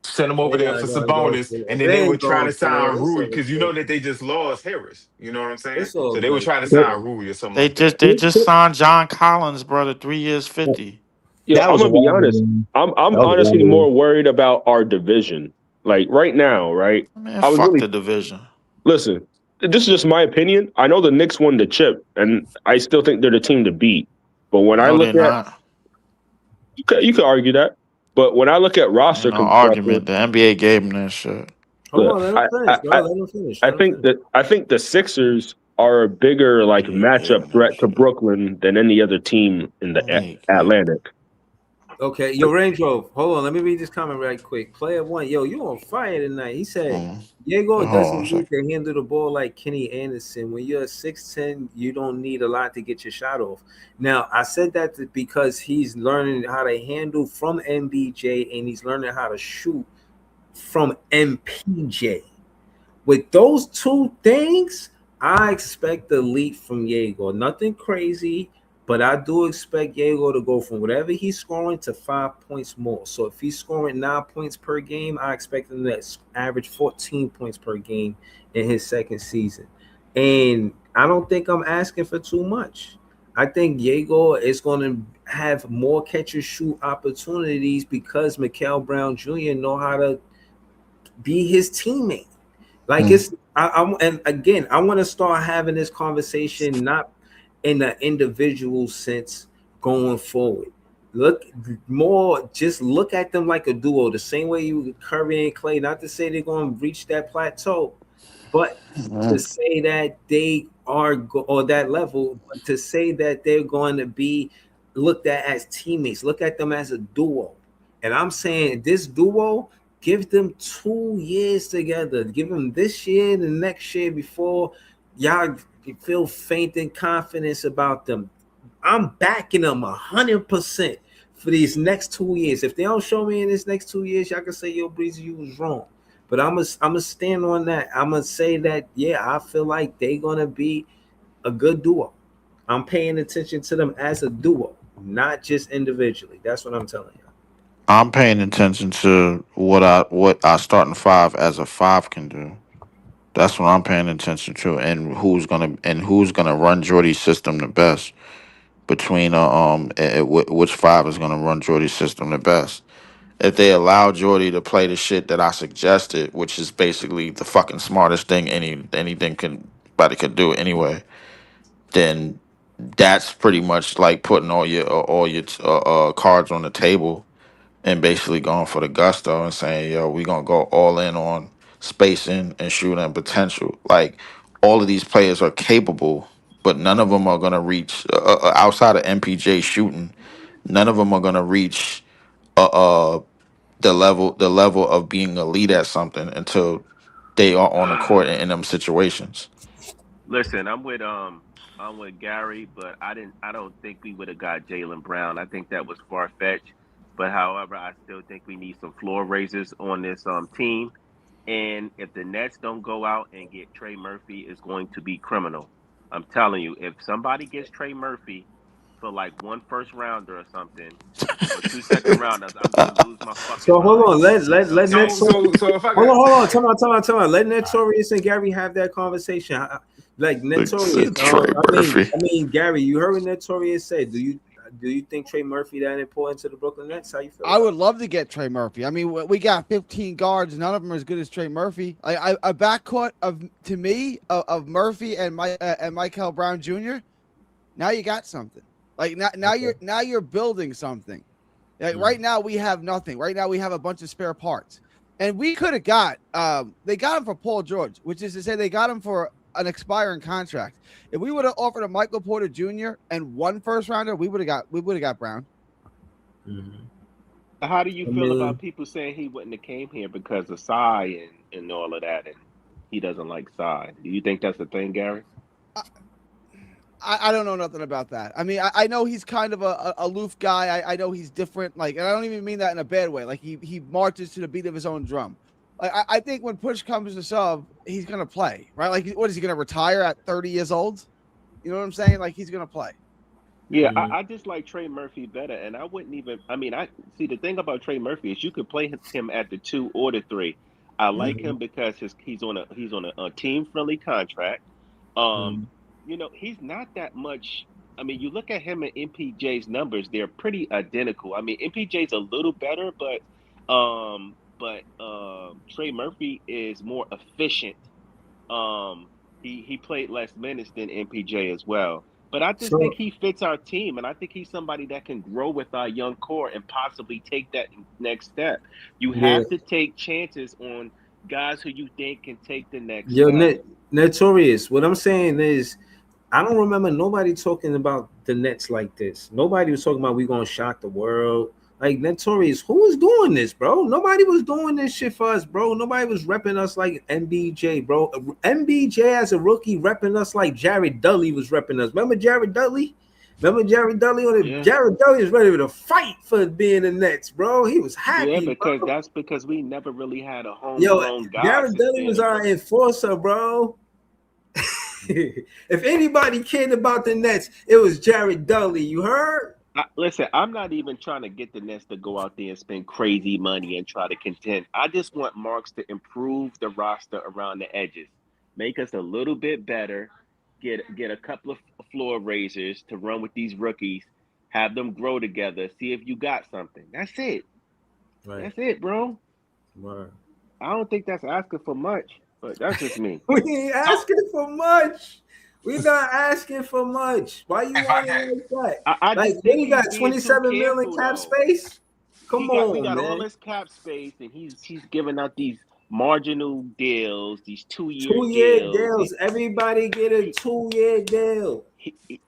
Speaker 6: send him over
Speaker 2: They're
Speaker 6: there
Speaker 2: not
Speaker 6: for
Speaker 2: gonna go
Speaker 6: Sabonis,
Speaker 2: for it.
Speaker 6: and then
Speaker 2: They
Speaker 6: they
Speaker 2: ain't
Speaker 6: would try
Speaker 2: going
Speaker 6: to
Speaker 2: for
Speaker 6: sign
Speaker 2: it. It's
Speaker 6: Rui
Speaker 2: all
Speaker 6: because you know
Speaker 2: good.
Speaker 6: that they just lost Harris. You know what I'm saying?
Speaker 2: It's all
Speaker 6: So they would
Speaker 2: good.
Speaker 6: try to sign Rui or something
Speaker 3: They
Speaker 6: like
Speaker 3: just
Speaker 6: that.
Speaker 3: they just signed John Collins, brother. 3 years, 50.
Speaker 9: Yo,
Speaker 5: That
Speaker 9: I'm
Speaker 5: was a
Speaker 9: gonna be honest.
Speaker 5: robbery.
Speaker 9: I'm
Speaker 5: That was a
Speaker 9: honestly
Speaker 5: robbery.
Speaker 9: more worried about our division. Like right now, right?
Speaker 3: Man,
Speaker 9: I was
Speaker 3: fuck
Speaker 9: really
Speaker 3: the division.
Speaker 9: listen. This is just my opinion. I know the Knicks won the chip, and I still think they're the team to beat. But when I
Speaker 3: No,
Speaker 9: look
Speaker 3: they're
Speaker 9: at
Speaker 3: not.
Speaker 9: you could argue that. But when I look at
Speaker 3: Ain't
Speaker 9: roster
Speaker 3: no
Speaker 9: construction,
Speaker 3: argument. The NBA gave him that shit.
Speaker 2: Hold
Speaker 9: look,
Speaker 2: on, let him finish, bro. Let him finish. Let him finish.
Speaker 9: I think the Sixers are a bigger like
Speaker 3: NBA gave
Speaker 9: matchup
Speaker 3: him that
Speaker 9: threat to
Speaker 3: shit.
Speaker 9: Brooklyn than any other team in the
Speaker 3: NBA gave him.
Speaker 9: Atlantic.
Speaker 2: Okay, yo, Range Rover. Hold on, let me read this comment right quick. Player 1, yo, you on fire tonight. He said, Diego
Speaker 3: Hold on a
Speaker 2: doesn't need
Speaker 3: second.
Speaker 2: to handle the ball like Kenny Anderson. When you're 6'10", you don't need a lot to get your shot off. Now, I said that because he's learning how to handle from MBJ and he's learning how to shoot from MPJ. With those 2 things, I expect the leap from Diego. Nothing crazy, but I do expect Diego to go from whatever he's scoring to 5 points more. So if he's scoring 9 points per game, I expect him to average 14 points per game in his second season. And I don't think I'm asking for too much. I think Diego is going to have more catch and shoot opportunities because Mikael Brown Jr. know how to be his teammate. Like and again, I want to start having this conversation not in the individual sense going forward. Just look at them like a duo, the same way you Curry and Clay. Not to say they're going to reach that plateau, but to say that they are or that level, but to say that they're going to be looked at as teammates. Look at them as a duo, and I'm saying this duo Give them 2 years together. Give them this year and the next year before y'all feel faint in confidence about them. I'm backing them 100% for these next 2 years. If they don't show me in this next 2 years, y'all can say, yo, Breezy, you was wrong. But I'm gonna stand on that. I'm gonna say that, yeah, I feel like they gonna be a good duo. I'm paying attention to them as a duo, not just individually. That's what I'm telling you.
Speaker 3: I'm paying attention to what our starting five as a five can do. That's what I'm paying attention to, and who's gonna run Jordy's system the best between which five is gonna run Jordy's system the best. If they allow Jordy to play the shit that I suggested, which is basically the fucking smartest thing anything anybody could do anyway, then that's pretty much like putting all your cards on the table and basically going for the gusto and saying, yo, we gonna go all in on spacing and shooting and potential. Like all of these players are capable, but none of them are gonna reach outside of MPJ shooting. None of them are gonna reach the level of being a lead at something until they are on the court in them situations.
Speaker 7: Listen, I'm with Gary, but I don't think we would have got Jalen Brown. I think that was far fetched. But however, I still think we need some floor raisers on this team. And if the Nets don't go out and get Trey Murphy, it's going to be criminal. I'm telling you, if somebody gets Trey Murphy for like one first rounder or something, or two second rounders, I'm gonna lose my fucking
Speaker 2: So hold
Speaker 7: mind.
Speaker 2: on, let
Speaker 7: Okay.
Speaker 6: So if I got
Speaker 2: hold on, time out. Let Notorious and Gary have that conversation. Like
Speaker 3: Like
Speaker 2: Notorious,
Speaker 3: said Trey Murphy.
Speaker 2: I mean, Gary, you heard what Notorious said. Do you think Trey Murphy that important to the Brooklyn Nets? How you feel?
Speaker 8: I would love to get Trey Murphy. I mean, we got 15 guards. None of them are as good as Trey Murphy. A backcourt of Murphy and Michael Brown Jr. Now you got something. Like now you're building something. Like right now we have nothing. Right now we have a bunch of spare parts, and we could have got. They got him for Paul George, which is to say they got him for an expiring contract. If we would have offered a Michael Porter Jr. and one first rounder, we would have got Brown.
Speaker 2: Mm-hmm.
Speaker 7: How do you
Speaker 2: I
Speaker 7: feel about
Speaker 2: mean,
Speaker 7: people saying he wouldn't have came here because of Psy and all of that, and he doesn't like Psy? Do you think that's a thing, Gary?
Speaker 8: I don't know nothing about that. I mean, I know he's kind of a aloof guy. I know he's different. Like, and I don't even mean that in a bad way. Like he marches to the beat of his own drum. Like I think when push comes to shove, he's gonna play, right? Like, what is he gonna retire at 30 years old? You know what I'm saying? Like he's gonna play.
Speaker 7: Yeah,
Speaker 2: mm-hmm.
Speaker 7: I just like Trey Murphy better, and I wouldn't even. I mean, I see the thing about Trey Murphy is you could play him at the two or the three. I like
Speaker 2: Mm-hmm.
Speaker 7: him because he's on a team friendly contract. Um,
Speaker 2: Mm-hmm.
Speaker 7: he's not that much. I mean, you look at him and MPJ's numbers; they're pretty identical. I mean, MPJ's a little better, but Trey Murphy is more efficient. Um, he played less minutes than MPJ as well. But I just think
Speaker 2: So
Speaker 7: he fits our team, and I think he's somebody that can grow with our young core and possibly take that next step. You
Speaker 2: yeah,
Speaker 7: have to take chances on guys who you think can take the next
Speaker 2: yo,
Speaker 7: step.
Speaker 2: Notorious. What I'm saying is, I don't remember nobody talking about the Nets like this. Nobody was talking about we gonna shock the world. Like Notorious, who was doing this, bro? Nobody was doing this shit for us, bro. Nobody was repping us like MBJ, bro. MBJ as a rookie repping us like Jared Dudley was repping us. Remember Jared Dudley? Remember Jared Dudley on it?
Speaker 7: Yeah,
Speaker 2: Jared Dudley was ready to fight for being the Nets, bro. He was
Speaker 7: yeah,
Speaker 2: happy,
Speaker 7: because
Speaker 2: bro.
Speaker 7: that's because we never really had a
Speaker 2: Yo,
Speaker 7: homegrown guy
Speaker 2: Jared
Speaker 7: since
Speaker 2: Dudley
Speaker 7: then
Speaker 2: was
Speaker 7: in
Speaker 2: our
Speaker 7: Brooklyn.
Speaker 2: enforcer, bro. If anybody cared about the Nets, it was Jared Dudley. You heard?
Speaker 7: Listen, I'm not even trying to get the Nets to go out there and spend crazy money and try to contend. I just want Marks to improve the roster around the edges, make us a little bit better, get a couple of floor raisers to run with these rookies, have them grow together, see if you got something. That's it.
Speaker 2: Right.
Speaker 7: That's it, bro.
Speaker 2: Right.
Speaker 7: I don't think that's asking for much, but that's just me.
Speaker 2: We ain't
Speaker 6: so
Speaker 2: asking for much. We not asking for much. Why you
Speaker 6: if I
Speaker 2: want it
Speaker 6: can
Speaker 2: like that?
Speaker 7: I
Speaker 2: Like,
Speaker 7: just
Speaker 2: what
Speaker 7: think
Speaker 2: you
Speaker 7: he's
Speaker 2: got?
Speaker 7: being too
Speaker 2: 27 million
Speaker 7: careful
Speaker 2: cap
Speaker 7: though.
Speaker 2: space? Come
Speaker 7: We
Speaker 2: on,
Speaker 7: got all
Speaker 2: man.
Speaker 7: this cap space, and he's giving out these marginal deals, these 2 year
Speaker 2: 2 year
Speaker 7: deals.
Speaker 2: deals. Everybody get a
Speaker 7: He,
Speaker 2: 2 year deal.
Speaker 7: he, he-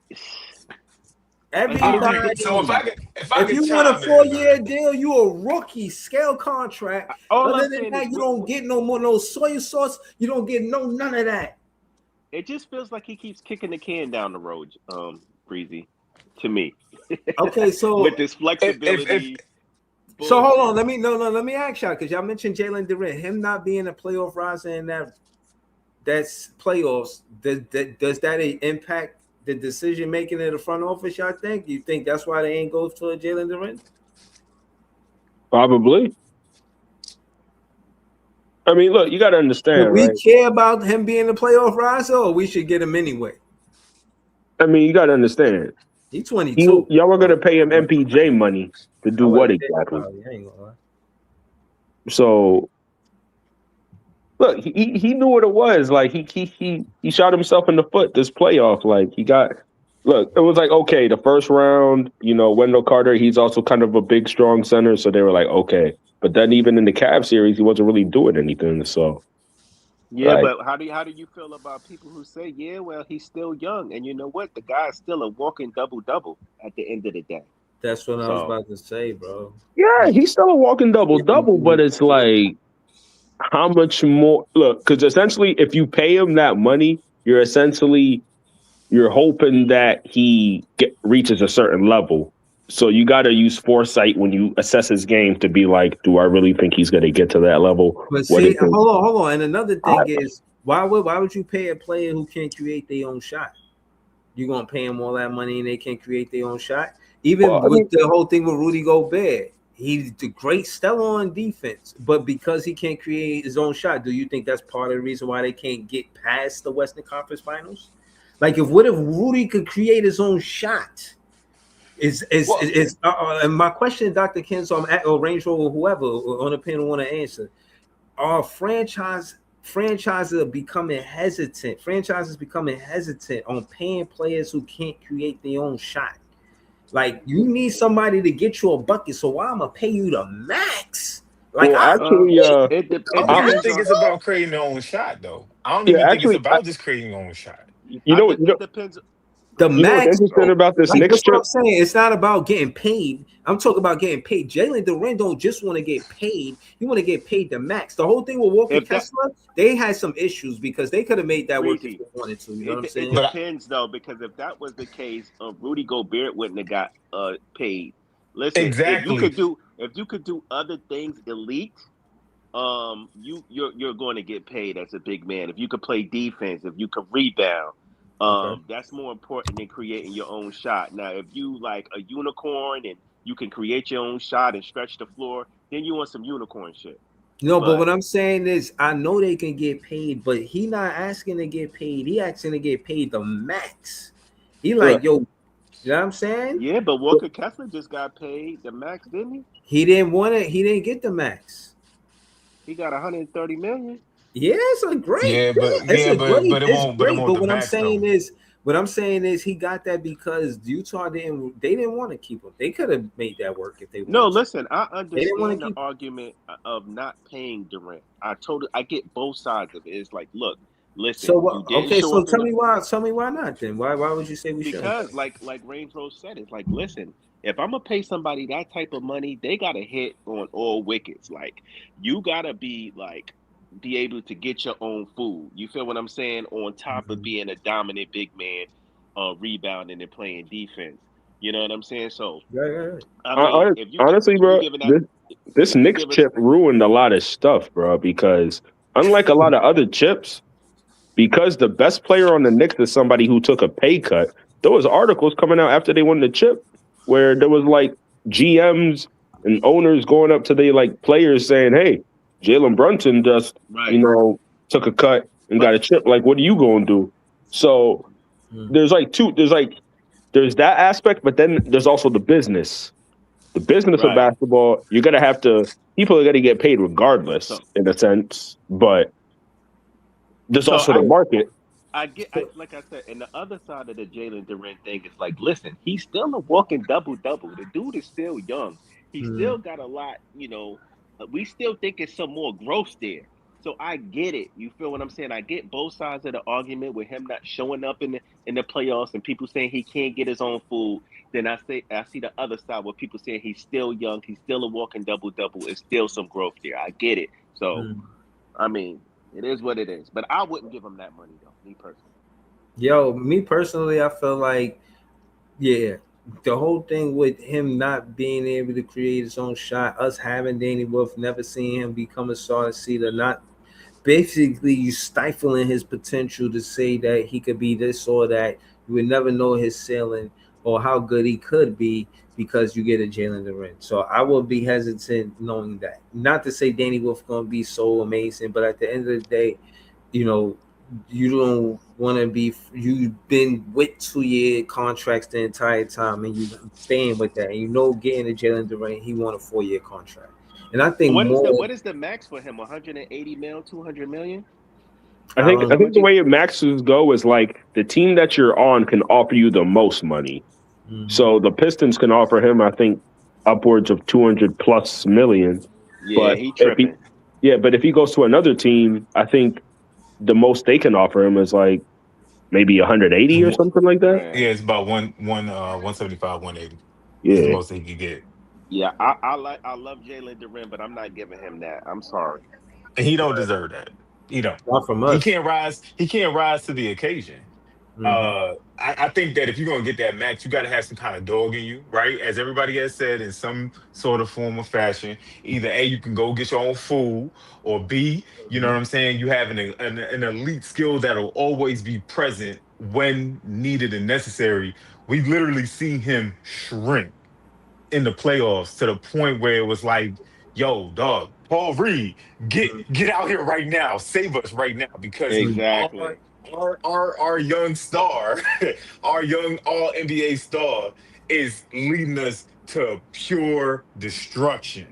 Speaker 2: Everybody.
Speaker 6: So if I
Speaker 2: If
Speaker 6: could
Speaker 2: you want a
Speaker 6: chime in,
Speaker 2: 4-year
Speaker 6: man.
Speaker 2: deal, you a rookie scale contract.
Speaker 7: All
Speaker 2: Other
Speaker 7: I'm
Speaker 2: than
Speaker 7: saying
Speaker 2: that,
Speaker 7: is,
Speaker 2: you don't get no soy sauce. You don't get none of that.
Speaker 7: it just feels like he keeps kicking the can down the road, Breezy, to me.
Speaker 2: Okay,
Speaker 7: With
Speaker 2: so
Speaker 7: this
Speaker 6: If
Speaker 7: flexibility
Speaker 2: hold
Speaker 7: bullshit.
Speaker 2: on. Let me ask y'all because y'all mentioned Jalen Durant, him not being a playoff riser in that's playoffs. Does that impact the decision making in the front office? Y'all think? You think that's why they ain't go for Jalen Durant?
Speaker 9: Probably. I mean, look, you got to
Speaker 2: Do
Speaker 9: understand,
Speaker 2: we
Speaker 9: right?
Speaker 2: care about him being a playoff riser, or we should get him anyway?
Speaker 9: I mean, you got to understand.
Speaker 2: He's 22.
Speaker 9: Y'all were going to pay him MPJ money to
Speaker 2: I
Speaker 9: do
Speaker 2: would
Speaker 9: what
Speaker 2: have paid
Speaker 9: exactly?
Speaker 2: probably. I ain't gonna lie.
Speaker 9: So look, he knew what it was. Like he shot himself in the foot this playoff. Like he got look, it was like okay, the first round, Wendell Carter, he's also kind of a big, strong center, so they were like, okay. But then even in the Cavs series, he wasn't really doing anything. So
Speaker 7: Yeah,
Speaker 9: like,
Speaker 7: but how do you feel about people who say, yeah, well, he's still young, and you know what, the guy's still a walking double double at the end of the day.
Speaker 2: That's what I was
Speaker 7: So
Speaker 2: about to say, bro.
Speaker 9: yeah, he's still a walking double double, but it's like how much more look, because essentially if you pay him that money, you're hoping that he reaches a certain level. So you got to use foresight when you assess his game to be like, do I really think he's going to get to that level?
Speaker 2: But
Speaker 9: What is
Speaker 2: see,
Speaker 9: it?
Speaker 2: hold on. And another
Speaker 9: I,
Speaker 2: thing is, why would you pay a player who can't create their own shot? You gonna pay them all that money and they can't create their own shot? Even
Speaker 9: well, I
Speaker 2: with
Speaker 9: mean,
Speaker 2: the whole thing with Rudy Gobert, he's the great stellar on defense, but because he can't create his own shot, do you think that's part of the reason why they can't get past the Western Conference Finals? Like, what if Rudy could create his own shot?
Speaker 6: well,
Speaker 2: And my question, Dr. Ken, so I'm at or Range Rover, whoever on the panel want to answer. Are franchises are becoming hesitant. Franchises becoming hesitant on paying players who can't create their own shot. Like, you need somebody to get you a bucket, so why I'm gonna pay you the max? Like,
Speaker 9: well, actually,
Speaker 7: it
Speaker 6: I don't
Speaker 7: depends
Speaker 6: think
Speaker 7: on
Speaker 6: it's about creating their own shot though. I don't
Speaker 9: yeah,
Speaker 6: even think it's
Speaker 9: actually,
Speaker 6: about just creating your own shot.
Speaker 9: you know what,
Speaker 7: it depends.
Speaker 2: the
Speaker 9: what's
Speaker 2: max,
Speaker 9: interesting
Speaker 2: bro.
Speaker 9: about this
Speaker 2: Like,
Speaker 9: Knicks
Speaker 2: that's what
Speaker 9: trip?
Speaker 2: I'm saying. It's not about getting paid. I'm talking about getting paid. Jalen Durant don't just want to get paid. He want to get paid the max. The whole thing with Walker
Speaker 7: If that
Speaker 2: Kessler, they had some issues because they could have made that work if
Speaker 7: Breezy,
Speaker 2: they wanted to. You know what I'm
Speaker 7: it
Speaker 2: saying?
Speaker 6: But
Speaker 7: depends though, because if that was the case, Rudy Gobert wouldn't have got paid. Listen,
Speaker 6: exactly.
Speaker 7: if you could do other things elite, you're going to get paid as a big man. If you could play defense, if you could rebound,
Speaker 2: Okay.
Speaker 7: that's more important than creating your own shot. Now, if you like a unicorn and you can create your own shot and stretch the floor, then you want some unicorn shit.
Speaker 2: No, but
Speaker 7: But
Speaker 2: what I'm saying is, I know they can get paid, but he not asking to get paid. He asking to get paid the max. He
Speaker 9: Look,
Speaker 2: like, yo, you know what I'm saying?
Speaker 7: yeah, but Walker Kessler just got paid the max, didn't he?
Speaker 2: He didn't want it. He didn't get the max.
Speaker 7: He got 130 million.
Speaker 2: Yeah, it's a great. It's a great.
Speaker 6: But it
Speaker 2: It's
Speaker 6: won't
Speaker 2: great. But
Speaker 6: the max though.
Speaker 2: what I'm saying is, he got that because Utah didn't. They didn't want to keep him. They could have made that work if they
Speaker 7: No,
Speaker 2: wanted to.
Speaker 7: listen, I
Speaker 2: They didn't want
Speaker 7: understand
Speaker 2: to
Speaker 7: the
Speaker 2: keep him.
Speaker 7: argument of not paying Durant. I get both sides of it. It's like, look,
Speaker 2: So
Speaker 7: listen,
Speaker 2: what?
Speaker 7: you didn't
Speaker 2: Okay,
Speaker 7: show
Speaker 2: so
Speaker 7: up in
Speaker 2: tell
Speaker 7: the
Speaker 2: me why. Tell me why not then? Why would you say we shouldn't?
Speaker 7: because like Range Rose said, it's like, listen, if I'm gonna pay somebody that type of money, they gotta hit on all wickets. Like, you gotta be able to get your own food. You feel what I'm saying? On top of
Speaker 2: Mhm.
Speaker 7: being a dominant big man, rebounding and playing defense. You know what I'm saying? So
Speaker 2: Right.
Speaker 7: I mean,
Speaker 9: honestly,
Speaker 7: if you
Speaker 9: bro,
Speaker 7: giving that,
Speaker 9: this
Speaker 7: if you
Speaker 9: Knicks
Speaker 7: give us
Speaker 9: chip ruined a lot of stuff, bro. Because unlike a lot of other chips, because the best player on the Knicks is somebody who took a pay cut, there was articles coming out after they won the chip where there was like GMs and owners going up to the like players saying, "Hey, Jalen Brunson just
Speaker 7: right,
Speaker 9: took a cut and
Speaker 7: but
Speaker 9: got a chip. Like, what are you going to do?" So
Speaker 2: Mm.
Speaker 9: there's like two. There's that aspect, but then there's also the business. The business of
Speaker 7: right.
Speaker 9: basketball. You're gonna have to. People are gonna get paid regardless,
Speaker 7: So
Speaker 9: in a sense. But there's
Speaker 7: so
Speaker 9: also the market.
Speaker 7: I like I said, and the other side of the Jalen Durant thing is like, listen, he's still a walking double double. The dude is still young. He
Speaker 2: Mm.
Speaker 7: still got a lot. We still think it's some more growth there. So I get it. You feel what I'm saying? I get both sides of the argument with him not showing up in the playoffs and people saying he can't get his own food. Then I see the other side where people saying he's still young, he's still a walking double double, it's still some growth there. I get it. So I mean, it is what it is. But I wouldn't give him that money though, me personally.
Speaker 2: Yo, me personally, I feel like, yeah, the whole thing with him not being able to create his own shot, us having Danny Wolf, never seeing him become a star seeder, not basically you stifling his potential to say that he could be this or that. You would never know his ceiling or how good he could be because you get a Jalen Duren. So I will be hesitant knowing that. Not to say Danny Wolf going to be so amazing, but at the end of the day, you know, you don't want to be. You've been with 2-year contracts the entire time, and you staying with that. And you know, getting a Jalen Duren, he won a 4-year contract, and I think
Speaker 7: What is the max for him? 180 mil, 200 million?
Speaker 9: I think the way maxes go is like the team that you're on can offer you the most money. Mm-hmm. So the Pistons can offer him, I think, upwards of 200 plus million.
Speaker 7: Yeah,
Speaker 9: but
Speaker 7: he tripping.
Speaker 9: But if he goes to another team, I think the most they can offer him is like maybe 180 or something like that.
Speaker 6: Yeah, it's about 175, 180. Yeah, the most he could get.
Speaker 7: Yeah, I love Jalen Duren, but I'm not giving him that. I'm sorry.
Speaker 6: And he don't deserve that. You know,
Speaker 2: not from us.
Speaker 6: He can't rise to the occasion. Mm-hmm. I think that if you're gonna get that max, you got to have some kind of dog in you, right? As everybody has said, in some sort of form or fashion, either A, you can go get your own food, or B, you know what I'm saying, you have an elite skill that'll always be present when needed and necessary. We literally seen him shrink in the playoffs to the point where it was like, yo, dog, Paul Reed, get out here right now, save us right now, because
Speaker 7: exactly.
Speaker 6: Our young star, our young all NBA star is leading us to pure destruction.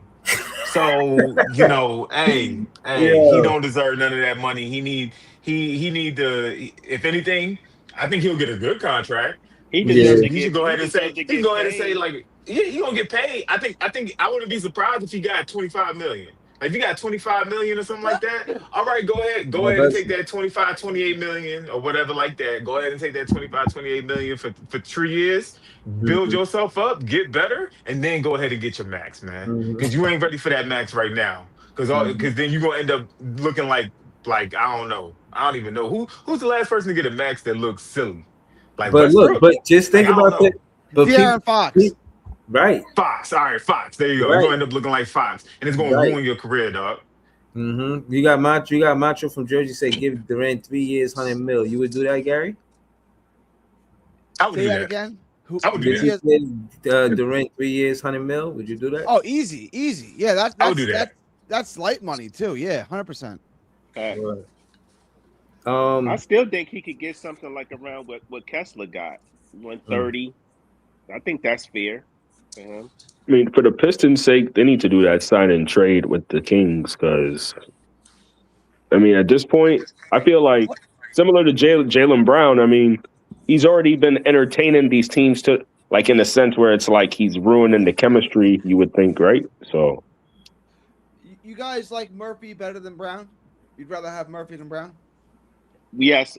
Speaker 6: So, you know, hey, he don't deserve none of that money. He need to, if anything, I think he'll get a good contract.
Speaker 7: He deserves to
Speaker 6: he should go ahead and say, he can go ahead and say, like, yeah, he gonna get paid. I think I wouldn't be surprised if he got 25 million. Like, if you got 25 million or something like that, all right, go ahead and take that 25, 28 million or whatever like that. Go ahead and take that 25, 28 million for 3 years, build yourself up, get better, and then go ahead and get your max, man. Because you ain't ready for that max right now. Because then you're gonna end up looking like I don't know. I don't even know who's the last person to get a max that looks silly. Like,
Speaker 2: but Westbrook. Look, but just think about that.
Speaker 8: De'Aaron Fox.
Speaker 2: Right.
Speaker 6: Fox. All right, Fox. There you go. Right. You're going to end up looking like Fox. And it's going to ruin your career, dog.
Speaker 2: You got Macho from Jersey say give Durant 3 years, 100 mil. You would do that, Gary?
Speaker 6: I would do that
Speaker 8: again.
Speaker 6: I would do that.
Speaker 2: Durant 3 years, 100 mil. Would you do that?
Speaker 8: Oh, easy. Yeah,
Speaker 6: I would do that.
Speaker 8: That's light money too. Yeah, 100%.
Speaker 7: I still think he could get something like around what Kessler got, 130. I think that's fair. I
Speaker 9: mean, for the Pistons' sake, they need to do that sign and trade with the Kings because, I mean, at this point, I feel like similar to Jaylen Brown, I mean, he's already been entertaining these teams to, like, in a sense where it's like he's ruining the chemistry, you would think, right? So,
Speaker 8: you guys like Murphy better than Brown? You'd rather have Murphy than Brown?
Speaker 7: Yes.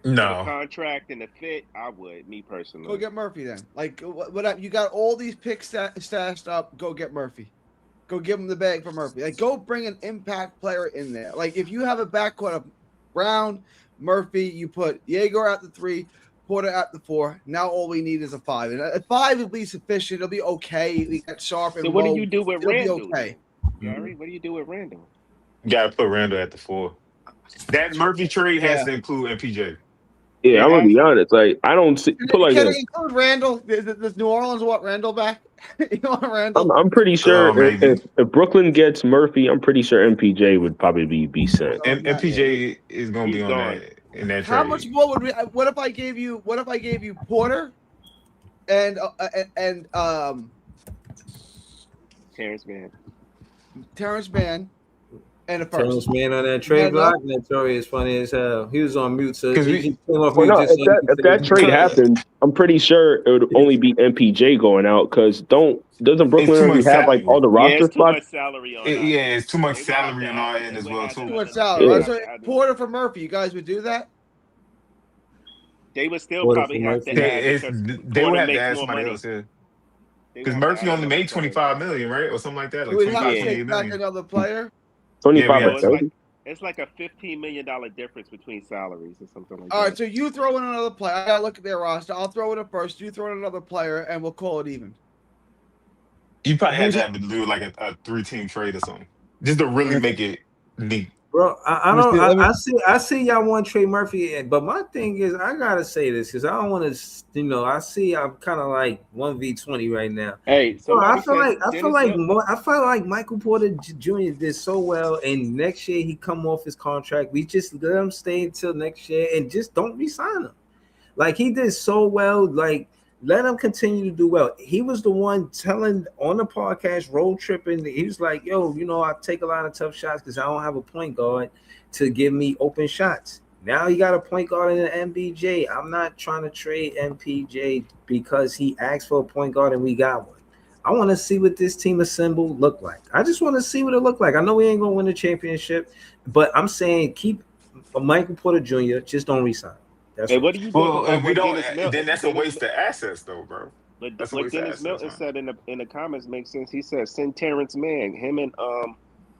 Speaker 6: No
Speaker 7: the contract and the fit, I would. Me personally,
Speaker 8: go get Murphy then. Like, what? You got all these picks stashed up. Go get Murphy. Go give him the bag for Murphy. Like, go bring an impact player in there. Like, if you have a backcourt of Brown, Murphy, you put Jaeger at the 3, Porter at the 4. Now all we need is a 5, and a 5 will be sufficient. It'll be okay. We got Sharp and
Speaker 7: so what do you do with Randall?
Speaker 8: Be okay.
Speaker 7: Gary, what do you do with Randall?
Speaker 6: You gotta put Randall at the 4. That Murphy trade has to include MPJ.
Speaker 9: Yeah, I'm gonna be honest. Like, I don't see. Put like
Speaker 8: can it include Randall? Does New Orleans want Randall back? You want Randall?
Speaker 9: I'm pretty sure if Brooklyn gets Murphy, I'm pretty sure MPJ would probably be sent.
Speaker 6: And MPJ is gonna be on that in that trade.
Speaker 8: How much more would we? What if I gave you Porter and Terrence Mann. And a first.
Speaker 2: Terrence Mann on that trade block, that story is funny as hell. He was on mute, so he came off
Speaker 9: mute. If that trade happens, I'm pretty sure it would only be MPJ going out because doesn't
Speaker 6: It's
Speaker 9: Brooklyn
Speaker 6: too much
Speaker 9: already have like
Speaker 6: salary.
Speaker 9: all the
Speaker 7: Yeah,
Speaker 9: roster
Speaker 7: it's too
Speaker 9: spots?
Speaker 7: much salary on our
Speaker 6: Yeah,
Speaker 7: end.
Speaker 6: it's too much
Speaker 7: They would have
Speaker 6: salary
Speaker 7: to
Speaker 6: on our
Speaker 7: add.
Speaker 6: end
Speaker 7: They
Speaker 6: as
Speaker 7: would
Speaker 6: well
Speaker 7: have
Speaker 8: Too
Speaker 6: too.
Speaker 7: to.
Speaker 8: much salary,
Speaker 7: They would
Speaker 8: right?
Speaker 9: Yeah.
Speaker 7: have
Speaker 8: So
Speaker 7: to add.
Speaker 8: Porter for Murphy, you guys would do that?
Speaker 7: They would still
Speaker 2: Porter for
Speaker 7: probably have to
Speaker 2: Murphy.
Speaker 7: add because
Speaker 6: They would
Speaker 7: Porter
Speaker 6: have to
Speaker 7: makes
Speaker 6: add
Speaker 7: more
Speaker 6: somebody
Speaker 7: money.
Speaker 6: else here
Speaker 7: They would
Speaker 6: because
Speaker 7: have to
Speaker 6: Murphy
Speaker 7: add
Speaker 6: only
Speaker 7: another
Speaker 6: made
Speaker 7: player.
Speaker 6: 25 million, right, or something like that,
Speaker 8: You
Speaker 6: like
Speaker 8: would have to
Speaker 6: 25,
Speaker 7: Yeah.
Speaker 8: take
Speaker 6: 28
Speaker 8: back
Speaker 6: million.
Speaker 8: another player.
Speaker 9: 25
Speaker 6: Yeah,
Speaker 9: or
Speaker 7: So it's
Speaker 9: 30?
Speaker 7: like a $15 million difference between salaries or something like
Speaker 8: All right,
Speaker 7: that.
Speaker 8: so you throw in another player. I gotta look at their roster. I'll throw in a first. You throw in another player, and we'll call it even.
Speaker 6: you probably had
Speaker 9: Who's
Speaker 6: to have to do like a 3-team trade or something just to really make it neat.
Speaker 2: Bro, I
Speaker 8: Let me
Speaker 2: don't.
Speaker 8: see. Let me.
Speaker 2: I see y'all want Trey Murphy, but my thing is, I gotta say this because I don't want to. I see I'm kind of like 1v20 right now.
Speaker 7: Hey,
Speaker 2: Bro,
Speaker 7: somebody
Speaker 2: I feel
Speaker 7: said
Speaker 2: like
Speaker 7: Dennis Mil-
Speaker 2: I feel like Michael Porter Jr. did so well, and next year he come off his contract. We just let him stay until next year and just don't resign him. Like he did so well. Like let him continue to do well. He was the one telling on the podcast, road tripping. He was like, "Yo, I take a lot of tough shots because I don't have a point guard to give me open shots." Now he got a point guard in the MPJ. I'm not trying to trade MPJ because he asked for a point guard and we got one. I want to see what this team assembled look like. I just want to see what it look like. I know we ain't gonna win the championship, but I'm saying keep Michael Porter Jr. Just don't resign. That's
Speaker 7: Hey,
Speaker 2: all.
Speaker 7: what do you think
Speaker 6: Well,
Speaker 7: about
Speaker 6: if we
Speaker 7: what
Speaker 6: don't,
Speaker 7: Dennis
Speaker 6: then that's a
Speaker 7: Dennis
Speaker 6: waste of assets, though, bro.
Speaker 7: But
Speaker 6: That's a
Speaker 7: what
Speaker 6: waste of
Speaker 7: Dennis
Speaker 6: assets,
Speaker 7: Milton
Speaker 6: man.
Speaker 7: said in the comments makes sense. He said send Terrence Mann. Him and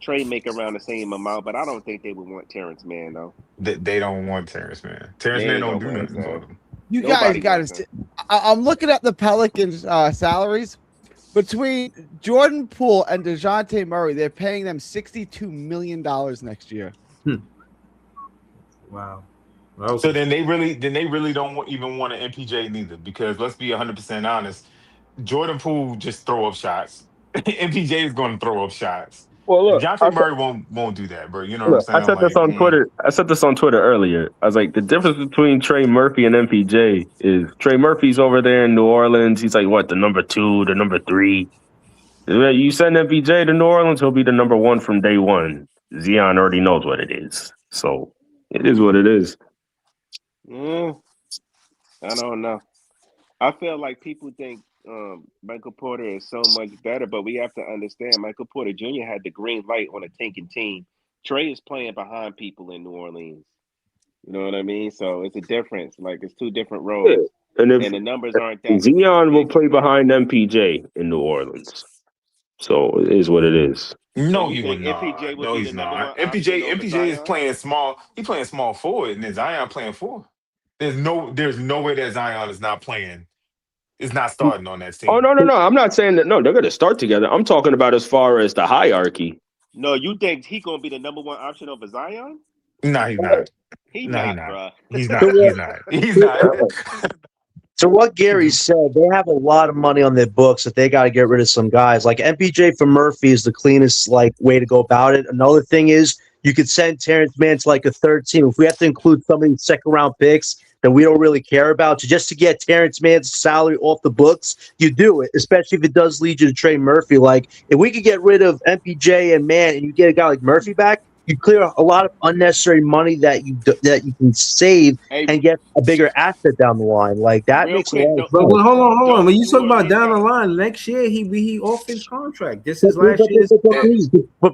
Speaker 7: Trey make around the same amount, but I don't think they would want Terrence Mann though.
Speaker 6: They don't want Terrence Mann.
Speaker 7: They
Speaker 6: Terrence Mann
Speaker 7: ain't
Speaker 6: don't
Speaker 7: gonna
Speaker 6: do
Speaker 7: want his
Speaker 6: nothing for
Speaker 7: ass.
Speaker 6: them.
Speaker 8: You guys
Speaker 7: Nobody
Speaker 8: got
Speaker 7: wants
Speaker 8: to.
Speaker 7: him.
Speaker 8: I'm looking at the Pelicans' salaries. Between Jordan Poole and DeJounte Murray, they're paying them $62 million next year.
Speaker 2: Wow.
Speaker 6: So then they really don't even want an MPJ neither, because let's be 100% honest. Jordan Poole just throw up shots. MPJ is going to throw up shots.
Speaker 9: Well, look,
Speaker 6: Dejounte Murray won't do that, bro. You know what I'm
Speaker 9: look, I
Speaker 6: saying?
Speaker 9: said this
Speaker 6: Like,
Speaker 9: on Twitter. I said this on Twitter earlier. I was like, the difference between Trey Murphy and MPJ is Trey Murphy's over there in New Orleans. He's like, what, the number 2, the number 3? You send MPJ to New Orleans, he'll be the number 1 from day one. Zion already knows what it is. So it is what it is.
Speaker 7: I don't know. I feel like people think Michael Porter is so much better, but we have to understand Michael Porter Jr. had the green light on a tanking team. Trey is playing behind people in New Orleans. You know what I mean? So it's a difference. Like it's two different
Speaker 9: Yeah.
Speaker 7: roles,
Speaker 9: And if
Speaker 7: and the numbers aren't that
Speaker 9: Zion will
Speaker 7: big
Speaker 9: play
Speaker 7: different.
Speaker 9: behind MPJ in New Orleans. So it is what it is.
Speaker 7: So
Speaker 6: no,
Speaker 7: you
Speaker 6: he would
Speaker 7: think
Speaker 6: not.
Speaker 7: MPJ would
Speaker 6: No,
Speaker 7: be the
Speaker 6: he's
Speaker 7: number
Speaker 6: not.
Speaker 7: one option over
Speaker 6: MPJ is
Speaker 7: Zion?
Speaker 6: playing small. He playing small forward, and then Zion playing 4. There's no way that Zion is not playing. Is not starting on that
Speaker 9: Oh,
Speaker 6: team.
Speaker 9: no. I'm not saying that. No, they're going to start together. I'm talking about as far as the hierarchy.
Speaker 7: No, you think he gonna be the number one option over Zion?
Speaker 6: No, he's not.
Speaker 7: He
Speaker 6: No, he's
Speaker 7: not,
Speaker 6: not.
Speaker 7: bruh.
Speaker 6: He's
Speaker 5: So
Speaker 6: not.
Speaker 5: what,
Speaker 6: He's not. He's not.
Speaker 5: so what Gary said, they have a lot of money on their books that they got to get rid of some guys. Like MPJ for Murphy is the cleanest way to go about it. Another thing is you could send Terrence Mann to like a third team. If we have to include some of these second round picks that we don't really care about, so just to get Terrence Mann's salary off the books, you do it, especially if it does lead you to Trey Murphy. Like if we could get rid of MPJ and Mann and you get a guy like Murphy back, you clear a lot of unnecessary money that you can save
Speaker 7: Hey,
Speaker 5: and get a bigger asset down the line. Like that
Speaker 7: real
Speaker 5: makes a
Speaker 7: quick,
Speaker 5: lot of
Speaker 7: don't
Speaker 2: But
Speaker 5: sense.
Speaker 2: hold on. When you
Speaker 7: New
Speaker 2: talk about
Speaker 7: Orleans
Speaker 2: down
Speaker 7: got
Speaker 2: the
Speaker 7: a
Speaker 2: line, next year he off his contract. This
Speaker 5: But,
Speaker 2: is last year's.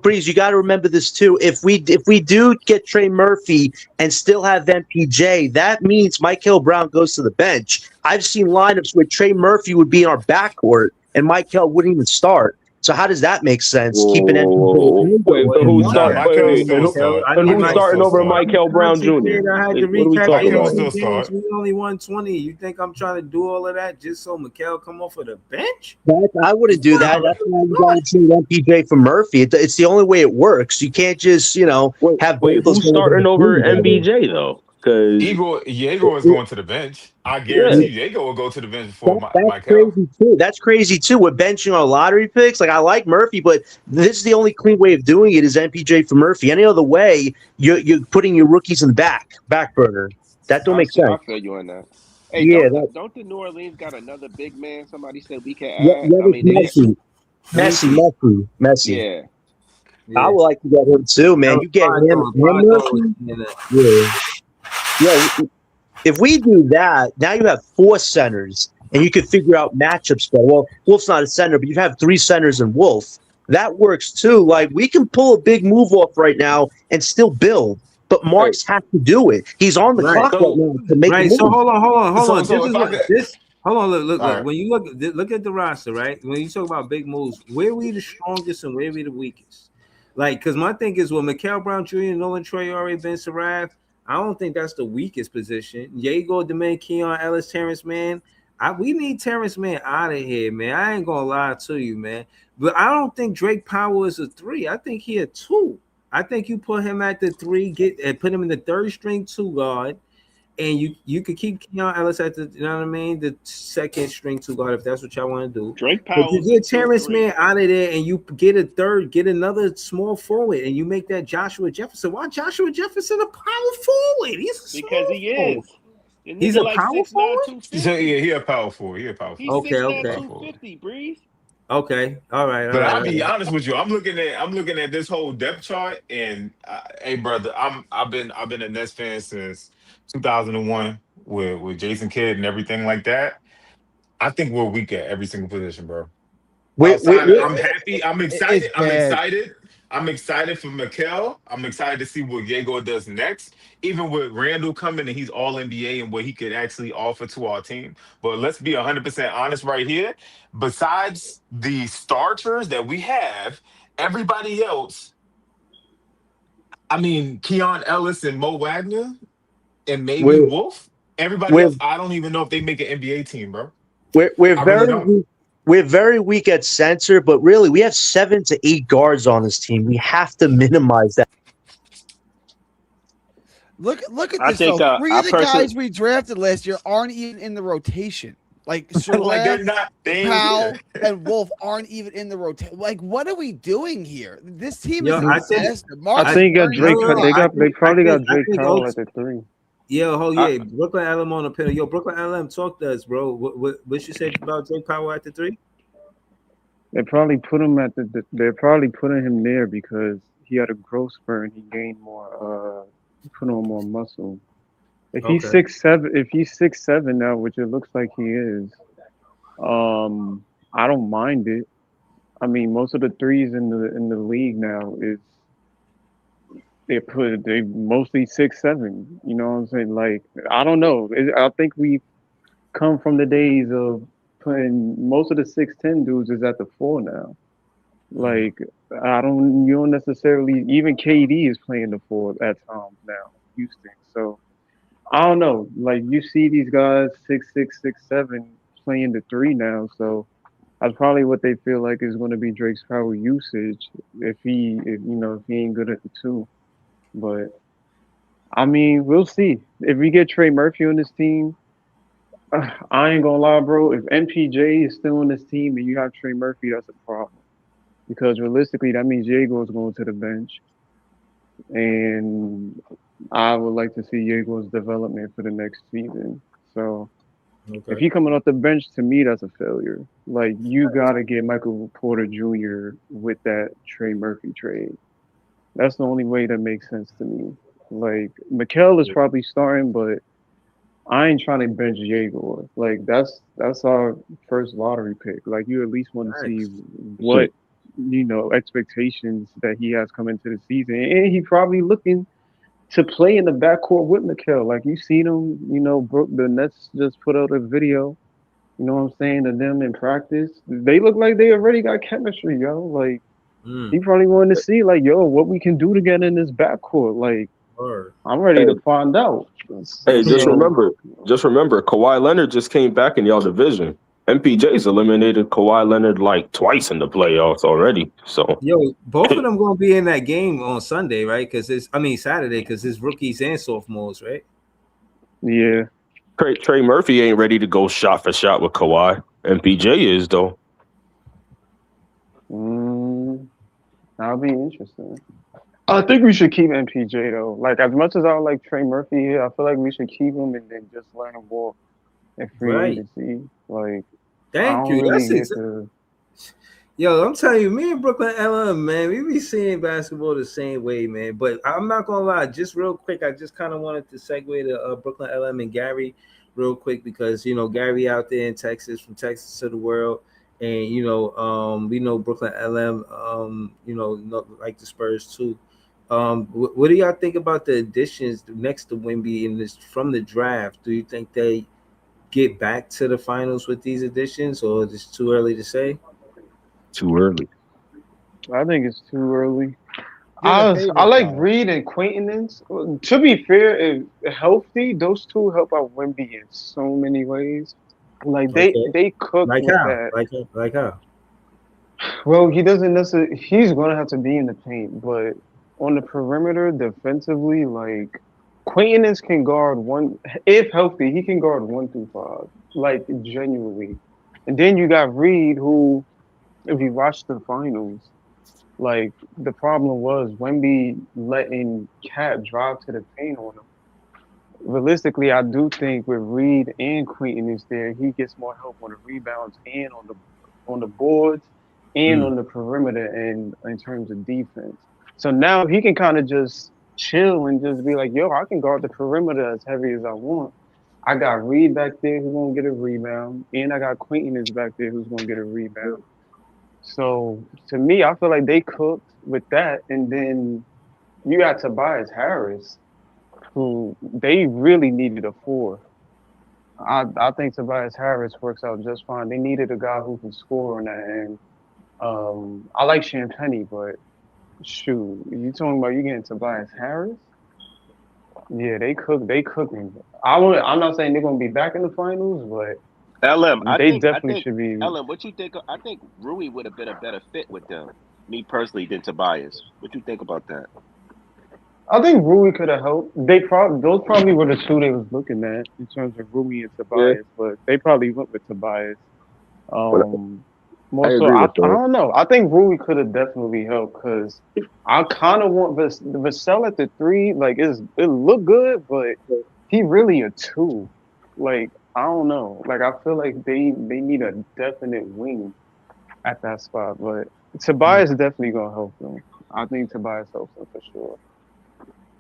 Speaker 5: Breeze, you got to remember this too. If we do get Trey Murphy and still have MPJ, that means Michael Brown goes to the bench. I've seen lineups where Trey Murphy would be in our backcourt and Michael wouldn't even start. So how does that make sense? Keeping MPJ and
Speaker 9: Wait,
Speaker 5: going
Speaker 9: but
Speaker 5: to
Speaker 9: who's
Speaker 5: the
Speaker 6: Nah,
Speaker 9: start?
Speaker 5: bench?
Speaker 6: Michael
Speaker 9: Wait,
Speaker 6: still start.
Speaker 9: and who's
Speaker 6: Michael
Speaker 9: starting
Speaker 6: still
Speaker 9: over
Speaker 6: start.
Speaker 9: Michael Brown Jr.?
Speaker 2: I had to
Speaker 9: What are we
Speaker 2: recap
Speaker 9: talking
Speaker 6: Michael
Speaker 9: about?
Speaker 6: still
Speaker 2: 18 games.
Speaker 6: start.
Speaker 2: We only won 20. You think I'm trying to do all of that just so Mikal come off of the bench?
Speaker 5: I wouldn't do that. That's why you got to trade MPJ for Murphy. It's the only way it works. You can't just have both
Speaker 9: Wait,
Speaker 5: those
Speaker 9: who's
Speaker 5: guys on
Speaker 9: starting
Speaker 5: the
Speaker 9: over
Speaker 5: team together.
Speaker 9: MBJ though? Because
Speaker 6: Diego is going to the bench. I
Speaker 9: yeah,
Speaker 6: guarantee you, Diego will go to the bench before
Speaker 5: That's
Speaker 6: Michael.
Speaker 5: crazy too. That's crazy too. We're benching our lottery picks. Like I like Murphy, but this is the only clean way of doing it is MPJ for Murphy. Any other way, you're putting your rookies in the back burner. That don't make
Speaker 7: I
Speaker 5: sense.
Speaker 7: feel you on that. Hey,
Speaker 5: Yeah,
Speaker 7: don't the New Orleans got another big man? Somebody said we can add. I
Speaker 5: it's
Speaker 7: mean, they
Speaker 5: Messi.
Speaker 7: yeah.
Speaker 5: I
Speaker 2: Yeah.
Speaker 5: would like to get him too, man. You get him,
Speaker 2: Rondo
Speaker 5: Murphy.
Speaker 2: in that.
Speaker 5: Yeah. If we do that, now you have 4 centers, and you can figure out matchups better. Well, Wolf's not a center, but you have 3 centers in Wolf. That works too. Like we can pull a big move off right now and still build. But
Speaker 9: Hey,
Speaker 5: Marks has to do it. He's on the
Speaker 2: Right.
Speaker 5: clock right
Speaker 6: So
Speaker 5: now to make a
Speaker 2: Right. So
Speaker 5: move.
Speaker 2: hold on. This
Speaker 6: so
Speaker 2: is
Speaker 6: if I
Speaker 2: what
Speaker 6: could,
Speaker 2: this. Hold on.
Speaker 6: all
Speaker 2: Look.
Speaker 6: right.
Speaker 2: When you look at the roster, right? When you talk about big moves, where we the strongest and where we the weakest? Like, because my thing is, well, Mikael Brown Jr., Nolan Traore, Ben Sarav, I don't think that's the weakest position. Diego Domingue, Keon Ellis, Terrence Mann. We need Terrence Mann out of here, man. I ain't gonna lie to you, man. But I don't think Drake Powell is a 3. I think he a 2. I think you put him at the 3, get and put him in the third string 2 guard, and you could keep Keon Ellis at the, you know what I mean, the second string 2 guard if that's what y'all want to do.
Speaker 7: Drake
Speaker 2: But you
Speaker 7: Powell's a
Speaker 2: get Terrence
Speaker 7: 2-3
Speaker 2: Mann out of there and you get a third, get another small forward, and you make that Joshua Jefferson. Why Joshua Jefferson a power forward? He's a
Speaker 7: because
Speaker 2: small
Speaker 7: he
Speaker 2: forward.
Speaker 7: is. The
Speaker 2: He's
Speaker 7: nigga
Speaker 2: a
Speaker 7: like
Speaker 2: power
Speaker 7: 6'9",
Speaker 2: forward.
Speaker 6: So yeah,
Speaker 7: 250.
Speaker 6: he a powerful. He a
Speaker 7: He's
Speaker 6: powerful.
Speaker 7: 6'9",
Speaker 2: Okay.
Speaker 6: Powerful.
Speaker 7: 250, Breeze.
Speaker 2: Okay. All right.
Speaker 6: But I'll be honest with you. I'm looking at this whole depth chart, and hey, brother, I've been a Nets fan since 2001 with Jason Kidd and everything like that. I think we're weak at every single position, bro. Outside,
Speaker 5: We
Speaker 6: I'm happy. I'm
Speaker 8: It's
Speaker 6: excited. I'm
Speaker 8: bad.
Speaker 6: excited. I'm excited for Mikel. I'm excited to see what Diego does next. Even with Randall coming and he's all NBA and what he could actually offer to our team. But let's be 100% honest right here. Besides the starters that we have, everybody else, I mean, Keon Ellis and Mo Wagner and maybe
Speaker 5: we're
Speaker 6: Wolf, everybody
Speaker 5: we're
Speaker 6: else, I don't even know if they make an NBA team, bro.
Speaker 5: we're
Speaker 6: I really
Speaker 5: very
Speaker 6: don't.
Speaker 5: weak. We're very weak at center, but really we have 7 to 8 guards on this team. We have to minimize that.
Speaker 8: Look at
Speaker 7: I
Speaker 8: this
Speaker 7: think
Speaker 8: though. 3
Speaker 7: I
Speaker 8: of the
Speaker 7: personally
Speaker 8: guys we drafted last year aren't even in the rotation. Like
Speaker 6: Like
Speaker 8: Sarav,
Speaker 6: they're not, they ain't
Speaker 8: Powell,
Speaker 6: here.
Speaker 8: and Wolf aren't even in the rotation. Like, what are we doing here? This team is
Speaker 2: Yo,
Speaker 8: a
Speaker 2: I think
Speaker 8: disaster.
Speaker 9: I
Speaker 8: Marks is
Speaker 9: think
Speaker 8: burning
Speaker 2: no,
Speaker 8: the
Speaker 9: Drake.
Speaker 2: no, no.
Speaker 8: bridge.
Speaker 9: They probably got Drake Powell
Speaker 2: Also,
Speaker 9: at the 3.
Speaker 2: yeah,
Speaker 9: I,
Speaker 2: yeah, Brooklyn LM on the panel. Yo, Brooklyn LM, talk to us, bro. What you said about Drake Powell at the 3?
Speaker 9: they probably put him at the. They're probably putting him there because he had a growth spurt and he gained more. He put on more muscle. If he's
Speaker 2: Okay.
Speaker 9: 6'7", if he's 6'7" now, which it looks like he is, I don't mind it. I mean, most of the threes in the league now is they mostly 6'7". You know what I'm saying? Like I don't know. I think we come from the days of putting most of the 6'10" dudes is at the 4 now. Like you don't necessarily even KD is playing the 4 at times now, Houston. So I don't know. Like you see these guys 6'6", 6'7" playing the 3 now. So that's probably what they feel like is going to be Drake's power usage if he ain't good at the 2. But I mean, we'll see. If we get Trey Murphy on this team, I ain't gonna lie, bro. If MPJ is still on this team and you have Trey Murphy, that's a problem. Because realistically, that means Diego is going to the bench, and I would like to see Diego's development for the next season. So if
Speaker 2: Okay.
Speaker 9: he coming off the bench, to me, that's a failure. Like you gotta get Michael Porter Jr. with that Trey Murphy trade. That's the only way that makes sense to me. Like Mikel is probably starting, but I ain't trying to bench Diego. Like that's our first lottery pick. Like you at least want to see
Speaker 2: Nice.
Speaker 9: what expectations that he has come into the season, and he probably looking to play in the backcourt with Mikel. Like you seen him, the Nets just put out a video. You know what I'm saying? To them in practice, they look like they already got chemistry, yo. Like he probably wanted to see, like, yo, what we can do together in this backcourt. Like
Speaker 2: Word.
Speaker 9: I'm ready hey, to find out.
Speaker 2: Hey,
Speaker 9: So
Speaker 2: Diego.
Speaker 9: so
Speaker 10: Just remember, Kawhi Leonard just came back in y'all division. MPJ's eliminated Kawhi Leonard like twice in the playoffs already. So
Speaker 2: Yo, both of them gonna be in that game on Sunday, right? Saturday, because it's rookies and sophomores, right?
Speaker 9: yeah.
Speaker 10: Trey Murphy ain't ready to go shot for shot with Kawhi. MPJ is though.
Speaker 9: Mm, that'll be interesting. I think we should keep MPJ though. Like as much as I like Trey Murphy here, I feel like we should keep him and then just let him walk in free
Speaker 2: Right.
Speaker 9: agency. Like I
Speaker 2: Thank
Speaker 9: don't
Speaker 2: you.
Speaker 9: really get the
Speaker 2: Yo, I'm telling you, me and Brooklyn LM, man, we be seeing basketball the same way, man. But I'm not gonna lie, just real quick, I just kind of wanted to segue to Brooklyn LM and Gary real quick because Gary out there in Texas, from Texas to the world, and we know Brooklyn LM, like the Spurs too. What do y'all think about the additions next to Wemby in this from the draft? Do you think they get back to the finals with these additions, or is it too early to say?
Speaker 10: Too early.
Speaker 11: I think it's too early.
Speaker 8: They're the
Speaker 11: I
Speaker 8: favorite,
Speaker 11: like
Speaker 8: though.
Speaker 11: Reed and Quaintance. To be fair, if healthy, those two help out Wemby in so many ways. Like
Speaker 2: Okay.
Speaker 11: they cooked
Speaker 2: Like
Speaker 11: with
Speaker 2: how?
Speaker 11: that.
Speaker 2: Like how?
Speaker 11: Well, he doesn't necessarily. He's gonna have to be in the paint, but on the perimeter, defensively, like Quaintance can guard one. If healthy, he can guard 1 through 5, like genuinely. And then you got Reed, who, if you watch the finals, like the problem was Wemby letting Cat drive to the paint on him. Realistically, I do think with Reed and Quentin is there, he gets more help on the rebounds and on the boards and
Speaker 2: Mm.
Speaker 11: on the perimeter and in terms of defense. So now he can kind of just chill and just be like, yo, I can guard the perimeter as heavy as I want. I got Reed back there who's gonna get a rebound, and I got Quentin is back there who's gonna get a rebound. So to me, I feel like they cooked with that, and then you got Tobias Harris, who they really needed a four. I think Tobias Harris works out just fine. They needed a guy who can score on that end. I like Champagne, but shoot, you talking about you getting Tobias Harris? Yeah, they cook. They cooking. I'm not saying they're gonna be back in the finals, but
Speaker 7: LM,
Speaker 11: they definitely should be.
Speaker 7: LM, what you think? I think Rui would have been a better fit with them, me personally, than Tobias. What you think about that?
Speaker 11: I think Rui could have helped. Those probably were the two they was looking at in terms of Rui and
Speaker 10: Yeah,
Speaker 11: Tobias, but they probably went with Tobias.
Speaker 10: but
Speaker 11: Um,
Speaker 10: I
Speaker 11: More so,
Speaker 10: agree with
Speaker 11: I
Speaker 10: that.
Speaker 11: don't know. I think Rui could have definitely helped because I kind of want Vassell at the three. Like, it look good, but he really a two. Like, I don't know. Like, I feel like they need a definite wing at that spot. But Tobias is definitely gonna help them. I think Tobias helps them for sure.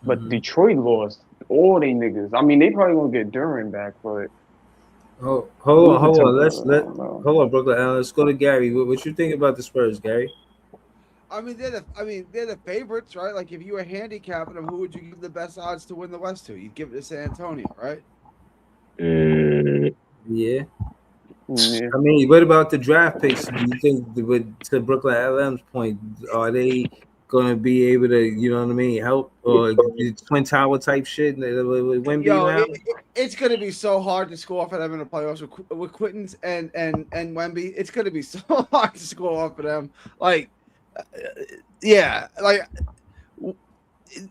Speaker 11: But
Speaker 2: Mm-hmm.
Speaker 11: Detroit lost all they niggas. I mean, they probably gonna get Duran back, but
Speaker 2: Oh,
Speaker 11: who's the
Speaker 2: hold on.
Speaker 11: I don't know.
Speaker 2: Hold on, Brooklyn. Let's go to Gary. What you think about the Spurs, Gary?
Speaker 8: They're the favorites, right? Like if you were handicapping them, who would you give the best odds to win the West to? You'd give it to San Antonio, right?
Speaker 10: Mm,
Speaker 2: Yeah.
Speaker 11: Yeah.
Speaker 2: I mean, what about the draft picks? Do you think, with to Brooklyn LM's point, are they going to be able to, what I mean, help or twin tower type shit with Wemby
Speaker 8: Yo,
Speaker 2: now?
Speaker 8: it's gonna be so hard to score off of them in the playoffs with Quittens and Wemby. It's gonna be so hard to score off of them. Like, yeah, like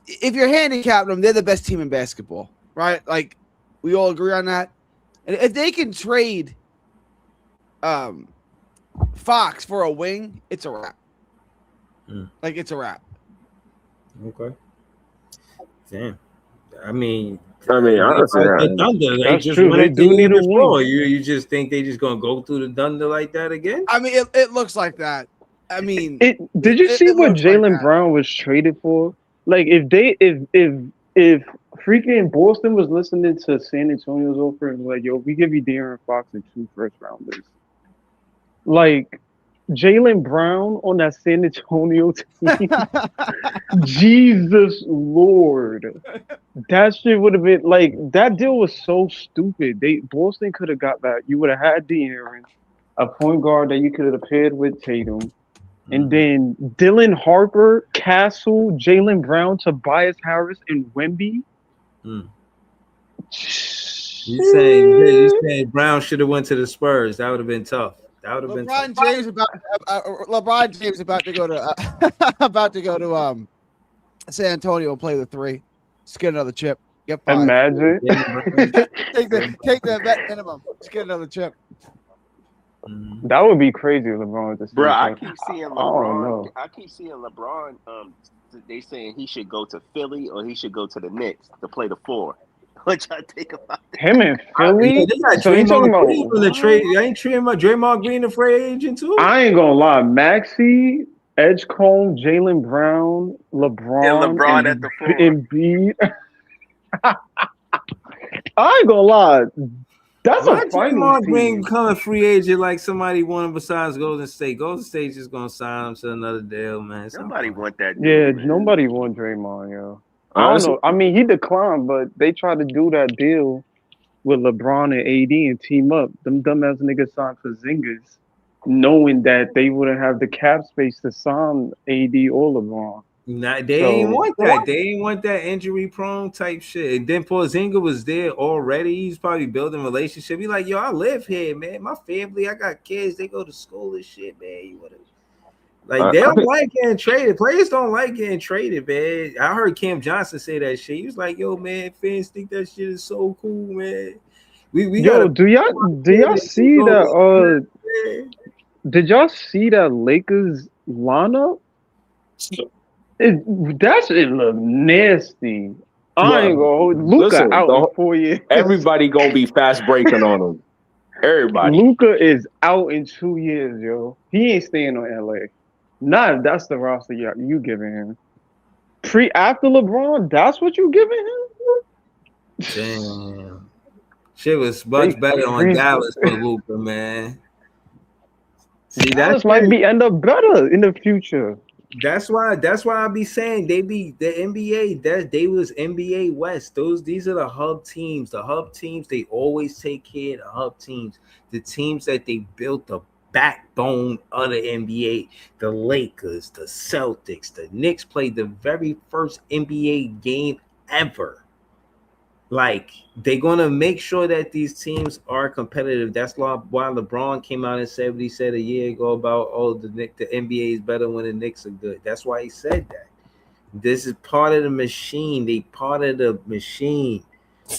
Speaker 8: if you're handicapping them, they're the best team in basketball, right? Like, we all agree on that. And if they can trade Fox for a wing, it's a wrap. Like, it's a wrap.
Speaker 2: Okay. Damn. I mean,
Speaker 10: honestly,
Speaker 2: the Thunder, they
Speaker 11: That's
Speaker 2: just
Speaker 11: true.
Speaker 2: won
Speaker 11: They
Speaker 2: it the
Speaker 11: do
Speaker 2: year
Speaker 11: need a wing.
Speaker 2: before. You just think they just gonna go through the Thunder like that again?
Speaker 8: I mean, it looks like that. I mean,
Speaker 11: It did you see
Speaker 8: it
Speaker 11: what
Speaker 8: looks like
Speaker 11: Jalen
Speaker 8: that.
Speaker 11: Brown was traded for? Like if freaking Boston was listening to San Antonio's offer and was like, yo, we give you De'Aaron Fox and 2 first rounders. Like Jalen Brown on that San Antonio team. Jesus Lord. That shit would have been like that deal was so stupid. Boston could have got that. You would have had De'Aaron, a point guard that you could have paired with Tatum. And then Dylan Harper, Castle, Jalen Brown, Tobias Harris, and Wemby.
Speaker 2: Mm. You saying Brown should have went to the Spurs? That would have been tough. That would have been tough.
Speaker 8: LeBron James about to go to San Antonio and play the three. Just get another chip. Get five.
Speaker 11: Imagine.
Speaker 8: take the vet minimum. Just get another chip.
Speaker 11: That would be crazy if LeBron just
Speaker 7: Bro,
Speaker 11: I don't know.
Speaker 7: I keep seeing LeBron. They saying he should go to Philly or he should go to the Knicks to play the four. What y'all think about that?
Speaker 11: Him in
Speaker 2: Yeah,
Speaker 11: Philly.
Speaker 2: they got
Speaker 11: So you talking
Speaker 2: Draymond
Speaker 11: about
Speaker 2: Green from the trade.
Speaker 11: what?
Speaker 2: I ain't treating my Draymond Green a free agent too.
Speaker 11: I ain't gonna lie, Maxi, Edgecombe, Jalen Brown,
Speaker 7: And
Speaker 11: LeBron,
Speaker 7: LeBron at
Speaker 11: and
Speaker 7: the 4.
Speaker 11: Embiid. I ain't gonna lie, that's a
Speaker 2: Why
Speaker 11: finals
Speaker 2: Draymond Green
Speaker 11: team.
Speaker 2: become a free agent like somebody wanted besides Golden State? Golden State just gonna sign him to another deal, man. Stop
Speaker 7: Nobody
Speaker 2: playing.
Speaker 7: want that
Speaker 11: Yeah,
Speaker 7: dude, man.
Speaker 11: nobody won Draymond, yo. I don't
Speaker 10: Honestly,
Speaker 11: know. I mean, he declined, but they tried to do that deal with LeBron and AD and team up. Them dumbass niggas signed for Zingers, knowing that they wouldn't have the cap space to sign AD or LeBron.
Speaker 2: Nah, they ain't
Speaker 11: So
Speaker 2: want that. They ain't want that injury prone type shit. And then Porzingis was there already. He's probably building relationship. He like, yo, I live here, man. My family, I got kids. They go to school and shit, man. You wanna like they
Speaker 10: I
Speaker 2: don't
Speaker 10: think
Speaker 2: like getting traded. Players don't like getting traded, man. I heard Cam Johnson say that shit. He was like, yo, man, fans think that shit is so cool, man. We
Speaker 11: yo,
Speaker 2: gotta
Speaker 11: do y'all see
Speaker 2: go
Speaker 11: that?
Speaker 2: man.
Speaker 11: Did y'all see that Lakers lineup? That shit look nasty. I ain't
Speaker 10: well,
Speaker 11: gonna hold Luca
Speaker 10: listen,
Speaker 11: out in 4 years.
Speaker 10: everybody gonna be fast breaking on him. Everybody.
Speaker 11: Luca is out in 2 years, yo. He ain't staying on LA. Not if that's the roster you giving him. Pre after LeBron, that's what you giving him?
Speaker 2: Damn. Shit was
Speaker 11: They
Speaker 2: much better on
Speaker 11: crazy.
Speaker 2: Dallas for Luca, man. See,
Speaker 11: Dallas might be end up better in the future.
Speaker 2: that's why I be saying they be the NBA that they was NBA West. These are the hub teams. The hub teams they always take care of the hub teams. The teams that they built the backbone of the NBA. The Lakers, the Celtics, the Knicks played the very first NBA game ever. Like they're gonna make sure that these teams are competitive. That's why LeBron came out and said what he said a year ago about the NBA is better when the Knicks are good. That's why he said that. This is part of the machine. They part of the machine.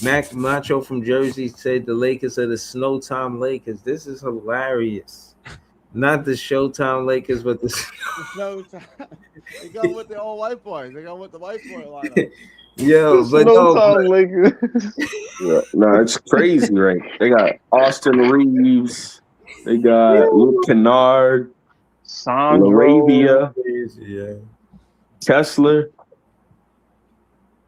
Speaker 2: Mac Macho from Jersey said the Lakers are the Snowtime Lakers. This is hilarious. Not the Showtime Lakers, but the
Speaker 8: No, they go with the old white boys. They go with the white boy lineup.
Speaker 2: yo,
Speaker 11: This
Speaker 2: but
Speaker 11: no
Speaker 2: no,
Speaker 11: time Lakers.
Speaker 10: Yeah, no, it's crazy, right? They got Austin Reeves. They got Luke Kennard,
Speaker 11: Sandro.
Speaker 10: Laravia,
Speaker 2: yeah.
Speaker 10: Kessler.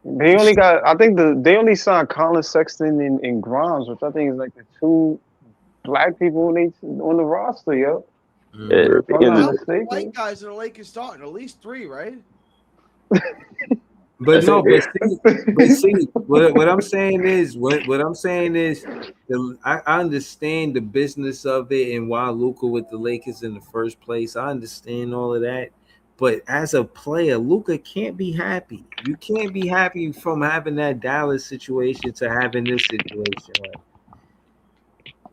Speaker 11: They only got. I think they only signed Colin Sexton and Grimes, which I think is like the two black people on the roster. Yo,
Speaker 2: Mhm.
Speaker 11: if I'm
Speaker 10: In
Speaker 11: not
Speaker 8: How
Speaker 10: the,
Speaker 8: many white
Speaker 11: mistaken.
Speaker 8: guys are the Lakers starting? At least 3, right?
Speaker 2: But no, but see, what I'm saying is, what I'm saying is, I understand the business of it and why Luca with the Lakers in the first place. I understand all of that, but as a player, Luca can't be happy. You can't be happy from having that Dallas situation to having this situation.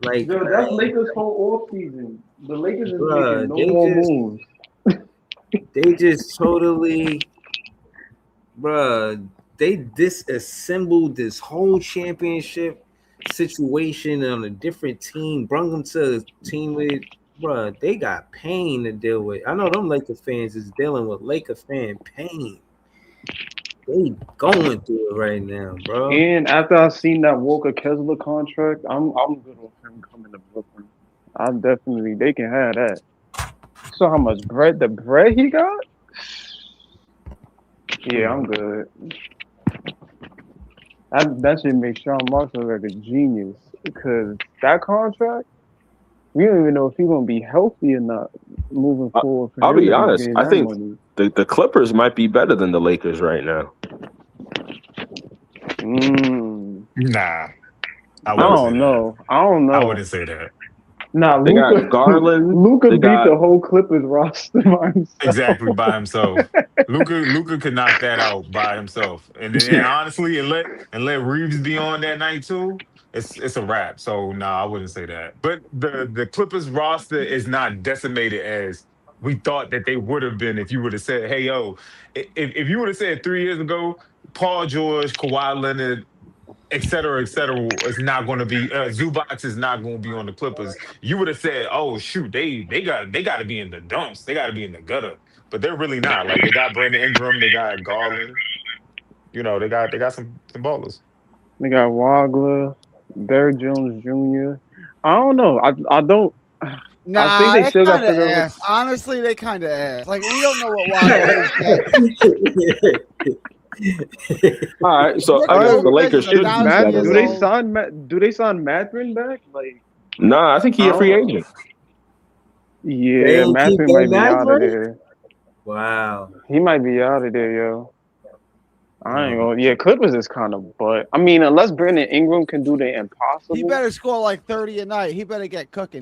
Speaker 2: Like,
Speaker 11: Yo, that's Lakers whole off season. The Lakers is making
Speaker 2: bruh,
Speaker 11: no more moves.
Speaker 2: they just totally, bruh, they disassembled this whole championship situation on a different team, brought them to a team with, bruh, they got pain to deal with. I know them Laker fans is dealing with Laker fan pain. They going through it right now, bro.
Speaker 11: And after I seen that Walker Kessler contract, I'm good with him coming to Brooklyn. I definitely they can have that. So how much bread he got? Yeah, I'm good. That should make Sean Marshall like a genius because that contract, we don't even know if he's gonna be healthy or not moving
Speaker 10: I,
Speaker 11: forward for
Speaker 10: I'll
Speaker 11: him
Speaker 10: be
Speaker 11: to be
Speaker 10: honest.
Speaker 11: getting
Speaker 10: I
Speaker 11: that
Speaker 10: think
Speaker 11: money.
Speaker 10: the Clippers might be better than the Lakers right now.
Speaker 11: Mm,
Speaker 6: Nah, I
Speaker 11: I
Speaker 6: wouldn't say
Speaker 11: don't
Speaker 6: that.
Speaker 11: know. I don't
Speaker 6: I
Speaker 11: know.
Speaker 6: wouldn't say that.
Speaker 11: Nah,
Speaker 10: They got
Speaker 11: Luca.
Speaker 10: Garland.
Speaker 11: Luca
Speaker 10: They
Speaker 11: beat
Speaker 10: got
Speaker 11: the whole Clippers roster by himself.
Speaker 6: Exactly by himself. Luca could knock that out by himself. And honestly, and let Reeves be on that night too, it's a wrap. So no, I wouldn't say that. But the Clippers roster is not decimated as we thought that they would have been if you would have said, hey yo, if you would have said 3 years ago, Paul George, Kawhi Leonard, et cetera, is not going to be Zubac is not going to be on the Clippers. You would have said, "Oh shoot, they got to be in the dumps. They got to be in the gutter." But they're really not. They got Brandon Ingram, they got Garland. They got some ballers.
Speaker 11: They got Wagler, Derrick Jones Jr. I don't know. I don't. I think
Speaker 8: Nah,
Speaker 11: they
Speaker 8: they
Speaker 11: still got to
Speaker 8: kind of
Speaker 11: figure out.
Speaker 8: ass. Honestly, they kind of ass. Like we don't know what Wagner is yet.
Speaker 10: All right, so I
Speaker 8: Brooklyn
Speaker 10: guess the
Speaker 8: Lopez is
Speaker 10: Lakers
Speaker 8: a
Speaker 11: Is
Speaker 10: should do
Speaker 8: thousand
Speaker 11: Matt?
Speaker 10: better
Speaker 8: years
Speaker 11: Do
Speaker 10: then.
Speaker 11: they
Speaker 8: old.
Speaker 11: sign Matt? Do they sign Mathurin back? Like
Speaker 10: Nah, I think
Speaker 11: I
Speaker 10: he a free
Speaker 11: don't.
Speaker 10: agent.
Speaker 2: They
Speaker 11: Yeah,
Speaker 2: ain't keep
Speaker 11: Mathurin
Speaker 2: their
Speaker 11: might be out of
Speaker 2: Madrid?
Speaker 11: there.
Speaker 2: Wow.
Speaker 11: He might be out of there, yo. I ain't
Speaker 2: Um,
Speaker 11: gonna. Yeah, Clippers is kind of butt. I mean, unless Brandon Ingram can do the
Speaker 8: He
Speaker 11: impossible,
Speaker 8: better score like 30 a night. He better get cooking.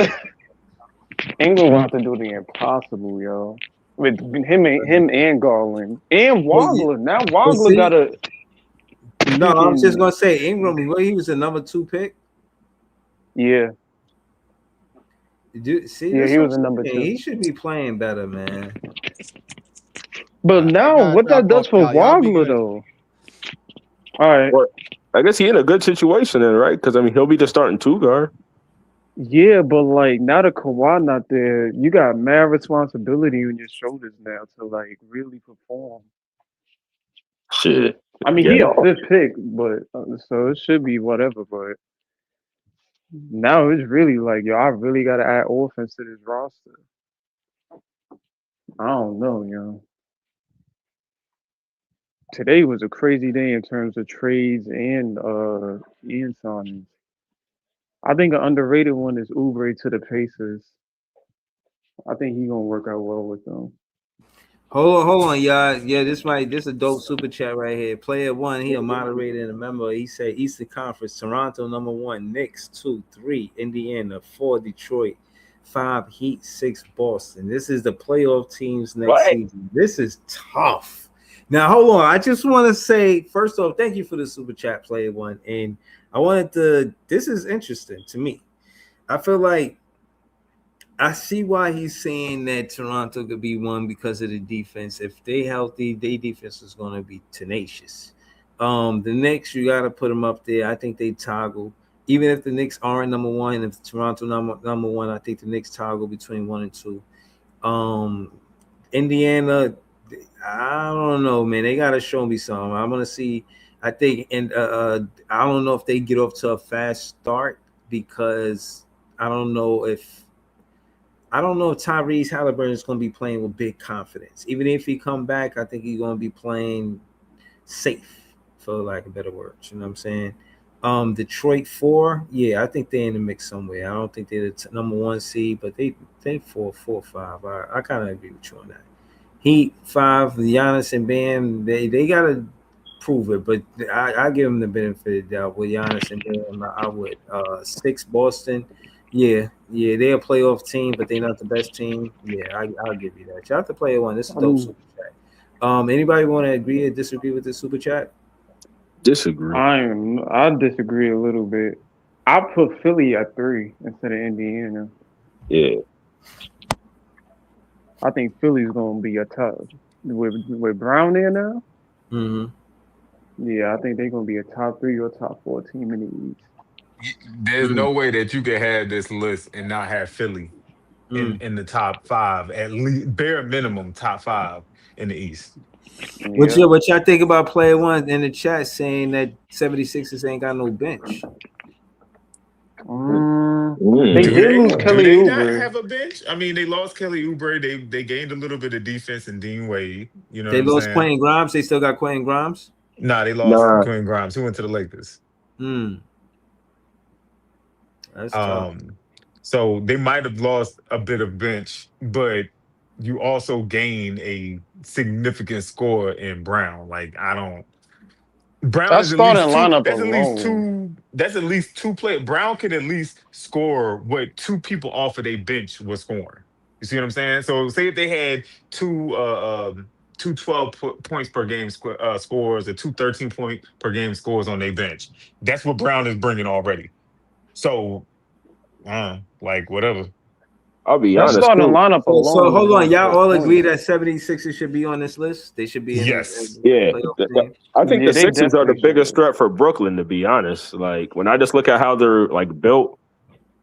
Speaker 11: Ingram will have to do the impossible, yo. With him and Garland and
Speaker 2: but,
Speaker 11: Wagler. Now
Speaker 2: but
Speaker 11: Wagler
Speaker 2: see,
Speaker 11: got a
Speaker 2: no, I was just
Speaker 11: freaking
Speaker 2: gonna say Ingram. Well, he was the number 2 pick.
Speaker 11: yeah.
Speaker 2: See,
Speaker 11: Yeah,
Speaker 2: this
Speaker 11: he
Speaker 2: what I'm
Speaker 11: was a number
Speaker 2: saying.
Speaker 11: two.
Speaker 2: He should be playing better, man.
Speaker 11: But
Speaker 8: I
Speaker 11: now,
Speaker 8: gotta
Speaker 11: what that
Speaker 8: drop
Speaker 11: does
Speaker 8: off,
Speaker 11: for
Speaker 8: y'all. Y'all be
Speaker 11: Wagler,
Speaker 8: good.
Speaker 11: though? All right.
Speaker 10: Well, I guess he in a good situation then, right? Because I mean, he'll be the starting 2 guard.
Speaker 11: Yeah, but like now that Kawhi not there, you got mad responsibility on your shoulders now to like really perform.
Speaker 10: Shit,
Speaker 11: I mean, he
Speaker 10: get
Speaker 11: a
Speaker 10: off.
Speaker 11: fifth pick, but so it should be whatever. But now it's really like, yo, I really got to add offense to this roster. I don't know, yo. Today was a crazy day in terms of trades and signings. I think an underrated one is Oubre to the Pacers. I think he gonna work out well with them.
Speaker 2: Hold on, y'all. Yeah, this a dope super chat right here. Player 1, he a moderator and a member. He said Eastern Conference, Toronto number 1, Knicks 2, 3, Indiana 4, Detroit 5, Heat 6, Boston. This is the playoff teams next
Speaker 10: What?
Speaker 2: season. This is tough. Now hold on. I just want to say first off, thank you for the super chat, Player 1, and I wanted to. This is interesting to me. I feel like I see why he's saying that Toronto could be one because of the defense. If they healthy, their defense is going to be tenacious. The Knicks, you got to put them up there. I think they toggle. Even if the Knicks aren't number 1, if Toronto number 1, I think the Knicks toggle between 1 and 2. Indiana, I don't know, man. They got to show me something. I'm going to see. I think, and I don't know if they get off to a fast start because I don't know if Tyrese Halliburton is going to be playing with big confidence. Even if he come back, I think he's going to be playing safe, for lack of better words. You know what I'm saying? Detroit 4, yeah, I think they're in the mix somewhere. I don't think they're the number 1 seed, but they 4, 5. I kind of agree with you on that. Heat 5, Giannis and Bam, they got to prove it, but I give them the benefit of the doubt with Giannis and Bam. I would 6 Boston. Yeah, they're a playoff team, but they're not the best team. Yeah, I'll give you that. Shout out to Player 1. This is dope super chat. Anybody want to agree or disagree with this super chat?
Speaker 10: Disagree.
Speaker 11: I disagree a little bit. I put Philly at 3 instead of Indiana.
Speaker 10: Yeah.
Speaker 11: I think Philly's gonna be a top with Brown there now.
Speaker 2: Mm-hmm.
Speaker 11: Yeah, I think they're gonna be a top 3 or top 4 team in the East.
Speaker 6: There's no way that you could have this list and not have Philly in the top 5, at least bare minimum top 5 in the East.
Speaker 2: What
Speaker 11: Yeah.
Speaker 2: y'all think about Player 1 in the chat saying that 76ers ain't got no bench?
Speaker 11: They
Speaker 6: Do
Speaker 11: did lose
Speaker 6: they
Speaker 11: Kelly
Speaker 6: not
Speaker 11: Oubre.
Speaker 6: have a bench? I mean, they lost Kelly Oubre. They gained a little bit of defense in Dean Wade. You know what
Speaker 2: They
Speaker 6: I'm
Speaker 2: lost
Speaker 6: saying?
Speaker 2: Quentin Grimes. They still got Quentin Grimes.
Speaker 6: Nah, they lost
Speaker 10: Nah.
Speaker 6: Quinn Grimes. Who went to the Lakers?
Speaker 2: That's tough.
Speaker 6: So they might have lost a bit of bench, but you also gain a significant score in Brown. Like I don't. Brown
Speaker 11: That
Speaker 6: is at
Speaker 11: starting
Speaker 6: least two.
Speaker 11: lineup
Speaker 6: That's at least
Speaker 11: alone.
Speaker 6: two. That's at least two play. Brown can at least score what 2 people off of their bench was scoring. You see what I'm saying? So say if they had two 12 points per game scores or 2 13 point per game scores on their bench. That's what Brown is bringing already. So, like whatever.
Speaker 10: I'll be
Speaker 11: That
Speaker 10: honest
Speaker 11: starting
Speaker 10: too.
Speaker 11: lineup
Speaker 2: So
Speaker 11: alone is
Speaker 2: hold on,
Speaker 11: gonna
Speaker 2: y'all
Speaker 11: score
Speaker 2: all agree
Speaker 11: points.
Speaker 2: that 76ers should be on this list? They should be in the
Speaker 6: Yes.
Speaker 10: Yeah.
Speaker 2: playoff team.
Speaker 10: I think
Speaker 11: Yeah,
Speaker 10: the
Speaker 11: they
Speaker 10: Sixers are the
Speaker 11: definitely
Speaker 10: biggest
Speaker 11: should.
Speaker 10: threat for Brooklyn, to be honest. Like when I just look at how they're like built,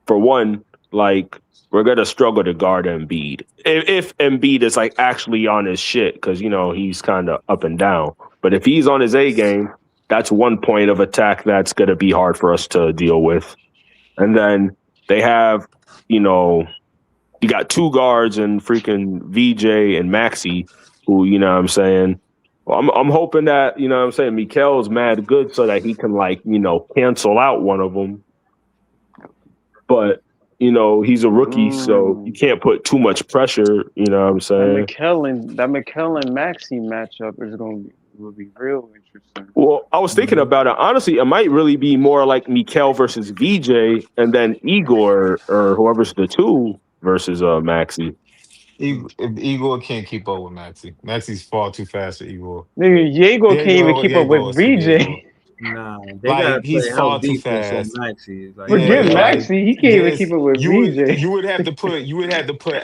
Speaker 10: for one, like we're gonna struggle to guard Embiid. If Embiid is like actually on his shit, because you know he's kind of up and down. But if he's on his A game, That's one point of attack that's going to be hard for us to deal with. And then they have, you got two guards and freaking VJ and Maxi, who, you know what I'm saying? Well, I'm hoping that, you know what I'm saying, Mikel's mad good so that he can, like, cancel out one of them. But, he's a rookie, so you can't put too much pressure, you know what I'm saying?
Speaker 11: That McKellen Maxi matchup will be real interesting.
Speaker 10: Well, I was thinking about it. Honestly, it might really be more like Mikel versus VJ, and then Igor or whoever's the two versus Maxi.
Speaker 6: If Igor can't keep up with Maxi. Maxi's far too fast for Igor.
Speaker 11: Nigga, Diego can't even keep up with VJ.
Speaker 2: Nah, they gotta
Speaker 6: Like, he's
Speaker 2: play help
Speaker 6: far too
Speaker 2: defense on
Speaker 6: fast.
Speaker 2: Maxi. Like,
Speaker 11: Forget
Speaker 6: Yeah, like
Speaker 11: Maxi, he can't even keep up with VJ.
Speaker 6: you would have to put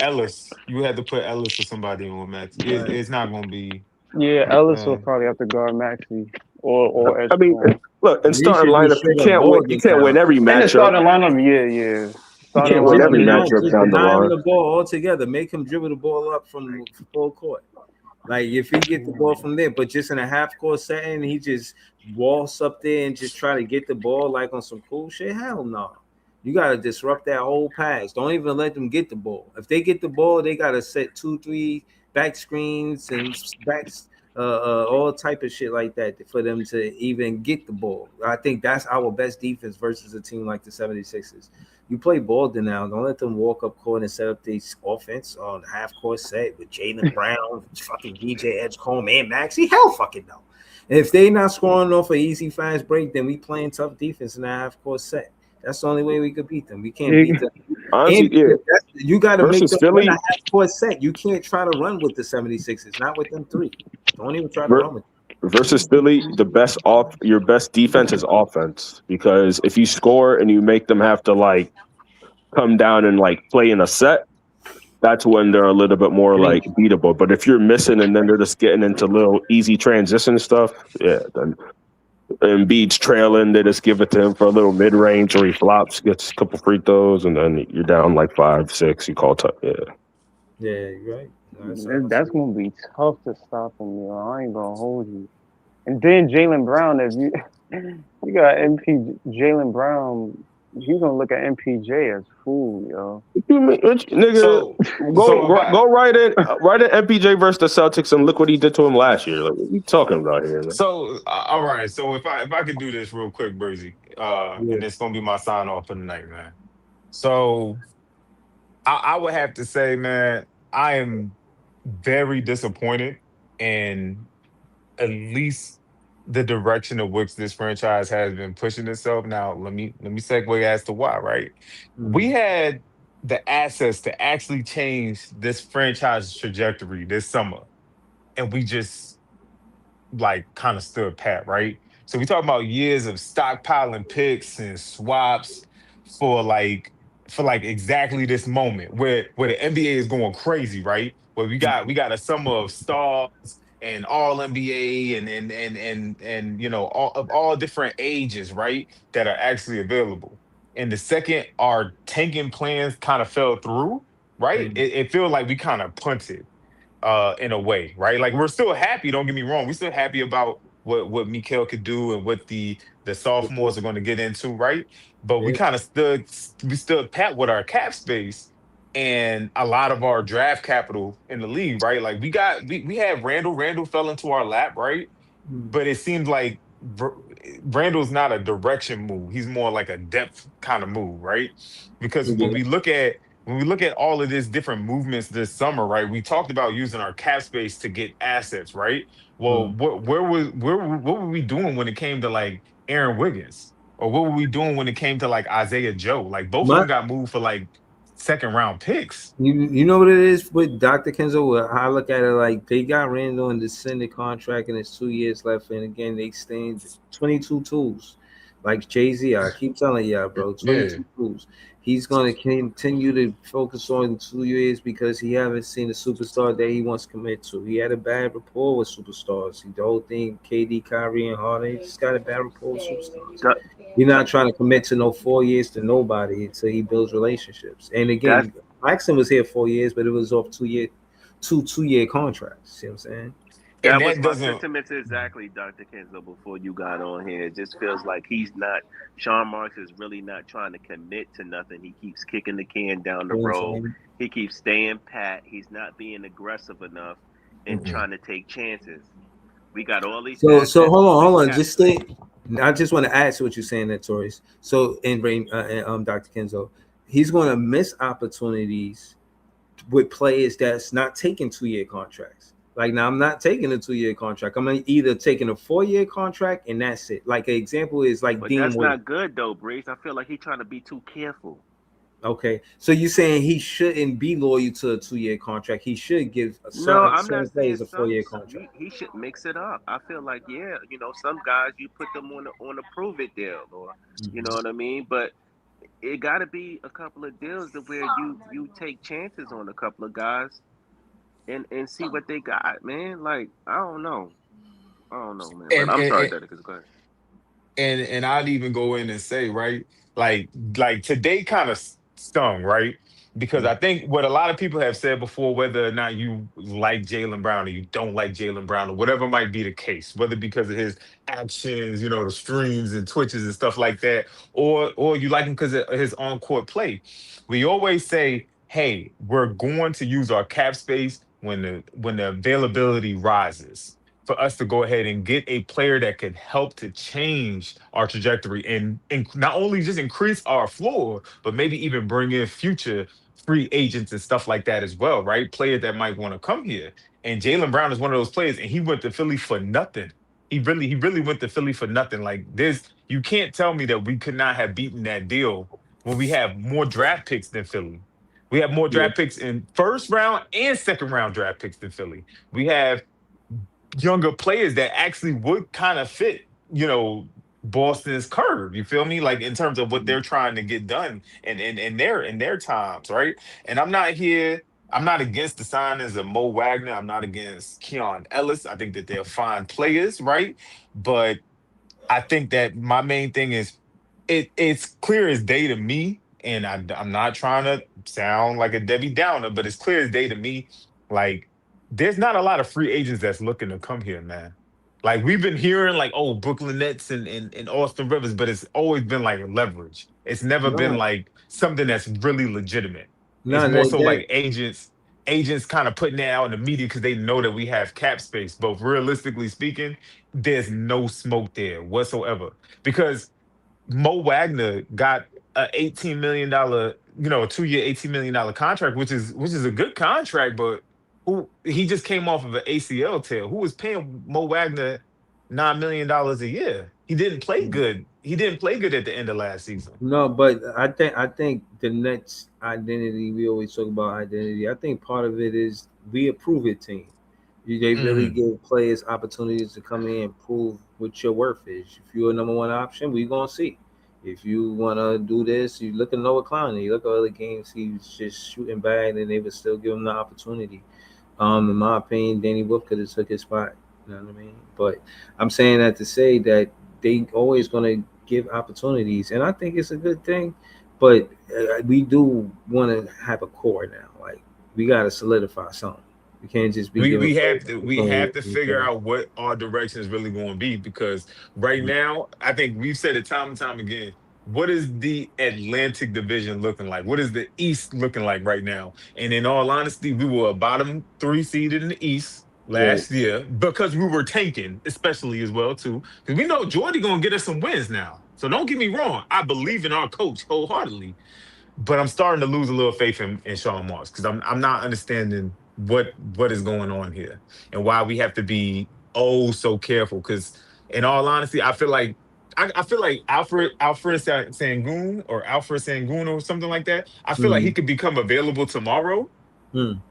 Speaker 6: Ellis. You would have to put Ellis or somebody in with Maxi. It's not gonna be.
Speaker 11: Yeah, Ellis will probably have to guard Maxi or edge.
Speaker 10: I mean, look, in
Speaker 2: He
Speaker 10: starting
Speaker 2: should be
Speaker 10: lineup, you
Speaker 2: straight up
Speaker 10: can't win.
Speaker 2: ball
Speaker 10: You can't win
Speaker 2: now.
Speaker 10: every
Speaker 11: in the
Speaker 10: matchup.
Speaker 11: starting lineup, yeah.
Speaker 10: You
Speaker 11: Starting
Speaker 10: can't win
Speaker 11: lineup,
Speaker 10: every matchup
Speaker 2: Just
Speaker 10: down the
Speaker 2: deny him
Speaker 10: line.
Speaker 2: the ball altogether. Make him dribble the ball up from full court. Like, if he get the ball from there, but just in a half court setting, he just walks up there and just try to get the ball like on some cool shit. Hell no. You gotta disrupt that whole pass. Don't even let them get the ball. If they get the ball, they gotta set 2-3 back screens and backs, all type of shit like that for them to even get the ball. I think that's our best defense versus a team like the 76ers. You play ball now. Don't let them walk up court and set up this offense on half court set with Jaylen Brown, fucking DJ Edgecombe, and Maxi. Hell fucking no. If they not scoring off an easy fast break, then we playing tough defense in that half court set. That's the only way we could beat them. We can't beat them.
Speaker 10: Honestly,
Speaker 2: You got to make
Speaker 10: versus
Speaker 2: them run
Speaker 10: Philly,
Speaker 2: a half court set. You can't try to run with the 76ers, not with them three. Don't even try to run with them.
Speaker 10: versus Philly, your best defense is offense, because if you score and you make them have to like come down and like play in a set, that's when they're a little bit more like beatable. But if you're missing and then they're just getting into little easy transition stuff, then Embiid's trailing, they just give it to him for a little mid range, or he flops, gets a couple free throws, and then you're down like 5-6. You call tough.
Speaker 2: Yeah, you're right.
Speaker 11: That's gonna be tough to stop him, yo. I ain't gonna hold you. And then Jaylen Brown, if you got Jaylen Brown, he's gonna look at MPJ as fool, yo.
Speaker 10: Nigga, go right in MPJ versus the Celtics and look what he did to him last year. Like, what are you talking about here, man?
Speaker 6: So all right. So if I could do this real quick, Breezy, and it's gonna be my sign off for the night, man. So I would have to say, man, I am very disappointed in at least the direction of which this franchise has been pushing itself. Now, let me segue as to why, right? We had the assets to actually change this franchise's trajectory this summer, and we just like kind of stood pat, right? So we talk about years of stockpiling picks and swaps for like exactly this moment where the NBA is going crazy, right? Where we got a summer of stars and all NBA and all of all different ages, right? That are actually available. And the second our tanking plans kind of fell through, right? It feels like we kind of punted in a way, right? Like, we're still happy, don't get me wrong. We're still happy about what Mikal could do and what the sophomores are going to get into, right? But we kind of stood pat with our cap space and a lot of our draft capital in the league, right? Like, we had Randall. Randall fell into our lap, right? But it seems like Randall's not a direction move. He's more like a depth kind of move, right? Because when we look at all of this different movements this summer, right? We talked about using our cap space to get assets, right? Well, what were we doing when it came to like Aaron Wiggins, or what were we doing when it came to like Isaiah Joe? Like, both of them got moved for like second round picks.
Speaker 2: You know what it is with Dr. Kenzo? I look at it like they got Randall in the extended contract and it's 2 years left, and again they extend 22 tools. Like Jay-Z, I keep telling y'all, bro, 22 tools. He's going to continue to focus on 2 years because he haven't seen a superstar that he wants to commit to. He had a bad rapport with superstars. The whole thing, KD, Kyrie, and Harden, just got a bad rapport with superstars. You're not trying to commit to no 4 years to nobody until he builds relationships. And again, Maxson was here 4 years, but it was off 2 year contracts. See what I'm saying?
Speaker 6: And
Speaker 7: That was
Speaker 6: that
Speaker 7: my
Speaker 6: doesn't.
Speaker 7: sentiments exactly, Dr. Kenzo, before you got on here. It just feels like he's not, Sean Marks is really not trying to commit to nothing. He keeps kicking the can down the
Speaker 2: You know what I'm
Speaker 7: road.
Speaker 2: saying?
Speaker 7: He keeps staying pat. He's not being aggressive enough and
Speaker 6: Mm-mm.
Speaker 7: trying to take chances. We got all these
Speaker 2: So
Speaker 7: assets on this
Speaker 2: hold on.
Speaker 7: cap
Speaker 2: Just
Speaker 7: slate.
Speaker 2: stay. I just want to add to what you're saying, that Torres. So in Rain, Dr. Kenzo, he's going to miss opportunities with players that's not taking 2-year contracts. Like now, I'm not taking a 2-year contract. I'm either taking a 4-year contract and that's it. Like an example is like
Speaker 7: But
Speaker 2: Dean
Speaker 7: that's
Speaker 2: Wade.
Speaker 7: not good though, Breeze. I feel like he's trying to be too careful.
Speaker 2: Okay, so you're saying he shouldn't be loyal to a 2-year contract. He should give a
Speaker 7: No,
Speaker 2: certain
Speaker 7: I'm not saying
Speaker 2: players a
Speaker 7: some.
Speaker 2: 4-year contract.
Speaker 7: He should mix it up. I feel like yeah, some guys you put them on a prove it deal, or you know
Speaker 2: Mhm.
Speaker 7: what I mean. But it got to be a couple of deals to where you take chances on a couple of guys and see what they got, man. Like I don't know, man. But
Speaker 6: And
Speaker 7: I'm sorry,
Speaker 6: and,
Speaker 7: Dedicus. Go ahead.
Speaker 6: and I'd even go in and say, right, like today kind of stung, right? Because I think what a lot of people have said before, whether or not you like Jaylen Brown or you don't like Jaylen Brown or whatever might be the case, whether because of his actions, the streams and twitches and stuff like that, or you like him because of his on court play, we always say, hey, we're going to use our cap space when the availability rises for us to go ahead and get a player that could help to change our trajectory and not only just increase our floor, but maybe even bring in future free agents and stuff like that as well, right? Players that might want to come here. And Jaylen Brown is one of those players, and he went to Philly for nothing. He really went to Philly for nothing. Like this, you can't tell me that we could not have beaten that deal when we have more draft picks than Philly. We have more
Speaker 2: Yeah.
Speaker 6: draft picks in first round and second round draft picks than Philly. We have younger players that actually would kind of fit, Boston's curve. You feel me? Like in terms of what they're trying to get done in their times, right? And I'm not against the signings of Mo Wagner. I'm not against Keon Ellis. I think that they're fine players, right? But I think that my main thing is it's clear as day to me, and I'm not trying to sound like a Debbie Downer, but it's clear as day to me. Like, there's not a lot of free agents that's looking to come here, man. Like we've been hearing, like, oh, Brooklyn Nets and Austin Rivers, but it's always been like leverage. It's never been
Speaker 2: No,
Speaker 6: like something that's really legitimate. It's
Speaker 2: no,
Speaker 6: more
Speaker 2: that,
Speaker 6: so
Speaker 2: that
Speaker 6: like agents kind of putting that out in the media because they know that we have cap space. But realistically speaking, there's no smoke there whatsoever because Mo Wagner got a $18 million, a 2-year $18 million contract, which is a good contract, but who he just came off of an ACL tear. Who was paying Mo Wagner $9 million a year? He didn't play good. He didn't play good at the end of last season.
Speaker 2: no, but I think the Nets identity. We always talk about identity. I think part of it is we approve it team. They really
Speaker 6: Hmm.
Speaker 2: give players opportunities to come in and prove what your worth is. If you're a number one option, we gonna see. If you wanna do this, you look at Noah Clowney. You look at other games, he's just shooting bad, and they would still give him the opportunity. In my opinion, Danny Wolf could have took his spot. You know what I mean? But I'm saying that to say that they always gonna give opportunities, and I think it's a good thing. But we do want to have a core now. Like we got to solidify something. We can't just be
Speaker 6: We
Speaker 2: giving
Speaker 6: we
Speaker 2: players
Speaker 6: have to we have
Speaker 2: opportunities.
Speaker 6: to figure out what our direction is really going to be because right now I think we've said it time and time again. What is the Atlantic Division looking like? What is the East looking like right now? And in all honesty, we were a bottom three seed in the East
Speaker 2: Right.
Speaker 6: last year because we were tanking, especially as well too. Because we know Jordy gonna get us some wins now. So don't get me wrong. I believe in our coach wholeheartedly. But I'm starting to lose a little faith in Sean Marks because I'm not understanding what is going on here and why we have to be oh so careful. Because in all honesty, I feel like Sangoon or Alfred Sangoon or something like that. I feel like he
Speaker 2: Mm.
Speaker 6: could become available tomorrow
Speaker 2: Mm.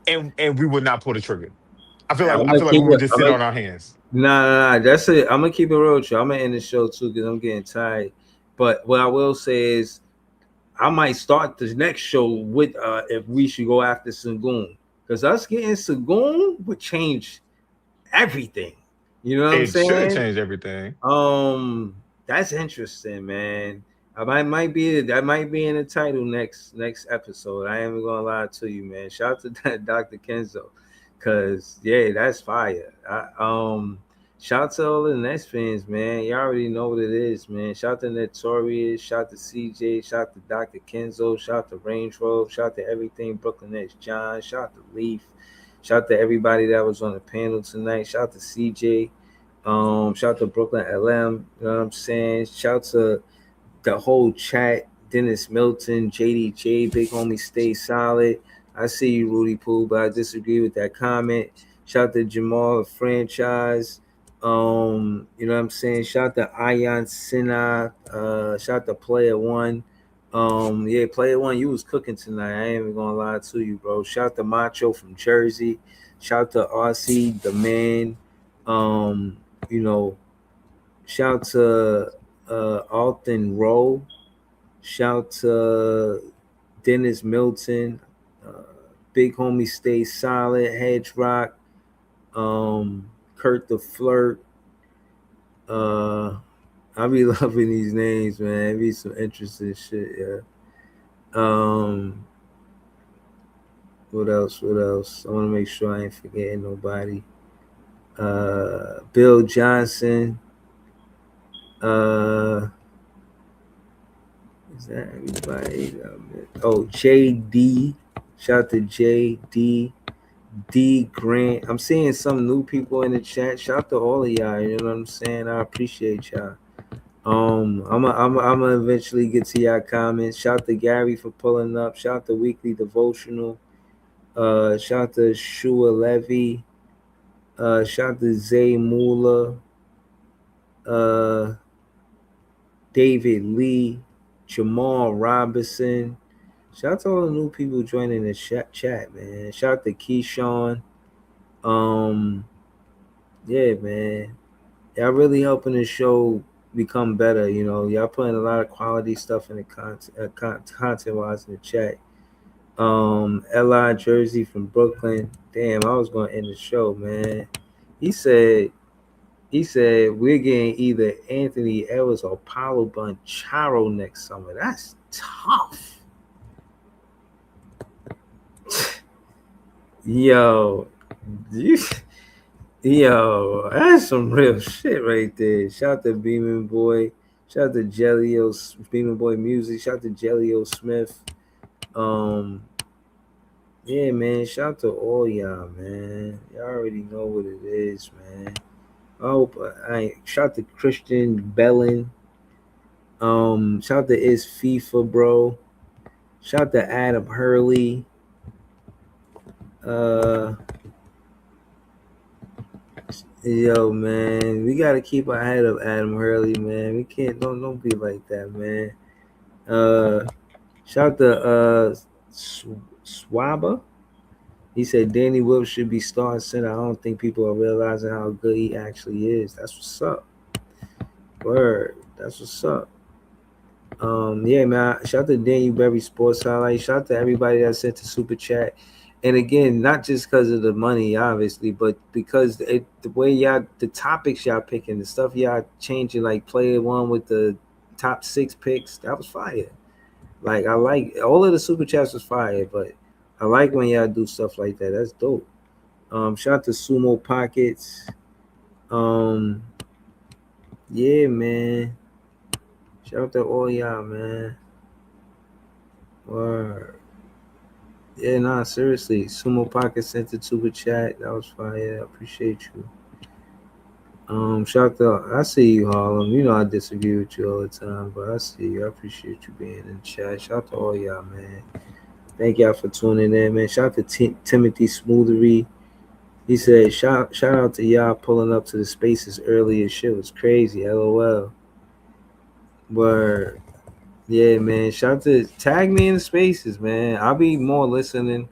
Speaker 6: and we would not pull the trigger. I feel like
Speaker 2: I'm
Speaker 6: I
Speaker 2: gonna
Speaker 6: feel like we
Speaker 2: keep
Speaker 6: would
Speaker 2: it.
Speaker 6: just sit on our hands.
Speaker 2: Nah. That's it. I'm gonna keep it real with you. I'm gonna end the show too because I'm getting tired. But what I will say is, I might start the next show with if we should go after Sangoon because us getting Sangoon would change everything. You know what I'm
Speaker 6: It should
Speaker 2: saying?
Speaker 6: change everything.
Speaker 2: That's interesting, man. That might be in the title next episode. I ain't even gonna lie to you, man. Shout out to that Dr. Kenzo. Cause yeah, that's fire. Shout out to all the Nets fans, man. You already know what it is, man. Shout out to Notorious, shout out to CJ, shout out to Dr. Kenzo, shout out to Range Rover, shout out to everything Brooklyn Nets John, shout out to Leaf, shout out to everybody that was on the panel tonight. Shout out to CJ. Shout out to Brooklyn LM, you know what I'm saying? Shout out to the whole chat. Dennis Milton, JDJ, Big Homie, stay solid. I see you, Rudy Poo, but I disagree with that comment. Shout out to Jamal Franchise. You know what I'm saying? Shout out to Ayan Sina. Shout out to Player One. Yeah, Player One, you was cooking tonight. I ain't even gonna lie to you, bro. Shout out to Macho from Jersey. Shout out to RC the man. You know, shout to Alton Rowe. Shout to Dennis Milton. Big Homie Stay Solid. Hedge Rock. Kurt the Flirt. I be loving these names, man. It be some interesting shit, yeah. What else? What else? I want to make sure I ain't forgetting nobody. Bill Johnson. Is that everybody? Oh, JD. Shout out to JD. D Grant. I'm seeing some new people in the chat. Shout out to all of y'all. You know what I'm saying? I appreciate y'all. I'm eventually get to y'all comments. Shout out to Gary for pulling up. Shout out to Weekly Devotional. Shout out to Shua Levy. Shout out to Zay Mula. David Lee. Jamal Robinson. Shout out to all the new people joining the chat, man. Shout out to Keyshawn. Yeah, man. Y'all really helping the show become better. You know, y'all putting a lot of quality stuff in the content wise in the chat. Li Jersey from Brooklyn. Damn, I was going to end the show, man. He said we're getting either Anthony Edwards or Paulo Banchero next summer. That's tough. Yo, that's some real shit right there. Shout out to Beeman Boy. Shout out to Jellio Beeman Boy Music. Shout out to Jellio Smith. Yeah, man. Shout out to all y'all, man. Y'all already know what it is, man. I hope shout out to Christian Bellin. Shout out to Is FIFA, bro. Shout out to Adam Hurley. Yo, man, we gotta keep our head up, Adam Hurley, man. We can't don't be like that, man. Shout out to Swaba. He said Danny Wilkes should be starting center. I don't think people are realizing how good he actually is. That's what's up. Word. That's what's up. Yeah, man. Shout out to Daniel Berry Sports Highlight. Shout out to everybody that sent the super chat. And again, not just because of the money, obviously, but because the way the topics y'all picking, the stuff y'all changing, like Player One with the top 6 picks, that was fire. Like, I like all of the super chats was fire, but I like when y'all do stuff like that. That's dope. Shout out to Sumo Pockets. Yeah, man. Shout out to all y'all, man. Word. Yeah, nah, seriously. Sumo Pocket sent the super chat. That was fire. I appreciate you. Shout out. I see you, Harlem. You know I disagree with you all the time, but I see you. I appreciate you being in the chat. Shout out to all y'all, man. Thank y'all for tuning in, man. Shout out to Timothy Smoothery. He said, shout out to y'all pulling up to the spaces earlier. Shit was crazy. LOL. Word. Yeah, man. Shout out to tag me in the spaces, man. I'll be more listening.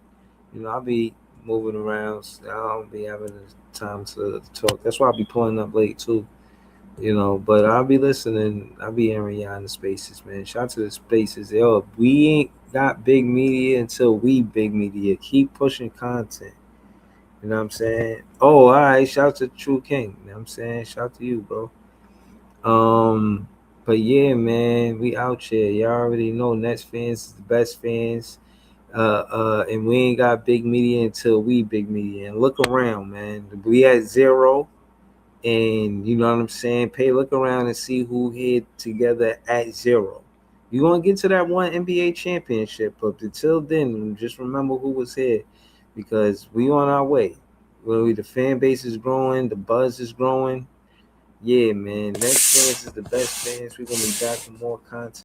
Speaker 2: You know, I'll be moving around. So I don't be having the time to talk. That's why I'll be pulling up late too. You know, but I'll be listening. I'll be hearing y'all in the spaces, man. Shout out to the spaces. Yo, we ain't got big media until we big media. Keep pushing content. You know what I'm saying? Oh, all right. Shout out to True King. You know what I'm saying? Shout out to you, bro. But yeah, man, we out here. Y'all already know Nets fans is the best fans. And we ain't got big media until we big media. And look around, man. We at 0, and you know what I'm saying. Look around and see who hit together at 0. You gonna get to that one NBA championship, but until then, just remember who was here, because we on our way. Well, the fan base is growing, the buzz is growing. Yeah, man. Next fans is the best fans. We're gonna be back with more content.